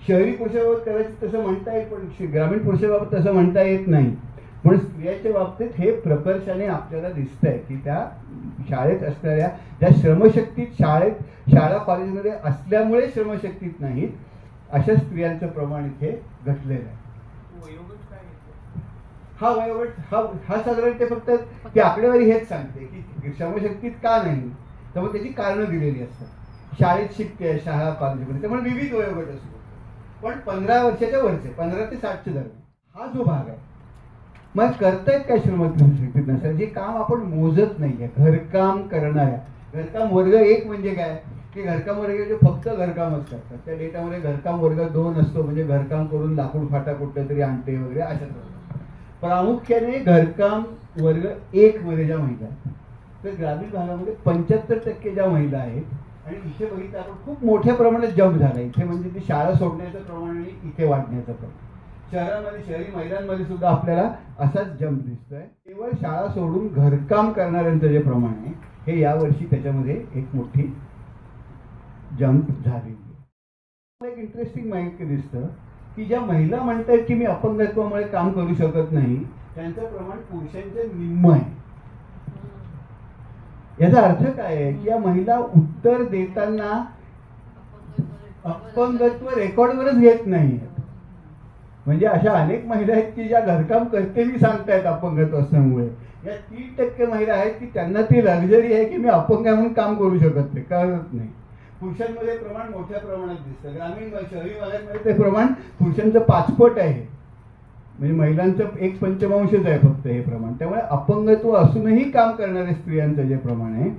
शहरी पुरुषाबाबत कदाचित तसं म्हणता येईल, पण ग्रामीण पुरुषाबाबत तसं म्हणता येत नाही. पण स्त्रियांच्या बाबतीत हे प्रकर्षाने आपल्याला दिसतंय की त्या शाळेत असणाऱ्या ज्या श्रमशक्तीत, शाळा कॉलेजमध्ये असल्यामुळे श्रमशक्तीत नाहीत अशा स्त्रियांचं प्रमाण इथे घटलेलं आहे. हा वयोगट हा साधारण ते फक्त ती आकडेवारी हेच सांगते की श्रमशक्तीत का नाही, त्यामुळे त्याची कारणं दिलेली असतात. शाळेत शिकते, शाळा कॉलेजमध्ये, त्यामुळे विविध वयोगट असतो. पण 15 वर्षाच्या वरचे, 15 ते 60च्या दरम्यान हा जो भाग आहे, मग करतायत काय श्रमशक्तीत नसेल जे काम आपण मोजत नाहीये. घरकाम करणाऱ्या, घरकाम वर्ग 1 म्हणजे काय की घरकाम वर्ग जे फक्त घरकामच करतात. त्या डेटामध्ये घरकाम वर्ग 2 असतो, म्हणजे घरकाम करून लाकूड फाटा कुठल्या तरी आणते वगैरे अशा. प्रामुख्याने घरकाम वर्ग 1 मध्ये ज्या महिला आहेत, तर ग्रामीण भागामध्ये 75% ज्या महिला आहेत. आणि इथे बघितलं आपण खूप मोठ्या प्रमाणात जंप झाला इथे, म्हणजे ते शाळा सोडण्याचं प्रमाण आणि इथे वाढण्याचं प्रमाण. शहरामध्ये, शहरी महिलांमध्ये सुद्धा आपल्याला असाच जंप दिसतोय. केवळ शाळा सोडून घरकाम करणाऱ्यांचं जे प्रमाण आहे हे यावर्षी त्याच्यामध्ये एक मोठी जंप झालेली आहे. एक इंटरेस्टिंग माहिती दिसतं की ज्या महिला म्हणतात की मी अपंगत्वामुळे काम करू शकत नाही, त्यांचं प्रमाण पुरुषांचं निम्म आहे. याचा अर्थ काय आहे की या महिला उत्तर देताना अपंगत्व रेकॉर्डवरच घेत नाही. म्हणजे अशा अनेक महिला आहेत की ज्या घरकाम करते मी सांगतायत अपंगत्व असल्यामुळे. या 30% महिला आहेत की त्यांना ती लक्झरी आहे की मी अपंग आहे म्हणून काम करू शकत नाही, करत नाही. पुरुषांमध्ये प्रमाण मोठ्या प्रमाणात दिसतं. ग्रामीण शहरी भागांमध्ये ते प्रमाण पुरुषांचं 5 पट आहे, म्हणजे महिलांचं 1/5 आहे फक्त हे प्रमाण. त्यामुळे अपंगत्व असूनही काम करणाऱ्या स्त्रियांचं जे प्रमाण आहे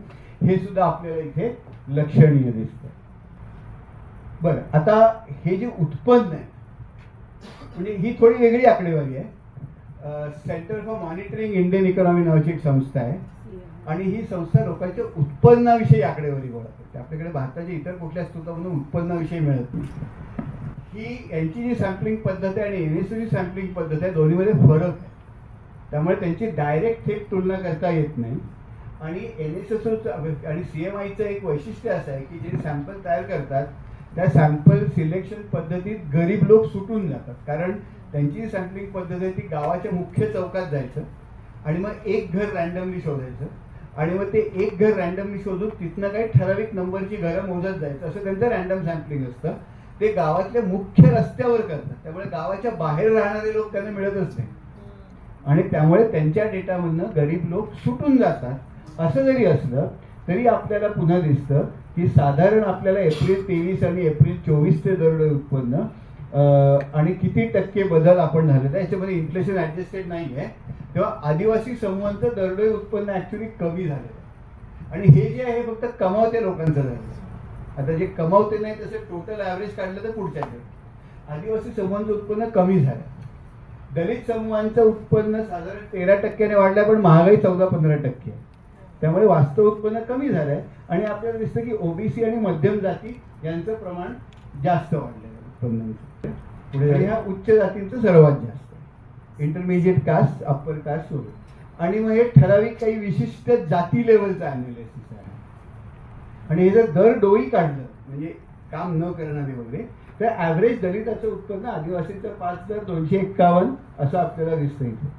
हे सुद्धा आपल्याला इथे लक्षणीय दिसतं. बरं, आता हे जे उत्पन्न आहे म्हणजे ही थोडी वेगळी आकडेवारी आहे. Centre for monitoring Indian economy नावाची एक संस्था आहे आणि ही संस्था लोकांच्या उत्पन्नाविषयी आकडेवारी गोळा करते. आपल्याकडे भारताच्या इतर कुठल्या स्रोतामधून उत्पन्नाविषयी मिळत नाही. ही यांची जी सॅम्पलिंग पद्धत आहे आणि NSOची सॅम्पलिंग पद्धत आहे, दोन्हीमध्ये फरक आहे. त्यामुळे त्यांची डायरेक्ट थेट तुलना करता येत नाही. आणि NSOचं आणि CMIचं एक वैशिष्ट्य असं आहे की जे सॅम्पल तयार करतात त्या सॅम्पल सिलेक्शन पद्धतीत गरीब लोक सुटून जातात. कारण त्यांची सॅम्पलिंग पद्धत आहे ती गावाच्या मुख्य चौकात जायचं आणि मग एक घर रँडमली शोधायचं आणि मग ते एक घर रॅन्डमली शोधून तिथनं काही ठराविक नंबरची घरं मोजत जायचं, असं त्यांचं रॅन्डम सॅम्पलिंग असतं. ते गावातल्या मुख्य रस्त्यावर करतात, त्यामुळे गावाच्या बाहेर राहणारे लोक त्यांना मिळतच नाही आणि त्यामुळे त्यांच्या डेटामधनं गरीब लोक सुटून जातात. असं जरी असलं तरी आपल्याला पुन्हा दिसतं की साधारण आपल्याला एप्रिल 23 आणि एप्रिल 24चे दरडोई उत्पन्न आणि किती टक्के बदल आपण झालेला याच्यामध्ये इन्फ्लेशन ॲडजस्टेड नाही आहे, तेव्हा आदिवासी समूहांचं दरडोई उत्पन्न ॲक्च्युली कमी झालेलं आहे. आणि हे जे आहे फक्त कमावत्या लोकांचं झालं. आता जे कमावते नाही तसं टोटल ॲव्हरेज काढलं तर पुढच्या आदिवासी समूहांचं उत्पन्न कमी झालं. दलित समूहांचं उत्पन्न साधारण 13% वाढलं, पण महागाई 14-15% आहे, त्यामुळे वास्तव उत्पन्न कमी झालं आहे. आणि आपल्याला दिसतं की ओबीसी आणि मध्यम जाती यांचं प्रमाण जास्त वाढलेलं आहे उत्पन्नाचं. पुढे ह्या उच्च जातींचं सर्वात जास्त, इंटरमिजिएट कास्ट, अप्पर कास्ट सोडून. आणि मग हे ठराविक काही विशिष्ट जाती लेवलचं ॲनालिसिस आहे. आणि हे जर दर डोळी काढलं म्हणजे काम न करणारे वगैरे, तर ॲव्हरेज दलिताचं उत्पन्न आदिवासीचं 5,251 असं आपल्याला दिसतं इथे.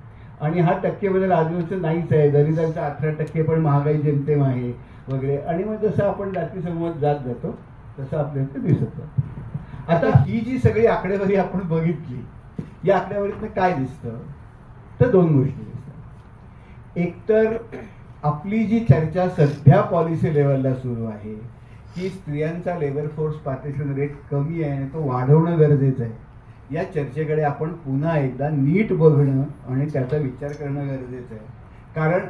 आणि हा टक्के बदल आदिवासीचं नाहीच आहे, दलितांचं 18%, पण महागाई जेमतेम आहे वगैरे. आणि मग जसं आपण जाती समूहात जात जातो तसं आपल्याला दिसत जातं. आता ही जी सगळी आकडेवारी आपण बघितली, या आकडेवारीतनं काय दिसतं तर 2 गोष्टी दिसतात. एकतर आपली जी चर्चा सध्या पॉलिसी लेवलला सुरू आहे की स्त्रियांचा लेबर फोर्स पार्टिसिपेशन रेट कमी आहे आणि तो वाढवणं गरजेचं आहे, या चर्चेकडे आपण पुन्हा एकदा नीट बघणं आणि त्याचा विचार करणं गरजेचं आहे. कारण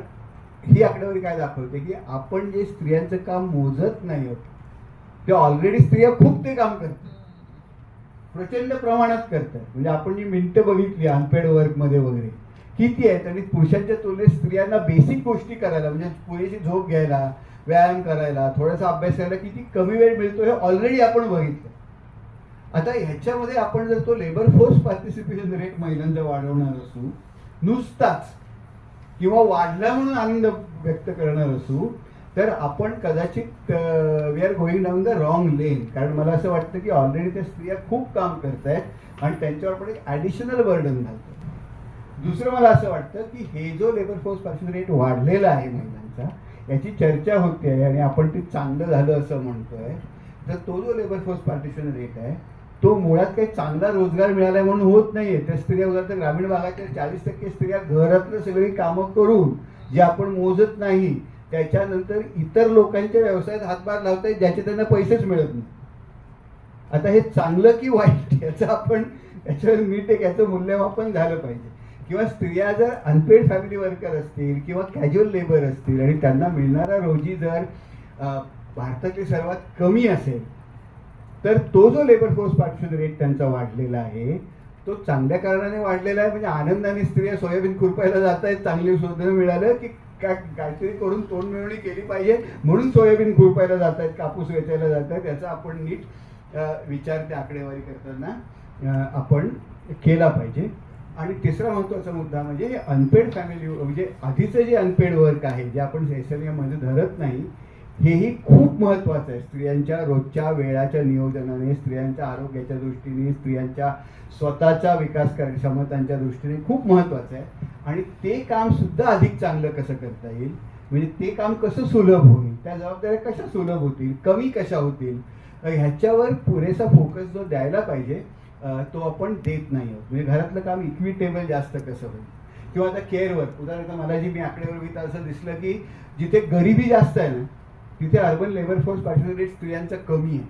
ही आकडेवारी काय दाखवते की आपण जे स्त्रियांचं काम मोजत नाही आहोत ते ऑलरेडी स्त्रिया खूप ते काम करतात, प्रचंड प्रमाणात करतात. म्हणजे आपण जी मिनिटं बघितली अनपेड वर्कमध्ये वगैरे किती आहेत, आणि पुरुषांच्या तुलनेत स्त्रियांना बेसिक गोष्टी करायला म्हणजे पुरेशी झोप घ्यायला, व्यायाम करायला, थोडासा अभ्यास करायला किती कमी वेळ मिळतो हे ऑलरेडी आपण बघितलं. आता ह्याच्यामध्ये आपण जर तो लेबर फोर्स पार्टिसिपेशन रेट महिलांचा वाढवणार असू नुसताच, किंवा वाढला म्हणून आनंद व्यक्त करणार असू, तर आपण कदाचित we are going down the wrong lane. कारण मला असं वाटतं की ऑलरेडी त्या स्त्रिया खूप काम करत आहेत आणि त्यांच्यावर पण एक ॲडिशनल बर्डन घालतं. दुसरं मला असं वाटतं की हे जो लेबर फोर्स पार्टिसिपेशन रेट वाढलेला आहे महिलांचा, याची चर्चा होते आहे आणि आपण ते चांगलं झालं असं म्हणतोय, तर तो जो लेबर फोर्स पार्टिसिपेशन रेट आहे तो मुळात काही चांगला रोजगार मिळाला म्हणून होत नाहीये. त्या स्त्रिया उदाहरणार्थ ग्रामीण भागातल्या 40% स्त्रिया घरातलं सगळी कामं करून जे आपण मोजत नाही त्याच्यानंतर इतर लोकांच्या व्यवसायात हातभार लावतायत ज्याचे त्यांना पैसेच मिळत नाही. आता हे चांगलं की वाईट याचं आपण याच्यावर नीट एक याचं मूल्यमापन झालं पाहिजे. किंवा स्त्रिया जर अनपेड फॅमिली वर्कर असतील किंवा कॅज्युअल लेबर असतील आणि त्यांना मिळणारा रोजी जर भारतातली सर्वात कमी असेल, तर तो जो लेबर फोर्स पार्टिसिपेशन रेट त्यांचा वाढलेला आहे तो चांगल्या कारणाने वाढलेला आहे. म्हणजे आनंदाने स्त्रिया सोयाबीन खुरपायला जात आहेत, चांगली शोधणं मिळालं की काहीतरी करून तोंड मिळवणी केली पाहिजे म्हणून सोयाबीन खुरपायला जात आहेत, कापूस वेचायला जात आहेत, याचा आपण नीट विचार त्या आकडेवारी करताना आपण केला पाहिजे. आणि तिसरा महत्त्वाचा मुद्दा म्हणजे हे अनपेड फॅमिली म्हणजे आधीचं जे अनपेड वर्क आहे जे आपण SLAमध्ये धरत नाही, हेही खूप महत्त्वाचं आहे. स्त्रियांच्या रोजच्या वेळाच्या नियोजनाने, स्त्रियांच्या आरोग्याच्या दृष्टीने, स्त्रियांच्या स्वतःच्या विकास क्षमतांच्या दृष्टीने खूप महत्त्वाचं आहे. आणि ते काम सुद्धा अधिक चांगलं कसं करता येईल, म्हणजे ते काम कसं सुलभ होईल, त्या जबाबदाऱ्या कशा सुलभ होतील, कमी कशा होतील, ह्याच्यावर पुरेसा फोकस जो द्यायला पाहिजे तो आपण देत नाही आहोत. म्हणजे घरातलं काम इक्विटेबल जास्त कसं होईल. किंवा आता केअरवर उदाहरणार्थ मला जी मी आकडेवर बघितलं असं दिसलं की जिथे गरिबी जास्त आहे ना तिथे urban labour force participation rate स्त्रियांचा कमी आहे.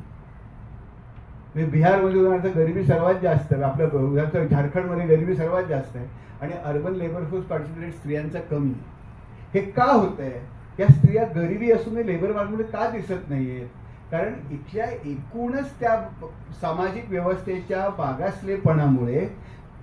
म्हणजे बिहारमध्ये उदाहरणार्थ गरिबी सर्वात जास्त आहे, आपल्या उदाहरणार्थ झारखंडमध्ये गरिबी सर्वात जास्त आहे आणि urban labour force participation rate स्त्रियांचा कमी आहे. हे का होत आहे? या स्त्रिया गरिबी असूनही लेबर मार्केटमध्ये का दिसत नाही आहेत? कारण इथल्या एकूणच त्या सामाजिक व्यवस्थेच्या मागासलेपणामुळे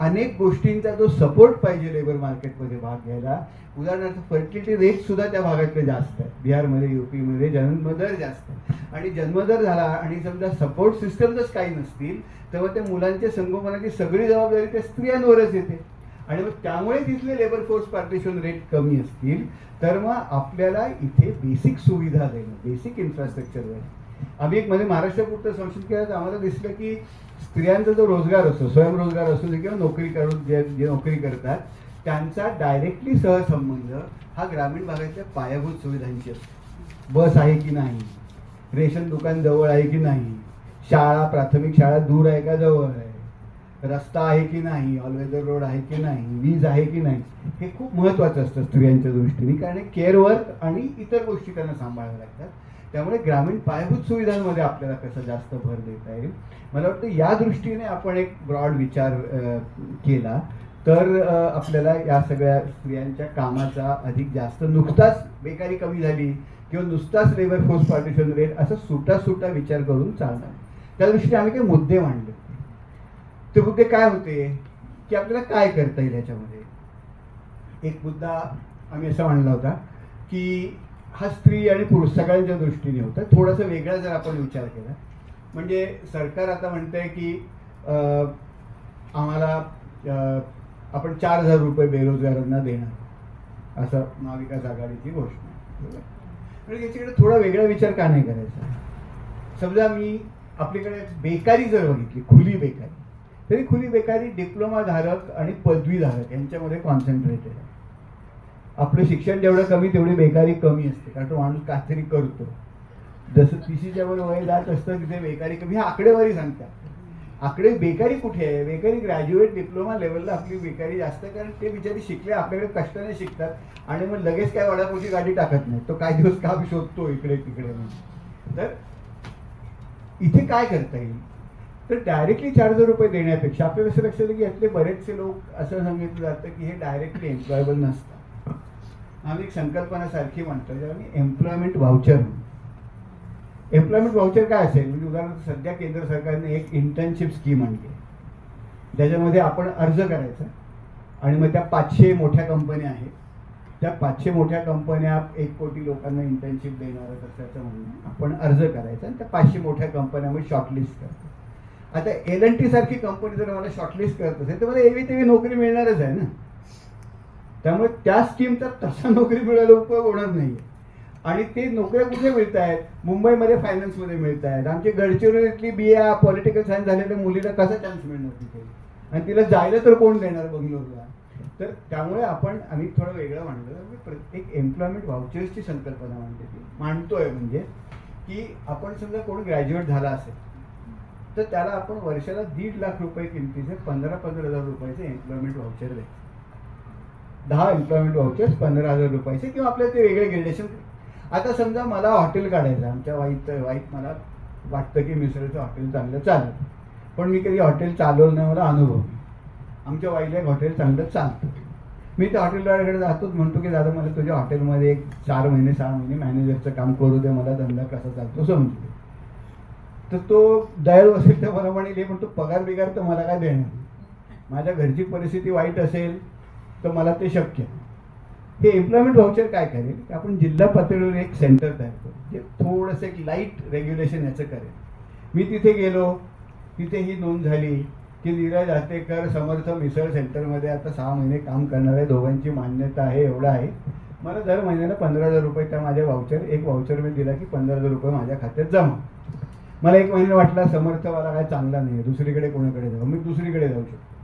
अनेक गोष्टींचा जो सपोर्ट पाहिजे लेबर मार्केटमध्ये भाग घ्यायला, उदाहरणार्थ फर्टिलिटी रेट सुद्धा त्या भागातले जास्त आहे. बिहारमध्ये, UPमध्ये जन्मदर जास्त आहे. आणि जन्मदर झाला आणि समजा सपोर्ट सिस्टमच काही नसतील तेव्हा त्या मुलांच्या संगोपनाची सगळी जबाबदारी त्या स्त्रियांवरच येते. आणि मग त्यामुळे तिथले लेबर फोर्स पार्टिसिपेशन रेट कमी असतील तर मग आपल्याला इथे बेसिक सुविधा देणं, बेसिक इन्फ्रास्ट्रक्चर देणं. आम्ही एक मध्ये महाराष्ट्रापुरतं संशोधन केलं तर आम्हाला दिसलं की स्त्रियांचा जो रोजगार असतो, स्वयंरोजगार असतो किंवा नोकरी करून जे नोकरी करतात त्यांचा डायरेक्टली सहसंबंध हा ग्रामीण भागातल्या पायाभूत सुविधांची असते. बस आहे की नाही, रेशन दुकान जवळ आहे की नाही, शाळा प्राथमिक शाळा दूर आहे का जवळ आहे, रस्ता आहे की नाही, ऑलवेदर रोड आहे की नाही, वीज आहे की नाही, हे खूप महत्त्वाचं असतं स्त्रियांच्या दृष्टीने. कारण केअर वर्क आणि इतर गोष्टी त्यांना सांभाळाव्या लागतात. त्यामुळे ग्रामीण पायाभूत सुविधांमध्ये आपल्याला कसं जास्त भर देता येईल, मला वाटतं या दृष्टीने आपण एक ब्रॉड विचार केला तर आपल्याला या सगळ्या स्त्रियांच्या कामाचा अधिक जास्त, नुकताच बेकारी कमी झाली किंवा नुसताच लेबर फोर्स पार्टिशन रेट असं सुटा विचार करून चालणार. त्या दृष्टीने आम्ही काही मुद्दे मांडले. ते मुद्दे काय होते की आपल्याला काय करता येईल ह्याच्यामध्ये. एक मुद्दा आम्ही असा मांडला होता की हा स्त्री आणि पुरुष सगळ्यांच्या दृष्टीने होता. थोडासा वेगळा जर आपण विचार केला, म्हणजे सरकार आता म्हणतंय की आम्हाला आपण 4,000 रुपये बेरोजगारांना देणार, असं महाविकास आघाडीची घोषणा. म्हणजे याच्याकडे थोडा वेगळा विचार का नाही करायचा. समजा मी आपल्याकडे बेकारी जर बघितली, खुली बेकारी, तरी खुली बेकारी डिप्लोमा धारक आणि पदवीधारक यांच्यामध्ये कॉन्सन्ट्रेटेड आहे. आपलं शिक्षण जेवढं कमी तेवढी बेकारी कमी असते, कारण तो माणूस काहीतरी करतो. जसं 30च्या वर वय जात असतं तिथे बेकारी कमी, हे आकडेवारी सांगतात. आकडे बेकारी कुठे आहे, बेकारी ग्रॅज्युएट डिप्लोमा लेवलला आपली बेकारी जास्त, कारण ते बिचारी शिकले, आपल्याकडे कष्टाने शिकतात आणि मग लगेच काय वडापावची गाडी टाकत नाही, तो काही दिवस काम शोधतो इकडे तिकडे म्हणून. तर इथे काय करता येईल, तर डायरेक्टली 4,000 रुपये देण्यापेक्षा आपल्याला असं लक्षात येतं की यातले बरेचसे लोक असं सांगितलं जातं की हे डायरेक्टली एम्प्लॉयबल नसतात. आम्ही एक संकल्पना सारखी म्हणतो जेव्हा मी एम्प्लॉयमेंट व्हाउचर. एम्प्लॉयमेंट व्हाउचर काय असेल, म्हणजे उदाहरणार्थ सध्या केंद्र सरकारने एक इंटर्नशिप स्कीम आणली, ज्याच्यामध्ये आपण अर्ज करायचा आणि मग त्या 500 मोठ्या कंपन्या आहेत, त्या 500 मोठ्या कंपन्या 1 कोटी लोकांना इंटर्नशिप देणार असल्याचं म्हणणं, आपण अर्ज करायचा आणि त्या 500 मोठ्या कंपन्यामध्ये शॉर्टलिस्ट करतात. आता L&T सारखी कंपनी जर मला शॉर्टलिस्ट करत असेल तर मला एवी तेवी नोकरी मिळणारच आहे ना. त्यामुळे त्या स्कीमचा तसा नोकरी मिळायला उपयोग होणार नाही. आणि ते नोकऱ्या कुठे मिळत आहेत, मुंबईमध्ये फायनान्समध्ये मिळत आहेत. आमची गडचिरोलीतली BA पॉलिटिकल सायन्स झालेल्या मुलीला कसा चान्स मिळणार तिथे, आणि तिला जायला तर कोण देणार बंगलोरला. तर त्यामुळे आम्ही थोडं वेगळं मांडलं, एक एम्प्लॉयमेंट व्हाउचर्सची संकल्पना मांडतोय. म्हणजे की आपण समजा कोण ग्रॅज्युएट झाला असेल तर त्याला आपण वर्षाला 1.5 लाख रुपये किमतीचे 15,000 रुपयाचे एम्प्लॉयमेंट व्हाउचर द्यायचे. 10 एम्प्लॉयमेंट व्हाउचर्स 15,000 रुपयाचे, किंवा आपल्याला ते वेगळे ग्रेडेशन. आता समजा मला हॉटेल काढायचं, आमच्या वाईट मला वाटतं की मिसळचं हॉटेल चांगलं चालेल, पण मी कधी हॉटेल चालवलं नाही, मला अनुभव नाही. आमच्या वाईला एक हॉटेल चांगलं चालतं, मी त्या हॉटेलवाल्याकडे जातोच, म्हणतो की दादा मला तुझ्या हॉटेलमध्ये एक 4 महिने 6 महिने मॅनेजरचं काम करू दे, मला धंदा कसा चालतो समजतो. तर तो दयाळू असेल तर मला म्हणेल, पण तो पगार बिगार तर मला काय देणार, माझ्या घरची परिस्थिती वाईट असेल तर मला ते शक्य. हे एम्प्लॉयमेंट व्हाउचर काय करेल की आपण जिल्हा पातळीवर एक सेंटर तयार करू, जे थोडंसं एक लाईट रेग्युलेशन याचं करेल. मी तिथे गेलो, तिथे ही नोंद झाली की नीरज आतेकर समर्थ मिसळ सेंटरमध्ये आता 6 महिने काम करणार आहे, दोघांची मान्यता आहे, एवढं आहे, मला दर महिन्याला 15,000 रुपये त्या माझ्या एक व्हाउचर मी दिला की 15,000 रुपये माझ्या खात्यात जमा. मला 1 महिना वाटला समर्थवाला काय चांगला नाही आहे, दुसरीकडे कोणाकडे जाऊ, मी दुसरीकडे जाऊ शकतो.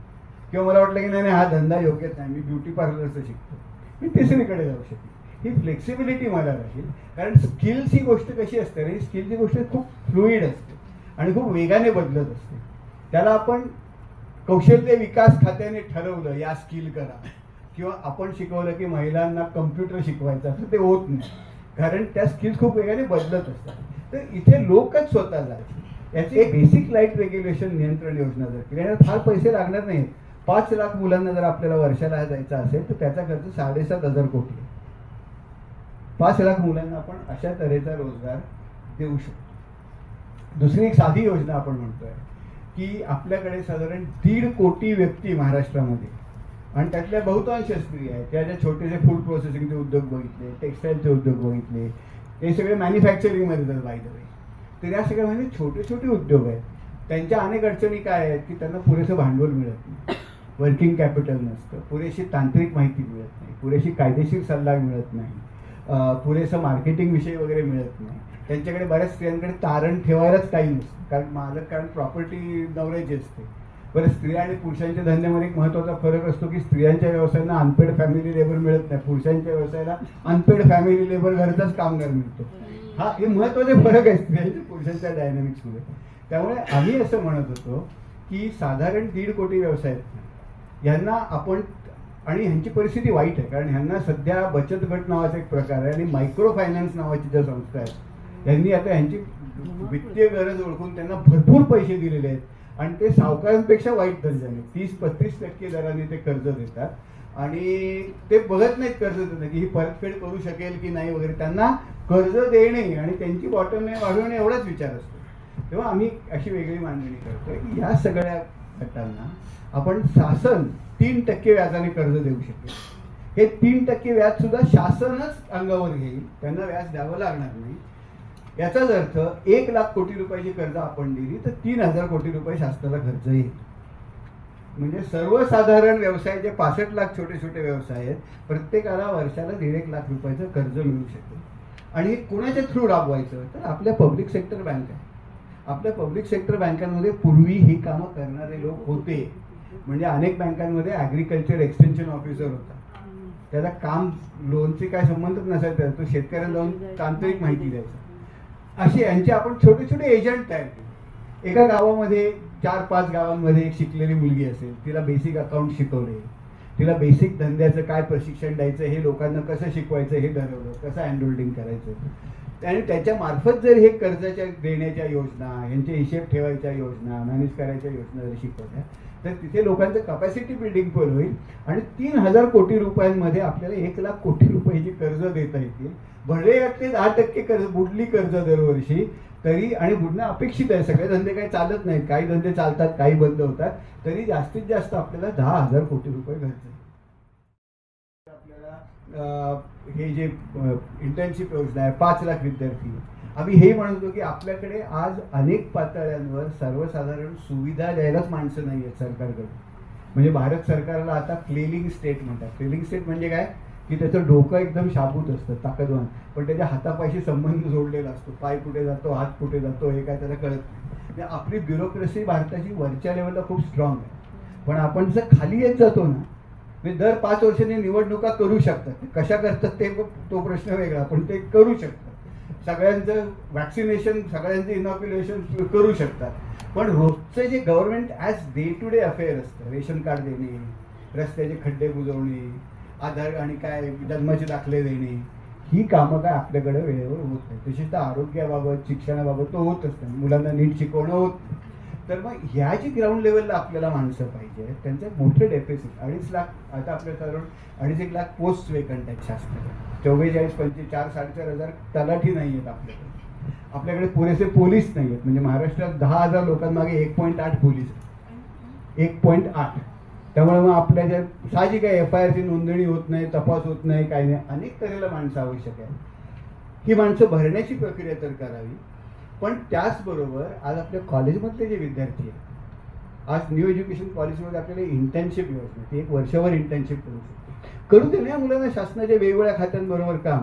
किंवा मला वाटलं की नाही हा धंदा योग्यच नाही, मी ब्युटी पार्लरचं शिकतो, मी तिसरीकडे जाऊ शकतो. ही फ्लेक्सिबिलिटी मला राहील, कारण स्किल्स ही गोष्ट कशी असते रे, स्किलची गोष्ट खूप फ्लुईड असते आणि खूप वेगाने बदलत असते. त्याला आपण कौशल्य विकास खात्याने ठरवलं या स्किल करा, किंवा आपण शिकवलं की महिलांना कम्प्युटर शिकवायचं असं ते होत नाही, कारण त्या स्किल्स खूप वेगाने बदलत असतात. तर इथे लोकच स्वतः जायचे. याची एक बेसिक लाईट रेग्युलेशन नियंत्रण योजना जर केली, आणि फार पैसे लागणार नाहीत. 5 लाख मुलांना जर आपल्याला वर्षाला जायचं असेल तर त्याचा खर्च 7,500 कोटी आहे. 5 लाख मुलांना आपण अशा तऱ्हेचा रोजगार देऊ शकतो. दुसरी एक साधी योजना आपण म्हणतोय की आपल्याकडे साधारण 1.5 कोटी व्यक्ती महाराष्ट्रामध्ये, आणि त्यातल्या बहुतांश स्त्री आहेत, त्या ज्या छोटेसे फूड प्रोसेसिंगचे उद्योग बघितले, टेक्स्टाईलचे उद्योग बघितले, हे सगळे मॅन्युफॅक्चरिंगमध्ये जातात बाय द वे. तर या सगळ्यामध्ये छोटे छोटे उद्योग आहेत. त्यांच्या अनेक अडचणी काय आहेत की त्यांना पुरेसं भांडवल मिळत नाही, वर्किंग कॅपिटल नसतं, पुरेशी तांत्रिक माहिती मिळत नाही, पुरेशी कायदेशीर सल्ला मिळत नाही, पुरेसं मार्केटिंग विषय वगैरे मिळत नाही. त्यांच्याकडे बऱ्याच स्त्रियांकडे तारण ठेवायलाच काही नसतं, कारण प्रॉपर्टी नवऱ्याची असते. बरं, स्त्रिया आणि पुरुषांच्या धंद्यामध्ये एक महत्त्वाचा फरक असतो की स्त्रियांच्या व्यवसायांना अनपेड फॅमिली लेबर मिळत नाही, पुरुषांच्या व्यवसायाला अनपेड फॅमिली लेबर घरचाच कामगार मिळतो. हा हे महत्त्वाचे फरक आहे स्त्रियांच्या पुरुषांच्या डायनॅमिक्समध्ये. त्यामुळे आम्ही असं म्हणत होतो की साधारण 1.5 कोटी व्यवसाय आहेत ह्यांना आपण, आणि ह्यांची परिस्थिती वाईट आहे कारण ह्यांना सध्या बचत गट नावाचा एक प्रकार आहे आणि मायक्रो फायनान्स नावाची ज्या संस्था आहेत यांनी आता ह्यांची वित्तीय गरज ओळखून त्यांना भरपूर पैसे दिलेले आहेत आणि ते सावकारांपेक्षा वाईट दर्जाने 30-35% दराने ते कर्ज देतात आणि ते बघत नाहीत कर्ज देतात की ही परतफेड करू शकेल की नाही वगैरे. त्यांना कर्ज देणे आणि त्यांची बॉटम लाईन वाढवणे एवढाच विचार असतो. तेव्हा आम्ही अशी वेगळी मांडणी करतोय की या सगळ्या गटांना आपण शासन 3% व्याजाने कर्ज देऊ शकेल. हे 3% व्याज सुद्धा शासनच अंगावर घेईल, त्यांना व्याज द्यावं लागणार नाही. याचाच अर्थ 1 लाख कोटी रुपयाची कर्ज आपण दिली तर 3,000 कोटी रुपये शासनाला खर्च येईल. म्हणजे सर्वसाधारण व्यवसाय जे 65 लाख छोटे छोटे व्यवसाय आहेत प्रत्येकाला वर्षाला 1.5 लाख रुपयाचं कर्ज मिळू शकेल. आणि हे कोणाच्या थ्रू राबवायचं तर आपल्या पब्लिक सेक्टर बँक आहे. आपल्या पब्लिक सेक्टर बँकांमध्ये पूर्वी ही कामं करणारे लोक होते. म्हणजे अनेक बँकांमध्ये ॲग्रिकल्चर एक्सटेन्शन ऑफिसर होता, त्याला काम लोनचे काय संबंधच नसायचा, तो शेतकऱ्यांना जाऊन तांत्रिक माहिती द्यायचा. असे यांचे आपण छोटे छोटे एजंट तयार केले. एका गावामध्ये 4-5 गावांमध्ये एक शिकलेली मुलगी असेल, तिला बेसिक अकाउंट शिकवले, तिला बेसिक धंद्याचं काय प्रशिक्षण द्यायचं हे लोकांना कसं शिकवायचं हे ठरवलं, कसं हँडहोल्डिंग करायचं. आणि त्याच्या मार्फत जर हे कर्जाच्या देण्याच्या योजना, यांचे हिशेब ठेवायच्या योजना, मॅनेज करायच्या योजना जर शिकवल्या तर तिथे लोकांचं कपॅसिटी बिल्डिंग पण होईल आणि 3,000 कोटी रुपयांमध्ये आपल्याला 1 लाख कोटी रुपयाची कर्ज देता येतील. भले ते 10% कर्ज बुडली कर्ज दरवर्षी तरी, आणि बुडणं अपेक्षित आहे, सगळे धंदे काही चालत नाहीत, काही धंदे चालतात काही बंद होतात, तरी जास्तीत जास्त आपल्याला 10,000 कोटी रुपये खर्च. आपल्याला हे जे इंटर्नशिप योजना आहे 5 लाख विद्यार्थी, आम्ही हे म्हणतो की आपल्याकडे आज अनेक पातळ्यांवर सर्वसाधारण सुविधा द्यायलाच माणसं नाही आहेत सरकारकडे. म्हणजे भारत सरकारला आता क्लेलिंग स्टेट म्हणतात. क्लेलिंग स्टेट म्हणजे काय की त्याचं डोकं एकदम शाबूत असतं, ताकदवान, पण त्याच्या हातापायशी संबंध जोडलेला असतो, पाय कुठे जातो हात कुठे जातो हे काय त्याला कळत नाही. म्हणजे आपली ब्युरोक्रेसी भारताची वरच्या लेवलला खूप स्ट्रॉंग आहे. पण आपण जर खाली येत जातो ना, म्हणजे दर 5 वर्षांनी निवडणुका करू शकतात, कशा करतात ते तो प्रश्न वेगळा, पण ते करू शकतात. सगळ्यांचं वॅक्सिनेशन, सगळ्यांचं इनॉक्युलेशन करू शकतात. पण रोजचं जे government as day to day affair असतं, रेशन कार्ड देणे, रस्त्याचे खड्डे बुजवणे, आधार आणि काय जन्माचे दाखले देणे, ही कामं काय आपल्याकडे वेळेवर होत नाही. विशेषतः आरोग्याबाबत, शिक्षणाबाबत तो होत असतं, मुलांना नीट शिकवणं होत नाही. तर मग ह्या जी ग्राउंड लेवलला आपल्याला माणसं पाहिजे, त्यांचं मोठे डेफिसिट 2.5 लाख, आता आपल्याकडून 2.5-1 लाख पोस्ट वेकंट आहेत शासनाच्या, 44-45, 4-4.5 हजार तलाठी नाही आहेत आपल्याकडे. आपल्याकडे पुरेसे पोलीस नाही आहेत. म्हणजे महाराष्ट्रात 10,000 लोकांमागे 1.8 पोलीस आहेत, 1.8. त्यामुळे मग आपल्या ज्या साहजिक आहे FIRची नोंदणी होत नाही, तपास होत नाही, काही नाही, अनेक तऱ्हेला माणसं आवश्यक आहे. ही माणसं भरण्याची प्रक्रिया तर करावी. पण त्याचबरोबर आज आपल्या कॉलेजमधले जे विद्यार्थी आहेत, आज न्यू एज्युकेशन पॉलिसीमध्ये आपल्याला इंटर्नशिप योजना, ती 1 वर्षभर इंटर्नशिप करू शकतो. करू दे ना या मुलांना शासनाच्या वेगवेगळ्या खात्यांबरोबर काम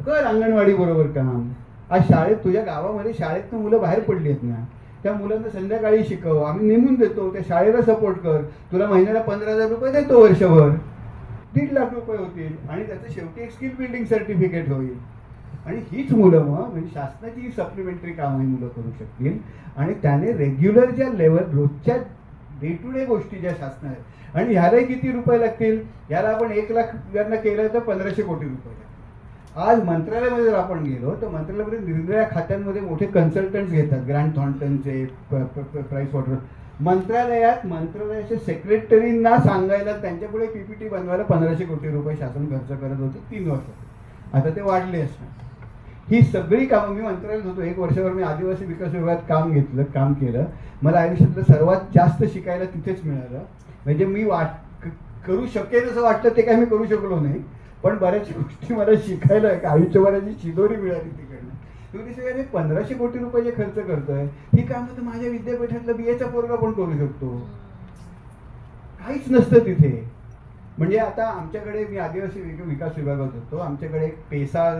कर, अंगणवाडी बरोबर काम. आज शाळेत, तुझ्या गावामध्ये शाळेतनं मुलं बाहेर पडली आहेत ना, त्या मुलांना संध्याकाळी शिकव, आम्ही नेमून देतो, त्या शाळेला सपोर्ट कर, तुला महिन्याला 15,000 रुपये देतो, वर्षभर 1.5 लाख रुपये होतील आणि त्याचं शेवटी एक स्किल बिल्डिंग सर्टिफिकेट होईल. आणि हीच मुलं मग म्हणजे शासनाची सप्लिमेंटरी कामं ही मुलं करू शकतील आणि त्याने रेग्युलर ज्या लेवल रोजच्या डे टू डे गोष्टी ज्या शासना आहेत, आणि ह्यालाही किती रुपये लागतील, ह्याला आपण 1 लाख यांना केलं तर 1,500 कोटी रुपये. आज मंत्रालयामध्ये जर आपण गेलो तर मंत्रालयामध्ये निरनिराळ्या खात्यांमध्ये मोठे कन्सल्टंट्स घेतात, ग्रँट थॉर्न्टनचे, प्राइस वॉटर. मंत्रालयाच्या सेक्रेटरींना सांगायला त्यांच्यापुढे PPT बनवायला 1,500 कोटी रुपये शासन खर्च करत होते 3 वर्षात. आता ते वाढले असणार. ही सगळी कामं, मी मंत्रालयात होतो 1 वर्षभर, मी आदिवासी विकास विभागात काम केलं. मला आयुष्यातलं सर्वात जास्त शिकायला तिथेच मिळालं. म्हणजे मी करू शकेल असं वाटतं ते काय मी करू शकलो नाही, पण बऱ्याच गोष्टी मला शिकायला आयुष्यभराची शिदोरी मिळाली तिकडनं. तुम्ही सगळ्यांनी 1,500 कोटी रुपये जे खर्च करतोय, ही कामं तर माझ्या विद्यापीठातला BAचा पोरगा पण करू शकतो. काहीच नसतं तिथे. म्हणजे आता आमच्याकडे, मी आदिवासी विकास विभागात होतो, आमच्याकडे एक पेसा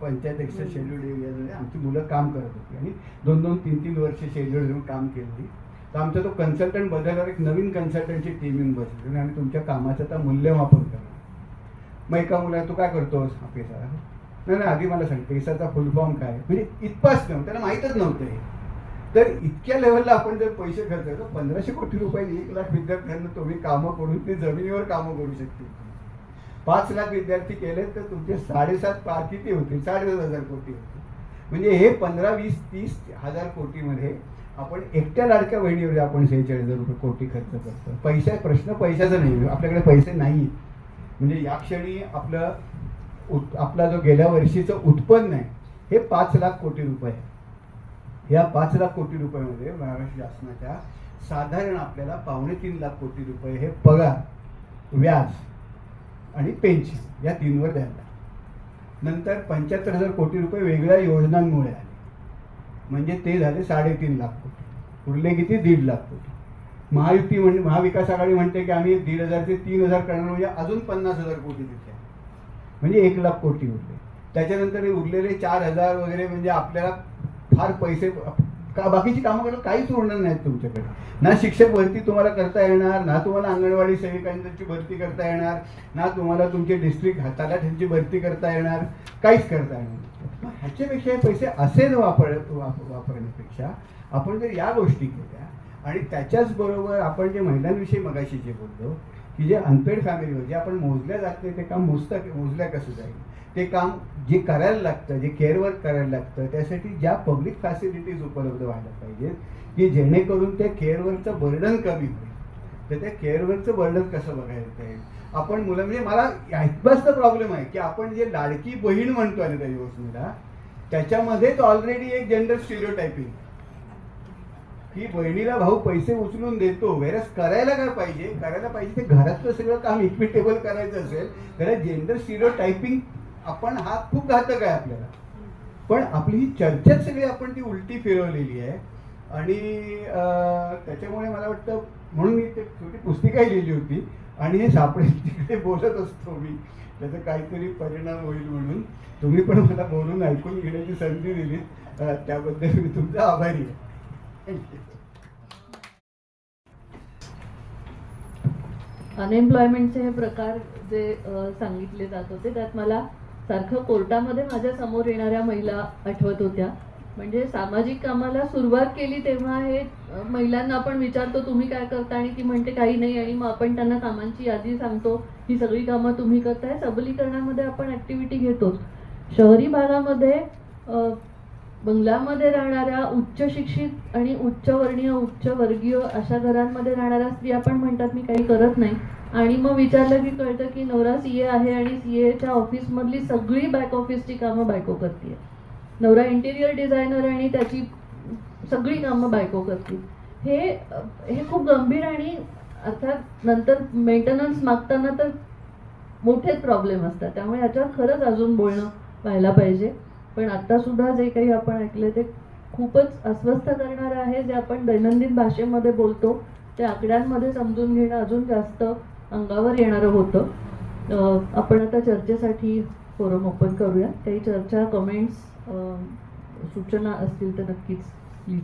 पंचायत एक्सेस शेड्यूल्ड एरियामध्ये आमची मुलं काम करत होती आणि 2-2, 3-3 वर्ष शेड्यूल्ड घेऊन काम केली. तर आमचा तो कन्सल्टंट बदलल्यावर एक नवीन कन्सल्टंटची टीम येऊन बसली आणि आम्ही तुमच्या कामाचं आता मूल्यमापन करणार. मग एका मुलाला तू काय करतोस हा पेसा, नाही नाही आधी मला सांग पेसाचा फुल फॉर्म काय, म्हणजे इतपास नव्हतं, त्याला माहीतच नव्हतं हे. तर इतक्या लेवलला आपण जर पैसे खर्च करतो, 1500 कोटी रुपये 1 लाख विद्यार्थ्यांना तुम्ही कामं करून ते जमिनीवर कामं करू शकतील. 5 लाख विद्यार्थी केले तर तुमचे 7.5 किती होते, 7.5 कोटी होते. म्हणजे हे 15, 20, 30 हजार कोटीमध्ये आपण एकट्या लाडक्या बहिणीवर आपण 46,000 कोटी खर्च करतो. प्रश्न पैशाचा नाही, आपल्याकडे पैसे नाही. म्हणजे या क्षणी आपला जो गेल्या वर्षीचं उत्पन्न आहे हे 5 लाख कोटी रुपये आहे. या 5 लाख कोटी रुपयामध्ये महाराष्ट्र शासनाच्या साधारण आपल्याला 2.25 लाख कोटी रुपये हे पगार, व्याज आणि पेन्शन या 3वर द्यायला. नंतर 75,000 कोटी रुपये वेगळ्या योजनांमुळे आले, म्हणजे ते झाले 3.5 लाख कोटी. उरले किती? 1.5 लाख कोटी. महायुती महाविकास आघाडी म्हणते की आम्ही 1,500 ते 3,000 करणार, म्हणजे अजून 50,000 कोटी तिथे, म्हणजे 1 लाख कोटी उरले. त्याच्यानंतर उरलेले 4,000 वगैरे म्हणजे आपल्याला फार पैसे बाकीची कामं करायला काहीच उरणार नाहीत तुमच्याकडे. ना शिक्षक भरती तुम्हाला करता येणार, ना तुम्हाला अंगणवाडी सेविकांची भरती करता येणार, ना तुम्हाला तुमचे डिस्ट्रिक्ट तलाठ्यांची भरती करता येणार, काहीच करता येणार. मग ह्याच्यापेक्षा हे पैसे असेच वापरण्यापेक्षा आपण जर या गोष्टी केल्या आणि त्याच्याच बरोबर आपण जे महिलांविषयी मगाशी जे बोललो की जे अनपेड फॅमिलीवर जे आपण मोजल्या जात नाही ते काम मोजल्या कसं जाईल, ते काम जे करायला लागतं, जे केअरवर्क करायला लागतं, त्यासाठी ज्या पब्लिक फॅसिलिटीज उपलब्ध व्हायला पाहिजेत की जेणेकरून त्या केअरवर्कचं बर्डन कमी होईल. तर त्या केअरवर्कचं बर्डन कसं बघायला येईल. आपण मुलं म्हणजे मला इतकाच तर प्रॉब्लेम आहे की आपण जे लाडकी बहीण म्हणतो आणि त्या योजनेला त्याच्यामध्येच ऑलरेडी एक जेंडर स्टिरियोटायपिंग की बहिणीला भाऊ पैसे उचलून देतो, वेरस करायला काय पाहिजे, करायला पाहिजे ते घरातलं सगळं काम इक्विटेबल करायचं असेल तर जेंडर स्टिरियोटायपिंग आपण हा खूप घातक आहे आपल्याला. पण आपली ही चर्चाच सगळी आपण ती उलटी फिरवलेली आहे आणि त्याच्यामुळे मला वाटतं म्हणून मी ते छोटी पुस्तिकाही लिहिली होती आणि हे सापडेल तिकडे बोलत असतो मी, त्याचा काहीतरी परिणाम होईल म्हणून. तुम्ही पण मला बोलून ऐकून घेण्याची संधी दिली, त्याबद्दल मी तुमचा आभारी आहे. अनएम्प्लॉयमेंटचे हे प्रकार जे सांगितले जात होते त्यात मला सारखं कोर्टामध्ये माझ्या समोर येणाऱ्या महिला आठवत होत्या. म्हणजे सामाजिक कामाला सुरुवात केली तेव्हा हे महिलांना आपण विचारतो तुम्ही काय करता आणि ती म्हणते काही नाही, आणि मग आपण त्यांना कामांची यादी सांगतो, ही सगळी कामं तुम्ही करताय. सबलीकरणामध्ये आपण ऍक्टिव्हिटी घेतोच. शहरी भागामध्ये बंगल्यामध्ये राहणाऱ्या उच्च शिक्षित आणि उच्चवर्णीय उच्चवर्गीय अशा घरांमध्ये राहणाऱ्या स्त्रिया पण म्हणतात मी काही करत नाही, आणि मग विचारलं की कळतं की नवरा CA आहे आणि CAच्या ऑफिसमधली सगळी बॅक ऑफिसची कामं बायको करते. नवरा इंटिरियर डिझायनर आणि त्याची सगळी कामं बायको करते. हे खूप गंभीर आणि अर्थात नंतर मेंटेनन्स मागताना तर मोठेच प्रॉब्लेम असतात. त्यामुळे ह्याच्यावर खरंच अजून बोलणं व्हायला पाहिजे. पण आता सुद्धा जे काही आपण ऐकले ते खूपच अस्वस्थ करणारं आहे. जे आपण दैनंदिन भाषेमध्ये बोलतो ते आकड्यांमध्ये समजून घेणं अजून जास्त अंगावर येणारं होतं. आपण आता चर्चेसाठी फोरम ओपन करूया. काही चर्चा, कमेंट्स, सूचना असतील तर नक्कीच प्लीज.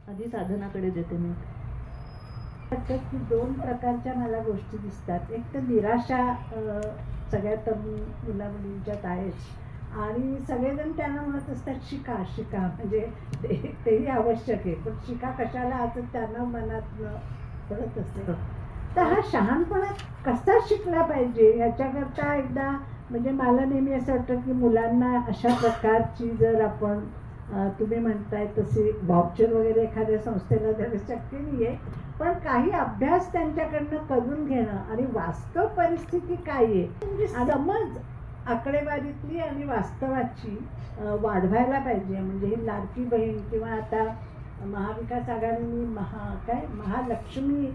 आधी साधनाकडे देते मी. की 2 प्रकारच्या मला गोष्टी दिसतात. एक तर निराशा सगळ्या तरुण मुला मुलींच्यात आहेच, आणि सगळेजण त्यांना म्हणत असतात शिका शिका, म्हणजे तेही आवश्यक आहे, पण शिका कशाला असं त्यांना मनात पडत असतं. तर हा शहाणपणा कसा शिकला पाहिजे ह्याच्याकरता एकदा म्हणजे मला नेहमी असं वाटतं की मुलांना अशा प्रकारची जर आपण तुम्ही म्हणताय तसे व्हाउचर वगैरे एखाद्या संस्थेला देणं शक्य नाही आहे, पण काही अभ्यास त्यांच्याकडनं करून घेणं आणि वास्तव परिस्थिती काय आहे म्हणजे समज आकडेवारीतली आणि वास्तवाची वाढवायला पाहिजे. म्हणजे ही लाडकी बहीण किंवा आता महाविकास आघाडीने महालक्ष्मी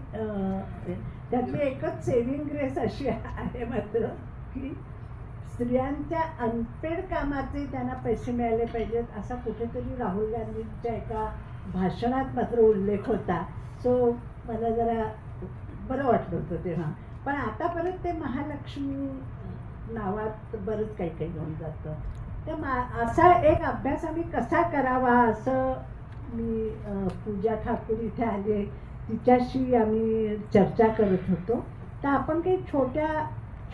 त्यातली एकच सेव्हिंग ग्रेस अशी आहे मात्र की स्त्रियांच्या अनपेड कामाचे त्यांना पैसे मिळाले पाहिजेत असा कुठेतरी राहुल गांधींच्या एका भाषणात मात्र उल्लेख होता. सो मला जरा बरं वाटलं होतं तेव्हा. पण आता परत ते महालक्ष्मी नावात बरंच काही घेऊन जातं. तर असा एक अभ्यास आम्ही कसा करावा असं मी पूजा ठाकूर इथे आली आहे, तिच्याशी आम्ही चर्चा करत होतो. तर आपण काही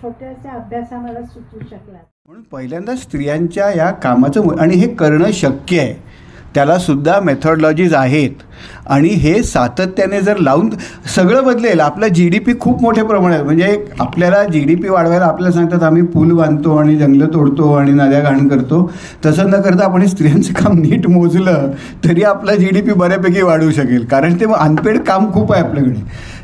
छोट्याशा अभ्यास आम्हाला सुचवू शकला. म्हणून पहिल्यांदा स्त्रियांच्या या कामाचं आणि हे करणं शक्य आहे, त्यालासुद्धा मेथॉडॉलॉजीज आहेत आणि हे सातत्याने जर लावून सगळं बदलेल. आपला GDP खूप मोठ्या प्रमाणात, म्हणजे आपल्याला GDP वाढवायला आपल्याला सांगतात आम्ही पूल बांधतो आणि जंगलं तोडतो आणि नद्या घाण करतो. तसं न करता आपण स्त्रियांचं काम नीट मोजलं तरी आपला GDP बऱ्यापैकी वाढू शकेल, कारण ते अनपेड काम खूप आहे आपल्याकडे.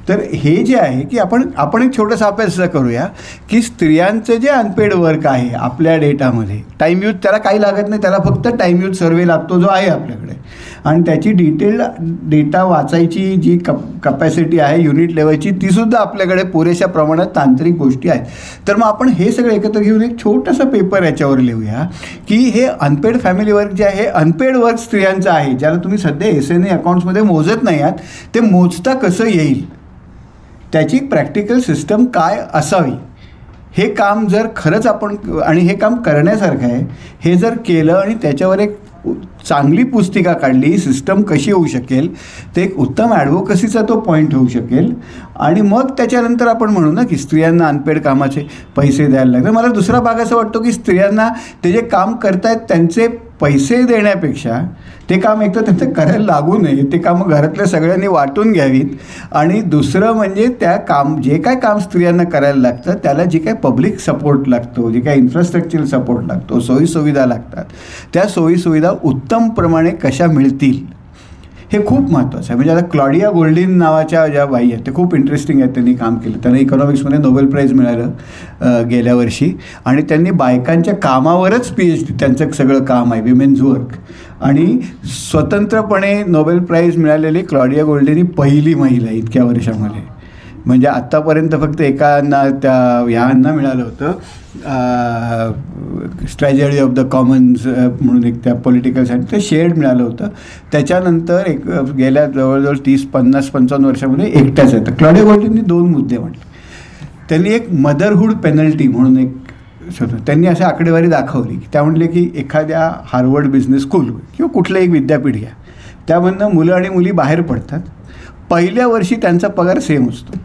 तर हे जे आहे की आपण एक छोटासा अभ्यास करूया की स्त्रियांचं जे अनपेड वर्क आहे आपल्या डेटामध्ये, टाईम यूज त्याला काही लागत नाही, त्याला फक्त टाईम यूज सर्वे लागतो जो आहे आपल्याकडे, आणि त्याची डिटेल्ड डेटा वाचायची जी कपॅसिटी आहे युनिट लेवलची तीसुद्धा आपल्याकडे पुरेशा प्रमाणात तांत्रिक गोष्टी आहेत. तर मग आपण हे सगळं एकत्र घेऊन एक छोटासा पेपर याच्यावर लिहूया की हे अनपेड फॅमिली वर्क जे आहे, अनपेड वर्क स्त्रियांचं आहे, ज्याला तुम्ही सध्या SNA अकाउंट्समध्ये मोजत नाही आहात, ते मोजता कसं येईल, त्याची प्रॅक्टिकल सिस्टम काय असावी. हे काम जर खरंच आपण, आणि हे काम करण्यासारखं आहे, हे जर केलं आणि त्याच्यावर एक चांगली पुस्तिका काढली, सिस्टम कशी होऊ शकेल, ते एक उत्तम ॲडव्होकसीचा तो पॉईंट होऊ शकेल. आणि मग त्याच्यानंतर आपण म्हणू ना की स्त्रियांना अनपेड कामाचे पैसे द्यायला लागतात. मला दुसरा भाग असा वाटतो की स्त्रियांना ते जे काम करतायत त्यांचे पैसे देण्यापेक्षा ते काम एकतर त्यांचं करायला लागू नये, ते कामं घरातल्या सगळ्यांनी वाटून घ्यावीत. आणि दुसरं म्हणजे जे काय काम स्त्रियांना करायला लागतं त्याला जे काय पब्लिक सपोर्ट लागतो, जे काय इन्फ्रास्ट्रक्चरल सपोर्ट लागतो, सोयीसुविधा लागतात, त्या सोयीसुविधा उत्तमप्रमाणे कशा मिळतील हे खूप महत्त्वाचं आहे. म्हणजे आता क्लॉडिया गोल्डिन नावाच्या ज्या बाई आहेत ते खूप इंटरेस्टिंग आहेत, त्यांनी काम केलं. त्यांना इकॉनॉमिक्समध्ये नोबेल प्राईज मिळालं गेल्या वर्षी, आणि त्यांनी बायकांच्या कामावरच PhD, त्यांचं सगळं काम आहे विमेन्स वर्क, आणि स्वतंत्रपणे नोबेल प्राईज मिळालेली क्लॉडिया गोल्डिन ही पहिली महिला आहे इतक्या वर्षामध्ये. म्हणजे आत्तापर्यंत फक्त एकांना ह्यांना मिळालं होतं, ट्रॅजेडी ऑफ द कॉमन्स म्हणून एक त्या पॉलिटिकल सायन्स, ते शेड मिळालं होतं. त्याच्यानंतर गेल्या जवळजवळ 30-50-55 वर्षामध्ये एकट्याच आहेत. क्लॉडिया गोल्डिननी 2 मुद्दे म्हटले. त्यांनी एक मदरहूड पेनल्टी म्हणून एक त्यांनी अशी आकडेवारी दाखवली. त्या म्हटले की एखाद्या हार्वर्ड बिझनेस स्कूल किंवा कुठलं एक विद्यापीठ घ्या, त्यामधनं मुलं आणि मुली बाहेर पडतात. पहिल्या वर्षी त्यांचा पगार सेम असतो,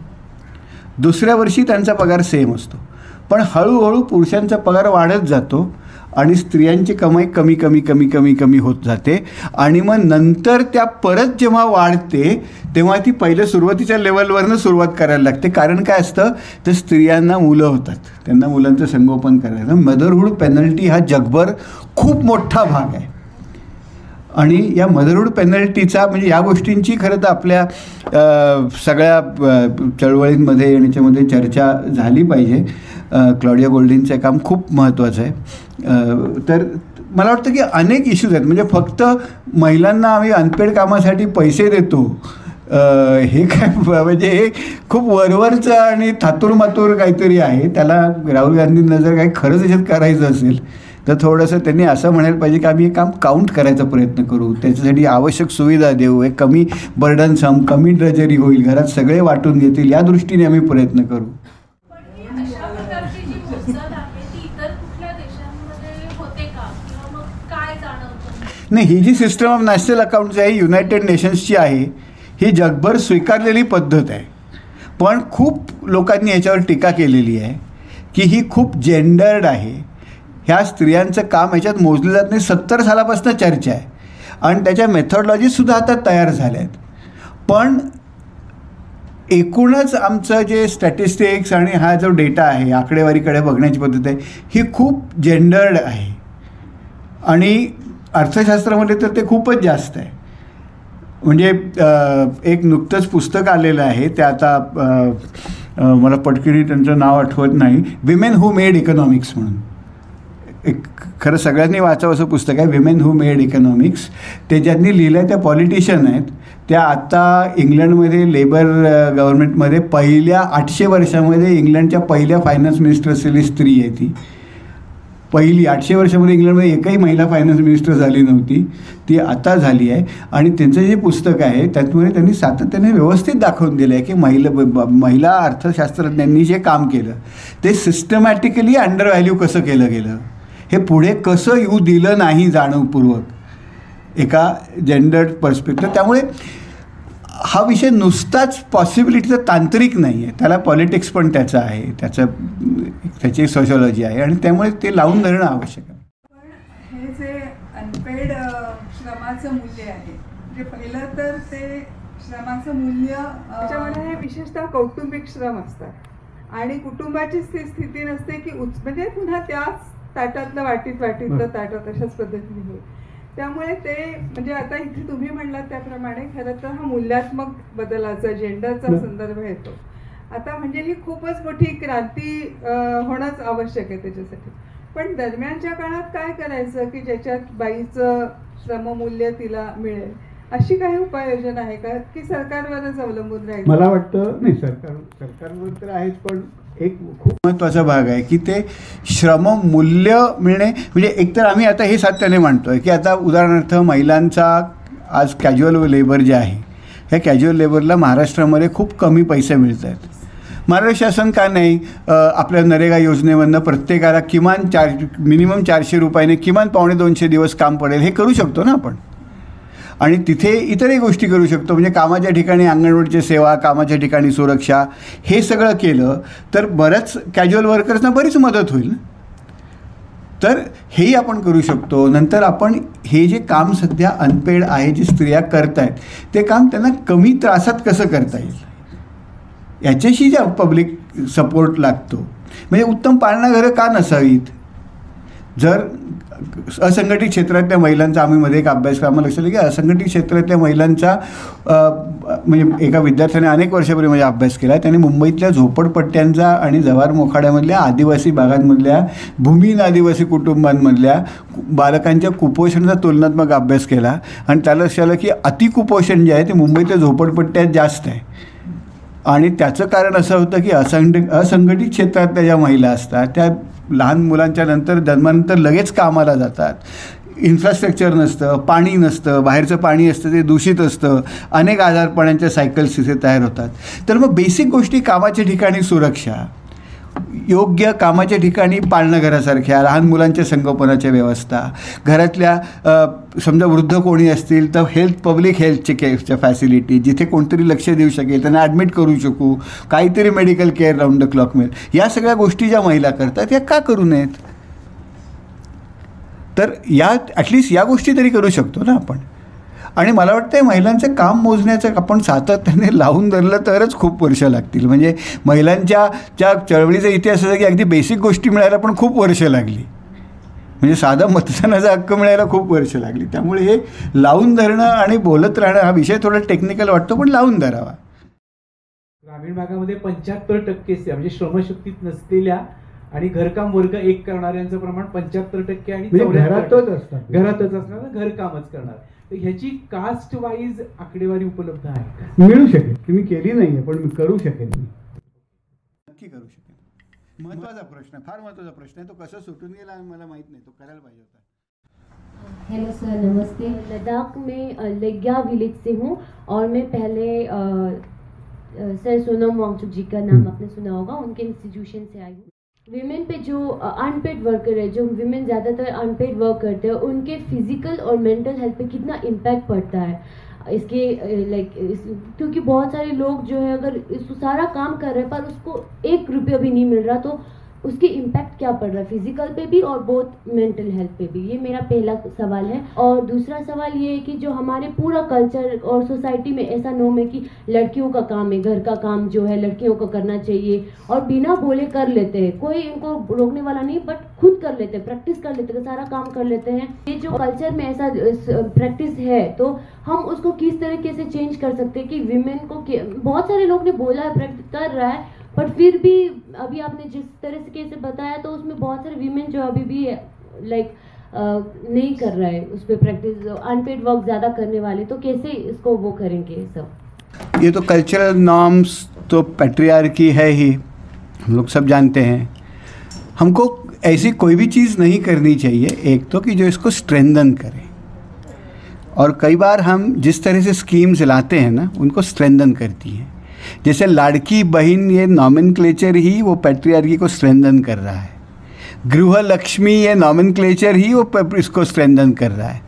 दुसऱ्या वर्षी त्यांचा पगार सेम असतो, पण हळूहळू पुरुषांचा पगार वाढत जातो आणि स्त्रियांची कमाई कमी कमी कमी कमी कमी होत जाते. आणि मग नंतर त्या परत जेव्हा वाढते तेव्हा ती पहिल्या सुरुवातीच्या लेवलवरनं सुरुवात करायला लागते. कारण काय असतं तर स्त्रियांना मुलं होतात, त्यांना मुलांचं संगोपन करायचं. मदरहूड पेनल्टी हा जगभर खूप मोठा भाग आहे. आणि या मदरहूड पेनल्टीचा म्हणजे या गोष्टींची खरं तर आपल्या सगळ्या चळवळींमध्ये आणि याच्यामध्ये चर्चा झाली पाहिजे. क्लॉडिया गोल्डिनचं काम खूप महत्त्वाचं आहे. तर मला वाटतं की अनेक इश्यूज आहेत. म्हणजे फक्त महिलांना आम्ही अनपेड कामासाठी पैसे देतो हे काय, म्हणजे हे खूप वरवरचं आणि थातूरमातूर काहीतरी आहे. त्याला राहुल गांधींना जर काही खरंच याच्यात करायचं असेल तर थोडंसं त्यांनी असं म्हणायला पाहिजे की आम्ही हे काम काउंट करायचा प्रयत्न करू, त्याच्यासाठी आवश्यक सुविधा देऊ, एक कमी बर्डनसम, कमी ड्रजरी होईल, घरात सगळे वाटून घेतील, या दृष्टीने आम्ही प्रयत्न करू. नाही, ही जी सिस्टम ऑफ नॅशनल अकाउंट्स आहे युनायटेड नेशन्सची आहे, ही जगभर स्वीकारलेली पद्धत आहे. पण खूप लोकांनी याच्यावर टीका केलेली आहे की ही खूप जेंडर्ड आहे, ह्या स्त्रियांचं काम ह्याच्यात मोजलं जात नाही. 70 सालापासून चर्चा आहे आणि त्याच्या मेथॉडॉलॉजीसुद्धा आता तयार झाल्या आहेत. पण एकूणच आमचं जे स्टॅटिस्टिक्स आणि हा जो डेटा आहे, आकडेवारीकडे बघण्याची पद्धत आहे, ही खूप जेंडर्ड आहे. आणि अर्थशास्त्रामध्ये तर ते खूपच जास्त आहे. म्हणजे एक नुकतंच पुस्तक आलेलं आहे, ते आता मला पटकन त्यांचं नाव आठवत नाही, विमेन हू मेड इकॉनॉमिक्स म्हणून. एक खरं सगळ्यांनी वाचावं असं पुस्तक आहे, विमेन हू मेड इकॉनॉमिक्स. ते ज्यांनी लिहिलं आहे त्या पॉलिटिशियन आहेत. त्या आत्ता इंग्लंडमध्ये लेबर गव्हर्नमेंटमध्ये पहिल्या 800 वर्षामध्ये इंग्लंडच्या पहिल्या फायनान्स मिनिस्टर असलेली स्त्री आहे. ती पहिली 800 वर्षामध्ये इंग्लंडमध्ये एकही महिला फायनान्स मिनिस्टर झाली नव्हती, ती आता झाली आहे. आणि त्यांचं जे पुस्तक आहे त्यातमध्ये त्यांनी सातत्याने व्यवस्थित दाखवून दिलं आहे की महिला अर्थशास्त्रज्ञांनी जे काम केलं ते सिस्टमॅटिकली अंडर व्हॅल्यू कसं केलं गेलं, हे पुढे कसं येऊ दिलं नाही जाणीवपूर्वक. एका जेंडर पर्स्पेक्टिव्ह. त्यामुळे हा विषय नुसताच पॉसिबिलिटीचा तांत्रिक नाही आहे, त्याला पॉलिटिक्स पण त्याचं आहे, त्याची सोशॉलॉजी आहे आणि त्यामुळे ते लावून धरणं आवश्यक आहे. पण हे जे अनपेड श्रमाचं मूल्य आहे, म्हणजे पहिलं तर ते श्रमाचं मूल्य त्याच्यामध्ये हे विशेषतः कौटुंबिक श्रम असतात आणि कुटुंबाची स्थिती नसते की म्हणजे पुन्हा त्याच ताटातलं वाटीतलं ताटात अशाच पद्धतीने होईल. त्यामुळे ते म्हणजे आता इथे तुम्ही म्हणलात त्याप्रमाणे खरं तर हा मूल्यात्मक बदलाचा जेंडरचा संदर्भ येतो. आता म्हणजे ही खूपच मोठी क्रांती होणंच आवश्यक आहे त्याच्यासाठी. पण दरम्यानच्या काळात काय करायचं की ज्याच्यात बाईचं श्रममूल्य तिला मिळेल, अशी काही उपाययोजना आहे का की सरकारवरच अवलंबून राहील? मला वाटतं नाही, सरकारवर तर आहेच, पण एक खूप महत्त्वाचा भाग आहे की ते श्रममूल्य मिळणे. म्हणजे एकतर आम्ही आता हे सातत्याने मांडतोय की आता उदाहरणार्थ महिलांचा आज कॅज्युअल लेबर जे आहे, ह्या कॅज्युअल लेबरला महाराष्ट्रामध्ये खूप कमी पैसे मिळत आहेत. महाराष्ट्र शासन का नाही आपल्या नरेगा योजनेमधनं प्रत्येकाला किमान मिनिमम 400 रुपयाने किमान 250 दिवस काम पडेल, हे करू शकतो ना आपण. आणि तिथे इतरही गोष्टी करू शकतो. म्हणजे कामाच्या ठिकाणी अंगणवाडीची सेवा, कामाच्या ठिकाणी सुरक्षा, हे सगळं केलं तर बऱ्याच कॅज्युअल वर्कर्सना बरीच मदत होईल. तर हेही आपण करू शकतो. नंतर आपण हे जे काम सध्या अनपेड आहे, जे स्त्रिया करत आहेत, ते काम त्यांना कमी त्रासात कसं करता येईल याच्याशी ज्या पब्लिक सपोर्ट लागतो. म्हणजे उत्तम पाळणाघरं का नसावीत? जर असंघटित क्षेत्रातल्या महिलांचा, आम्ही मध्ये एक अभ्यासक्रमाला लक्ष दिलं की असंघटित क्षेत्रातल्या महिलांचा म्हणजे एका विद्यार्थ्याने अनेक वर्षापूर्वी म्हणजे अभ्यास केला. त्याने मुंबईतल्या झोपडपट्ट्यांचा आणि जव्हार मोखाड्यामधल्या आदिवासी भागांमधल्या भूमिहीन आदिवासी कुटुंबांमधल्या बालकांच्या कुपोषणाचा तुलनात्मक अभ्यास केला आणि त्याला लक्षात आलं की अतिकुपोषण जे आहे ते मुंबईतल्या झोपडपट्ट्यात जास्त आहे. आणि त्याचं कारण असं होतं की असंघटित क्षेत्रातल्या ज्या महिला असतात त्या लहान मुलांच्या नंतर जन्मानंतर लगेच कामाला जातात. इन्फ्रास्ट्रक्चर नसतं, पाणी नसतं, बाहेरचं पाणी असतं ते दूषित असतं, अनेक आजारपणांच्या सायकल्स तिथे तयार होतात. तर मग बेसिक गोष्टी, कामाच्या ठिकाणी सुरक्षा, योग्य कामाच्या ठिकाणी पाळणाघरासारख्या लहान मुलांच्या संगोपनाच्या व्यवस्था, घरातल्या समजा वृद्ध कोणी असतील तर पब्लिक हेल्थचे केअरच्या फॅसिलिटी, जिथे कोणतरी लक्ष देऊ शकेल, त्यांना ॲडमिट करू शकू, काहीतरी medical care round the clock मिळेल, या सगळ्या गोष्टी ज्या महिला करतात या का करू नयेत? तर या ॲटलिस्ट या गोष्टी तरी करू शकतो ना आपण. आणि मला वाटतं महिलांचं काम मोजण्याचं आपण सातत्याने लावून धरलं तरच खूप वर्ष लागतील. म्हणजे महिलांच्या ज्या चळवळीचा इतिहास असा की अगदी बेसिक गोष्टी मिळायला पण खूप वर्ष लागली. म्हणजे साधा मतदानाचा हक्क मिळायला खूप वर्ष लागली. त्यामुळे हे लावून धरणं आणि बोलत राहणं हा विषय थोडा टेक्निकल वाटतो, पण लावून धरावा. ग्रामीण भागामध्ये 75% म्हणजे श्रमशक्तीत नसलेल्या आणि घरकाम वर्ग 1 करणाऱ्यांचं प्रमाण 75% आणि घरातच असणार घरकामच करणार. तर ह्याची कास्ट वाईज आकडेवारी उपलब्ध आहे का? मिळू शकेल. तुम्ही केली नाही आहे पण मी करू शकेन. नक्की करू शकेल. महत्त्वाचा प्रश्न, फार महत्त्वाचा प्रश्न आहे. तो कसा सुटून गेला मला माहीत नाही, तो करायला पाहिजे होता. हेलो सर, नमस्ते. लद्दाख में लेग्या विलेज से हूँ और मैं पहले सर सोनम वांगचुक जी का नाम आपने सुना होगा, उनके इंस्टीट्यूशन से आई हूँ. विमेन पे जो अनपेड वर्कर है, जो विमेन ज़्यादातर अनपेड वर्क करते हैं, उनके फिजिकल और मेंटल हेल्थ पे कितना इम्पैक्ट पड़ता है इसके क्योंकि बहुत सारे लोग जो है अगर सारा काम कर रहे हैं पर उसको 1 रुपया भी नहीं मिल रहा, तो उसके इम्पैक्ट क्या पड़ रहा है फिजिकल पे भी और बोथ मेंटल हेल्थ पे भी. ये मेरा पहला सवाल है. और दूसरा सवाल ये है कि जो हमारे पूरा कल्चर और सोसाइटी में ऐसा नॉर्म है कि लड़कियों का काम है, घर का काम जो है लड़कियों को करना चाहिए और बिना बोले कर लेते हैं, कोई इनको रोकने वाला नहीं, बट खुद कर लेते हैं, प्रैक्टिस कर लेते हैं, सारा काम कर लेते हैं. ये जो कल्चर में ऐसा प्रैक्टिस है तो हम उसको किस तरीके से चेंज कर सकते हैं कि विमेन को, बहुत सारे लोग ने बोला है प्रैक्टिस कर रहा है, पर फिर भी अभी आपने जिस तरह से कैसे बताया तो उसमें बहुत सारे वीमेन जो अभी भी नहीं कर रहा है उस पर प्रैक्टिस, अनपेड वर्क ज़्यादा करने वाले, तो कैसे इसको वो करेंगे सब? ये तो कल्चरल नॉर्म्स तो पैट्रियार्की है ही, हम लोग सब जानते हैं. हमको ऐसी कोई भी चीज़ नहीं करनी चाहिए एक तो कि जो इसको स्ट्रेंथन करे. और कई बार हम जिस तरह से स्कीम्स लाते हैं ना उनको स्ट्रेंथन करती हैं. जैसे लाड़की बहन, ये नॉमेनक्लेचर ही वो पैट्रियार्की को स्ट्रेंथन कर रहा है. गृह लक्ष्मी, ये नॉमेनक्लेचर ही वो इसको स्ट्रेंथन कर रहा है.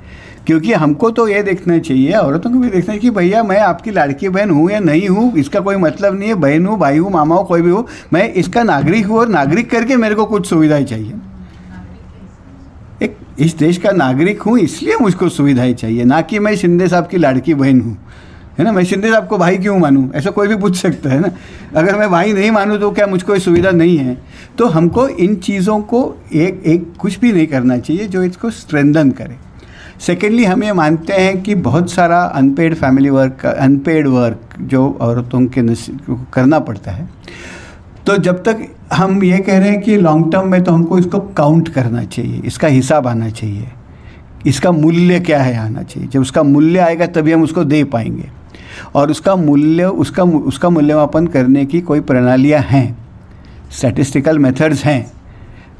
क्योंकि हमको तो ये देखना चाहिए, औरतों को भी देखना चाहिए कि भैया मैं आपकी लाड़की बहन हूँ या नहीं हूँ, इसका कोई मतलब नहीं है, बहन हूँ, भाई हूँ, मामा हूँ, कोई भी हो, मैं इसका नागरिक हूँ और नागरिक करके मेरे को कुछ सुविधाएं चाहिए। एक इस देश का नागरिक हूँ इसलिए मुझको सुविधाएं चाहिए, ना कि मैं शिंदे साहब की लाड़की बहन हूँ, है ना। मैं शिंदे साहब को भाई क्यों मानूं, ऐसा कोई भी पूछ सकता है ना। अगर मैं भाई नहीं मानूं तो क्या मुझको कोई सुविधा नहीं है। तो हमको इन चीज़ों को एक कुछ भी नहीं करना चाहिए जो इसको स्ट्रेंथन करे। सेकेंडली, हम ये मानते हैं कि बहुत सारा unpaid family work, unpaid work जो औरतों के करना पड़ता है। तो जब तक हम ये कह रहे हैं कि लॉन्ग टर्म में, तो हमको इसको काउंट करना चाहिए, इसका हिसाब आना चाहिए, इसका मूल्य क्या है आना चाहिए। जब उसका मूल्य आएगा तभी हम उसको दे पाएंगे, और उसका मूल्यमापन करने की कोई प्रणालियाँ हैं, स्टैटिस्टिकल मेथड्स हैं,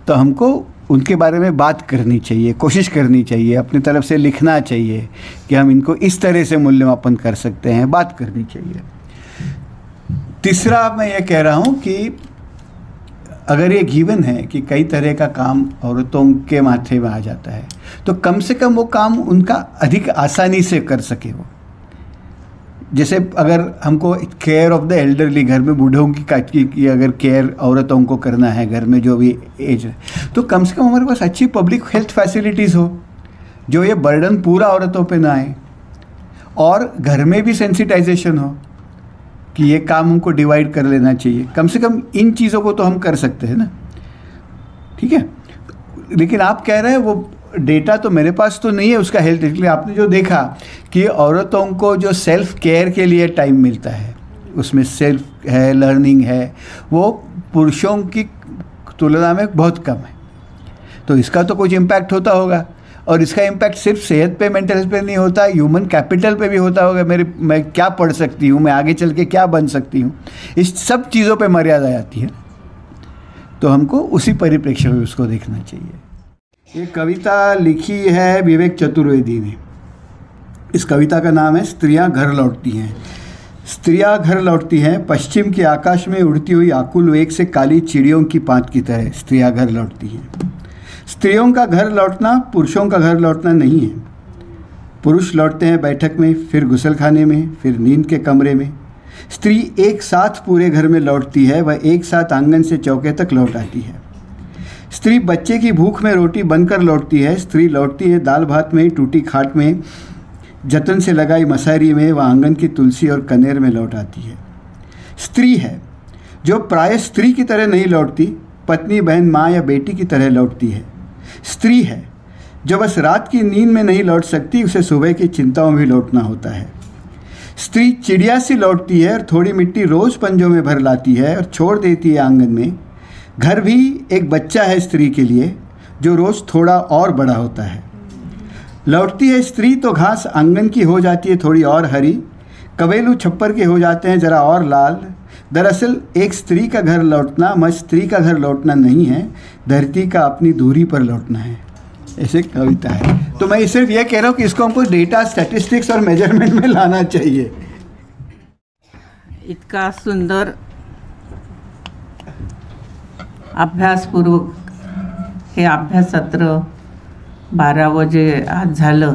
तो हमको उनके बारे में बात करनी चाहिए, कोशिश करनी चाहिए, अपनी तरफ से लिखना चाहिए कि हम इनको इस तरह से मूल्यमापन कर सकते हैं, बात करनी चाहिए। तीसरा, मैं ये कह रहा हूँ कि अगर ये गिवन है कि कई तरह का काम औरतों के माथे में आ जाता है, तो कम से कम वो काम उनका अधिक आसानी से कर सके वो। जैसे अगर हमको केयर ऑफ द एल्डरली, घर में बूढ़ों की अगर केयर औरतों को करना है, घर में जो भी एज है, तो कम से कम हमारे पास अच्छी पब्लिक हेल्थ फैसिलिटीज़ हो, जो ये बर्डन पूरा औरतों पे ना आए, और घर में भी सेंसिटाइजेशन हो कि ये काम हमको डिवाइड कर लेना चाहिए। कम से कम इन चीज़ों को तो हम कर सकते हैं ना, ठीक है। लेकिन आप कह रहे हैं वो डेटा तो मेरे पास तो नहीं है उसका हेल्थ, इसलिए आपने जो देखा कि औरतों को जो सेल्फ केयर के लिए टाइम मिलता है, उसमें सेल्फ है, लर्निंग है, वो पुरुषों की तुलना में बहुत कम है। तो इसका तो कुछ इम्पैक्ट होता होगा, और इसका इम्पैक्ट सिर्फ सेहत पे, मेंटल हेल्थ पे नहीं होता, ह्यूमन कैपिटल पे भी होता होगा। मैं क्या पढ़ सकती हूँ, मैं आगे चल के क्या बन सकती हूँ, इस सब चीज़ों पे मर्यादा आती है। तो हमको उसी परिप्रेक्ष्य में उसको देखना चाहिए। ये कविता लिखी है विवेक चतुर्वेदी ने। इस कविता का नाम है स्त्रियां घर लौटती हैं। स्त्रियां घर लौटती हैं, पश्चिम के आकाश में उड़ती हुई आकुल वेग से काली चिड़ियों की पाँत की तरह स्त्रियां घर लौटती हैं। स्त्रियों का घर लौटना पुरुषों का घर लौटना नहीं है। पुरुष लौटते हैं बैठक में, फिर गुसलखाने में, फिर नींद के कमरे में। स्त्री एक साथ पूरे घर में लौटती है, वह एक साथ आंगन से चौके तक लौट आती है। स्त्री बच्चे की भूख में रोटी बनकर लौटती है। स्त्री लौटती है दाल भात में, टूटी खाट में, जतन से लगाई मसारी में, वह आंगन की तुलसी और कनेर में लौट आती है। स्त्री है जो प्राय स्त्री की तरह नहीं लौटती, पत्नी, बहन, माँ या बेटी की तरह लौटती है। स्त्री है जो बस रात की नींद में नहीं लौट सकती, उसे सुबह की चिंताओं में भी लौटना होता है। स्त्री चिड़िया सी लौटती है और थोड़ी मिट्टी रोज़ पंजों में भर लाती है और छोड़ देती है आंगन में। घर भी एक बच्चा है स्त्री के लिए, जो रोज़ थोड़ा और बड़ा होता है। लौटती है स्त्री तो घास आंगन की हो जाती है थोड़ी और हरी, कवेलू छप्पर के हो जाते हैं ज़रा और लाल। दरअसल एक स्त्री का घर लौटना मत स्त्री का घर लौटना नहीं है, धरती का अपनी दूरी पर लौटना है। ऐसे कविता है। तो मैं सिर्फ ये कह रहा हूँ कि इसको हमको डेटा, स्टैटिस्टिक्स और मेजरमेंट में लाना चाहिए। इतका सुंदर अभ्यासपूर्वक हे अभ्यास सत्र 12वं जे आज झालं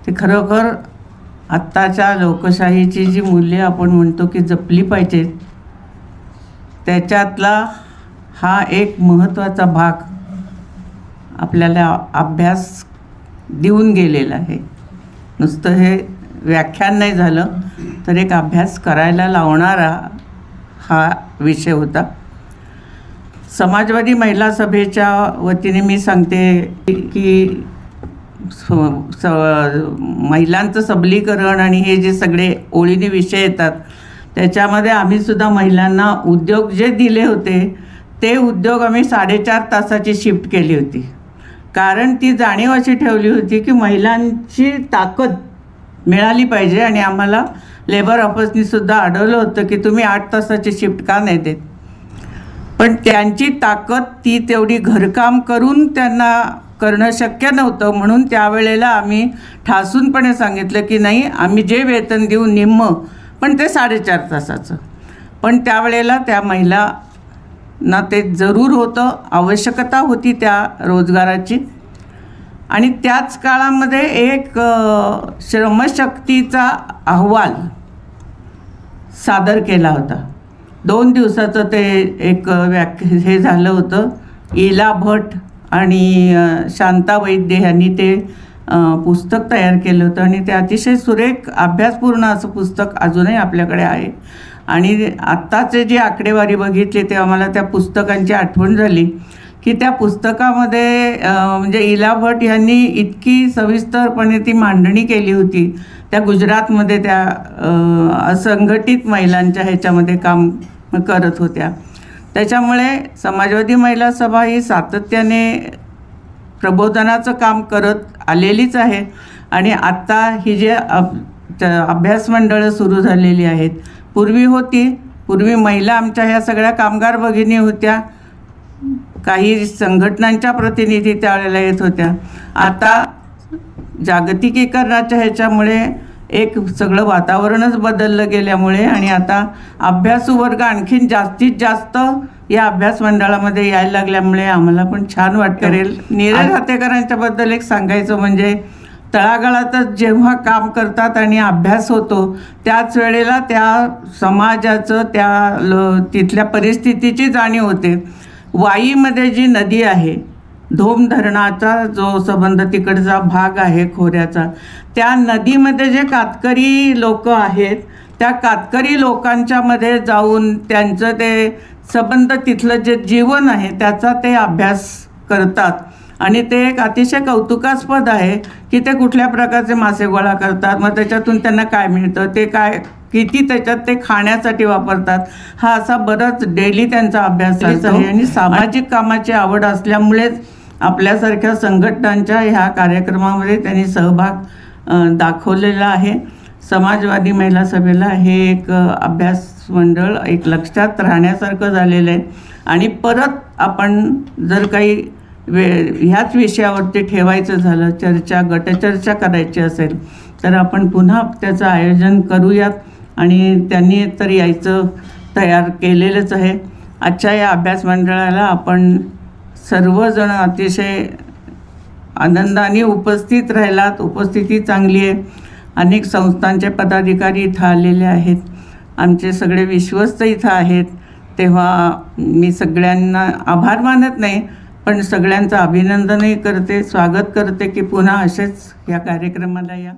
ते खरोखर आत्ताच्या लोकशाहीची जी मूल्य आपण म्हणतो की जपली पाहिजेत, त्याच्यातला हा एक महत्त्वाचा भाग आपल्याला अभ्यास देऊन गेलेला आहे. नुसतं हे व्याख्यान नाही झालं तर एक अभ्यास करायला लावणारा हा विषय होता. समाजवादी महिला सभेच्या वतीने मी सांगते की महिलांचं सबलीकरण आणि हे जे सगळे ओळीने विषय येतात त्याच्यामध्ये आम्हीसुद्धा महिलांना उद्योग जे दिले होते ते उद्योग आम्ही 4.5 तासाची शिफ्ट केली होती. कारण ती जाणीव अशी ठेवली होती की महिलांची ताकद मिळाली पाहिजे. आणि आम्हाला लेबर ऑफिसनीसुद्धा अडवलं होतं की तुम्ही 8 तासाची शिफ्ट का नाही देत. पण त्यांची ताकद ती तेवढी घरकाम करून त्यांना करणं शक्य नव्हतं. म्हणून त्यावेळेला आम्ही ठासूनपणे सांगितलं की नाही, आम्ही जे वेतन देऊ निम्म, पण ते 4.5 तासाचं. पण त्यावेळेला त्या महिलांना ते जरूर होतं, आवश्यकता होती त्या रोजगाराची. आणि त्याच काळामध्ये एक श्रमशक्तीचा अहवाल सादर केला होता. 2 दिवसाचं ते एक हे झालं होतं. इला भट आणि शांता वैद्य यांनी ते पुस्तक तयार केलं होतं आणि ते अतिशय सुरेख अभ्यासपूर्ण असं पुस्तक अजूनही आपल्याकडे आहे. आणि आत्ताचे जी आकडेवारी बघितली तेव्हा मला त्या पुस्तकांची आठवण झाली की त्या पुस्तकामध्ये म्हणजे इला भट यांनी इतकी सविस्तरपणे ती मांडणी केली होती. त्या गुजरातमध्ये त्या असंघटित महिलांच्या ह्याच्यामध्ये काम करत होत्या. त्याच्यामुळे समाजवादी महिला सभा ही सातत्याने प्रबोधनाचं काम करत आलेलीच आहे. आणि आत्ता ही जे अभ्यास मंडळं सुरू झालेली आहेत, पूर्वी महिला आमच्या ह्या सगळ्या कामगार भगिनी होत्या, काही संघटनांच्या प्रतिनिधी त्यावेळेला येत होत्या. आता जागतिकीकरणाच्या ह्याच्यामुळे एक सगळं वातावरणच बदललं गेल्यामुळे आणि आता अभ्यासू वर्ग आणखीन जास्तीत जास्त या अभ्यास मंडळामध्ये यायला लागल्यामुळे आम्हाला पण छान वाटेल. नीरज हातेकरांच्याबद्दल एक सांगायचं म्हणजे तळागाळातच जेव्हा काम करतात आणि अभ्यास होतो त्याच वेळेला त्या समाजाचं तिथल्या परिस्थितीची जाणीव होते. वाईमध्ये जी नदी आहे, धोम धरणाचा जो संबंध तिकडचा भाग आहे खोऱ्याचा, त्या नदीमध्ये जे कातकरी लोक आहेत त्या कातकरी लोकांच्यामध्ये जाऊन त्यांचं ते संबंध, तिथलं जे जीवन आहे त्याचा ते अभ्यास करतात. आणि ते एक अतिशय कौतुकास्पद आहे की ते कुठल्या प्रकारचे मासे गोळा करतात, मग त्याच्यातून त्यांना काय मिळतं, ते काय किती त्याच्यात ते खाण्यासाठी वापरतात, हा असा बराच डेली त्यांचा अभ्यास आहे. आणि सामाजिक कामाची आवड असल्यामुळेच आपल्यासारख्या संघटनांच्या ह्या कार्यक्रमामध्ये त्यांनी सहभाग दाखवलेला आहे. समाजवादी महिला सभेला हे एक अभ्यास मंडळ एक लक्षात राहण्यासारखं झालेलं आहे. आणि परत आपण जर काही ह्याच विषयावरती ठेवायचं झालं, गटचर्चा करायची असेल तर आपण पुन्हा त्याचं आयोजन करूयात. आणि त्यांनी तर यायचं तयार केलेलंच आहे. आजच्या या अभ्यास मंडळाला आपण सर्वजण अतिशय आनंदाने उपस्थित राहिलात. उपस्थिती चांगली आहे. अनेक संस्थांचे पदाधिकारी इथं आलेले आहेत, आमचे सगळे विश्वस्त इथं आहेत. तेव्हा मी सगळ्यांना आभार मानत नाही पण सगळ्यांचं अभिनंदनही करते, स्वागत करते की पुन्हा असेच या कार्यक्रमाला या.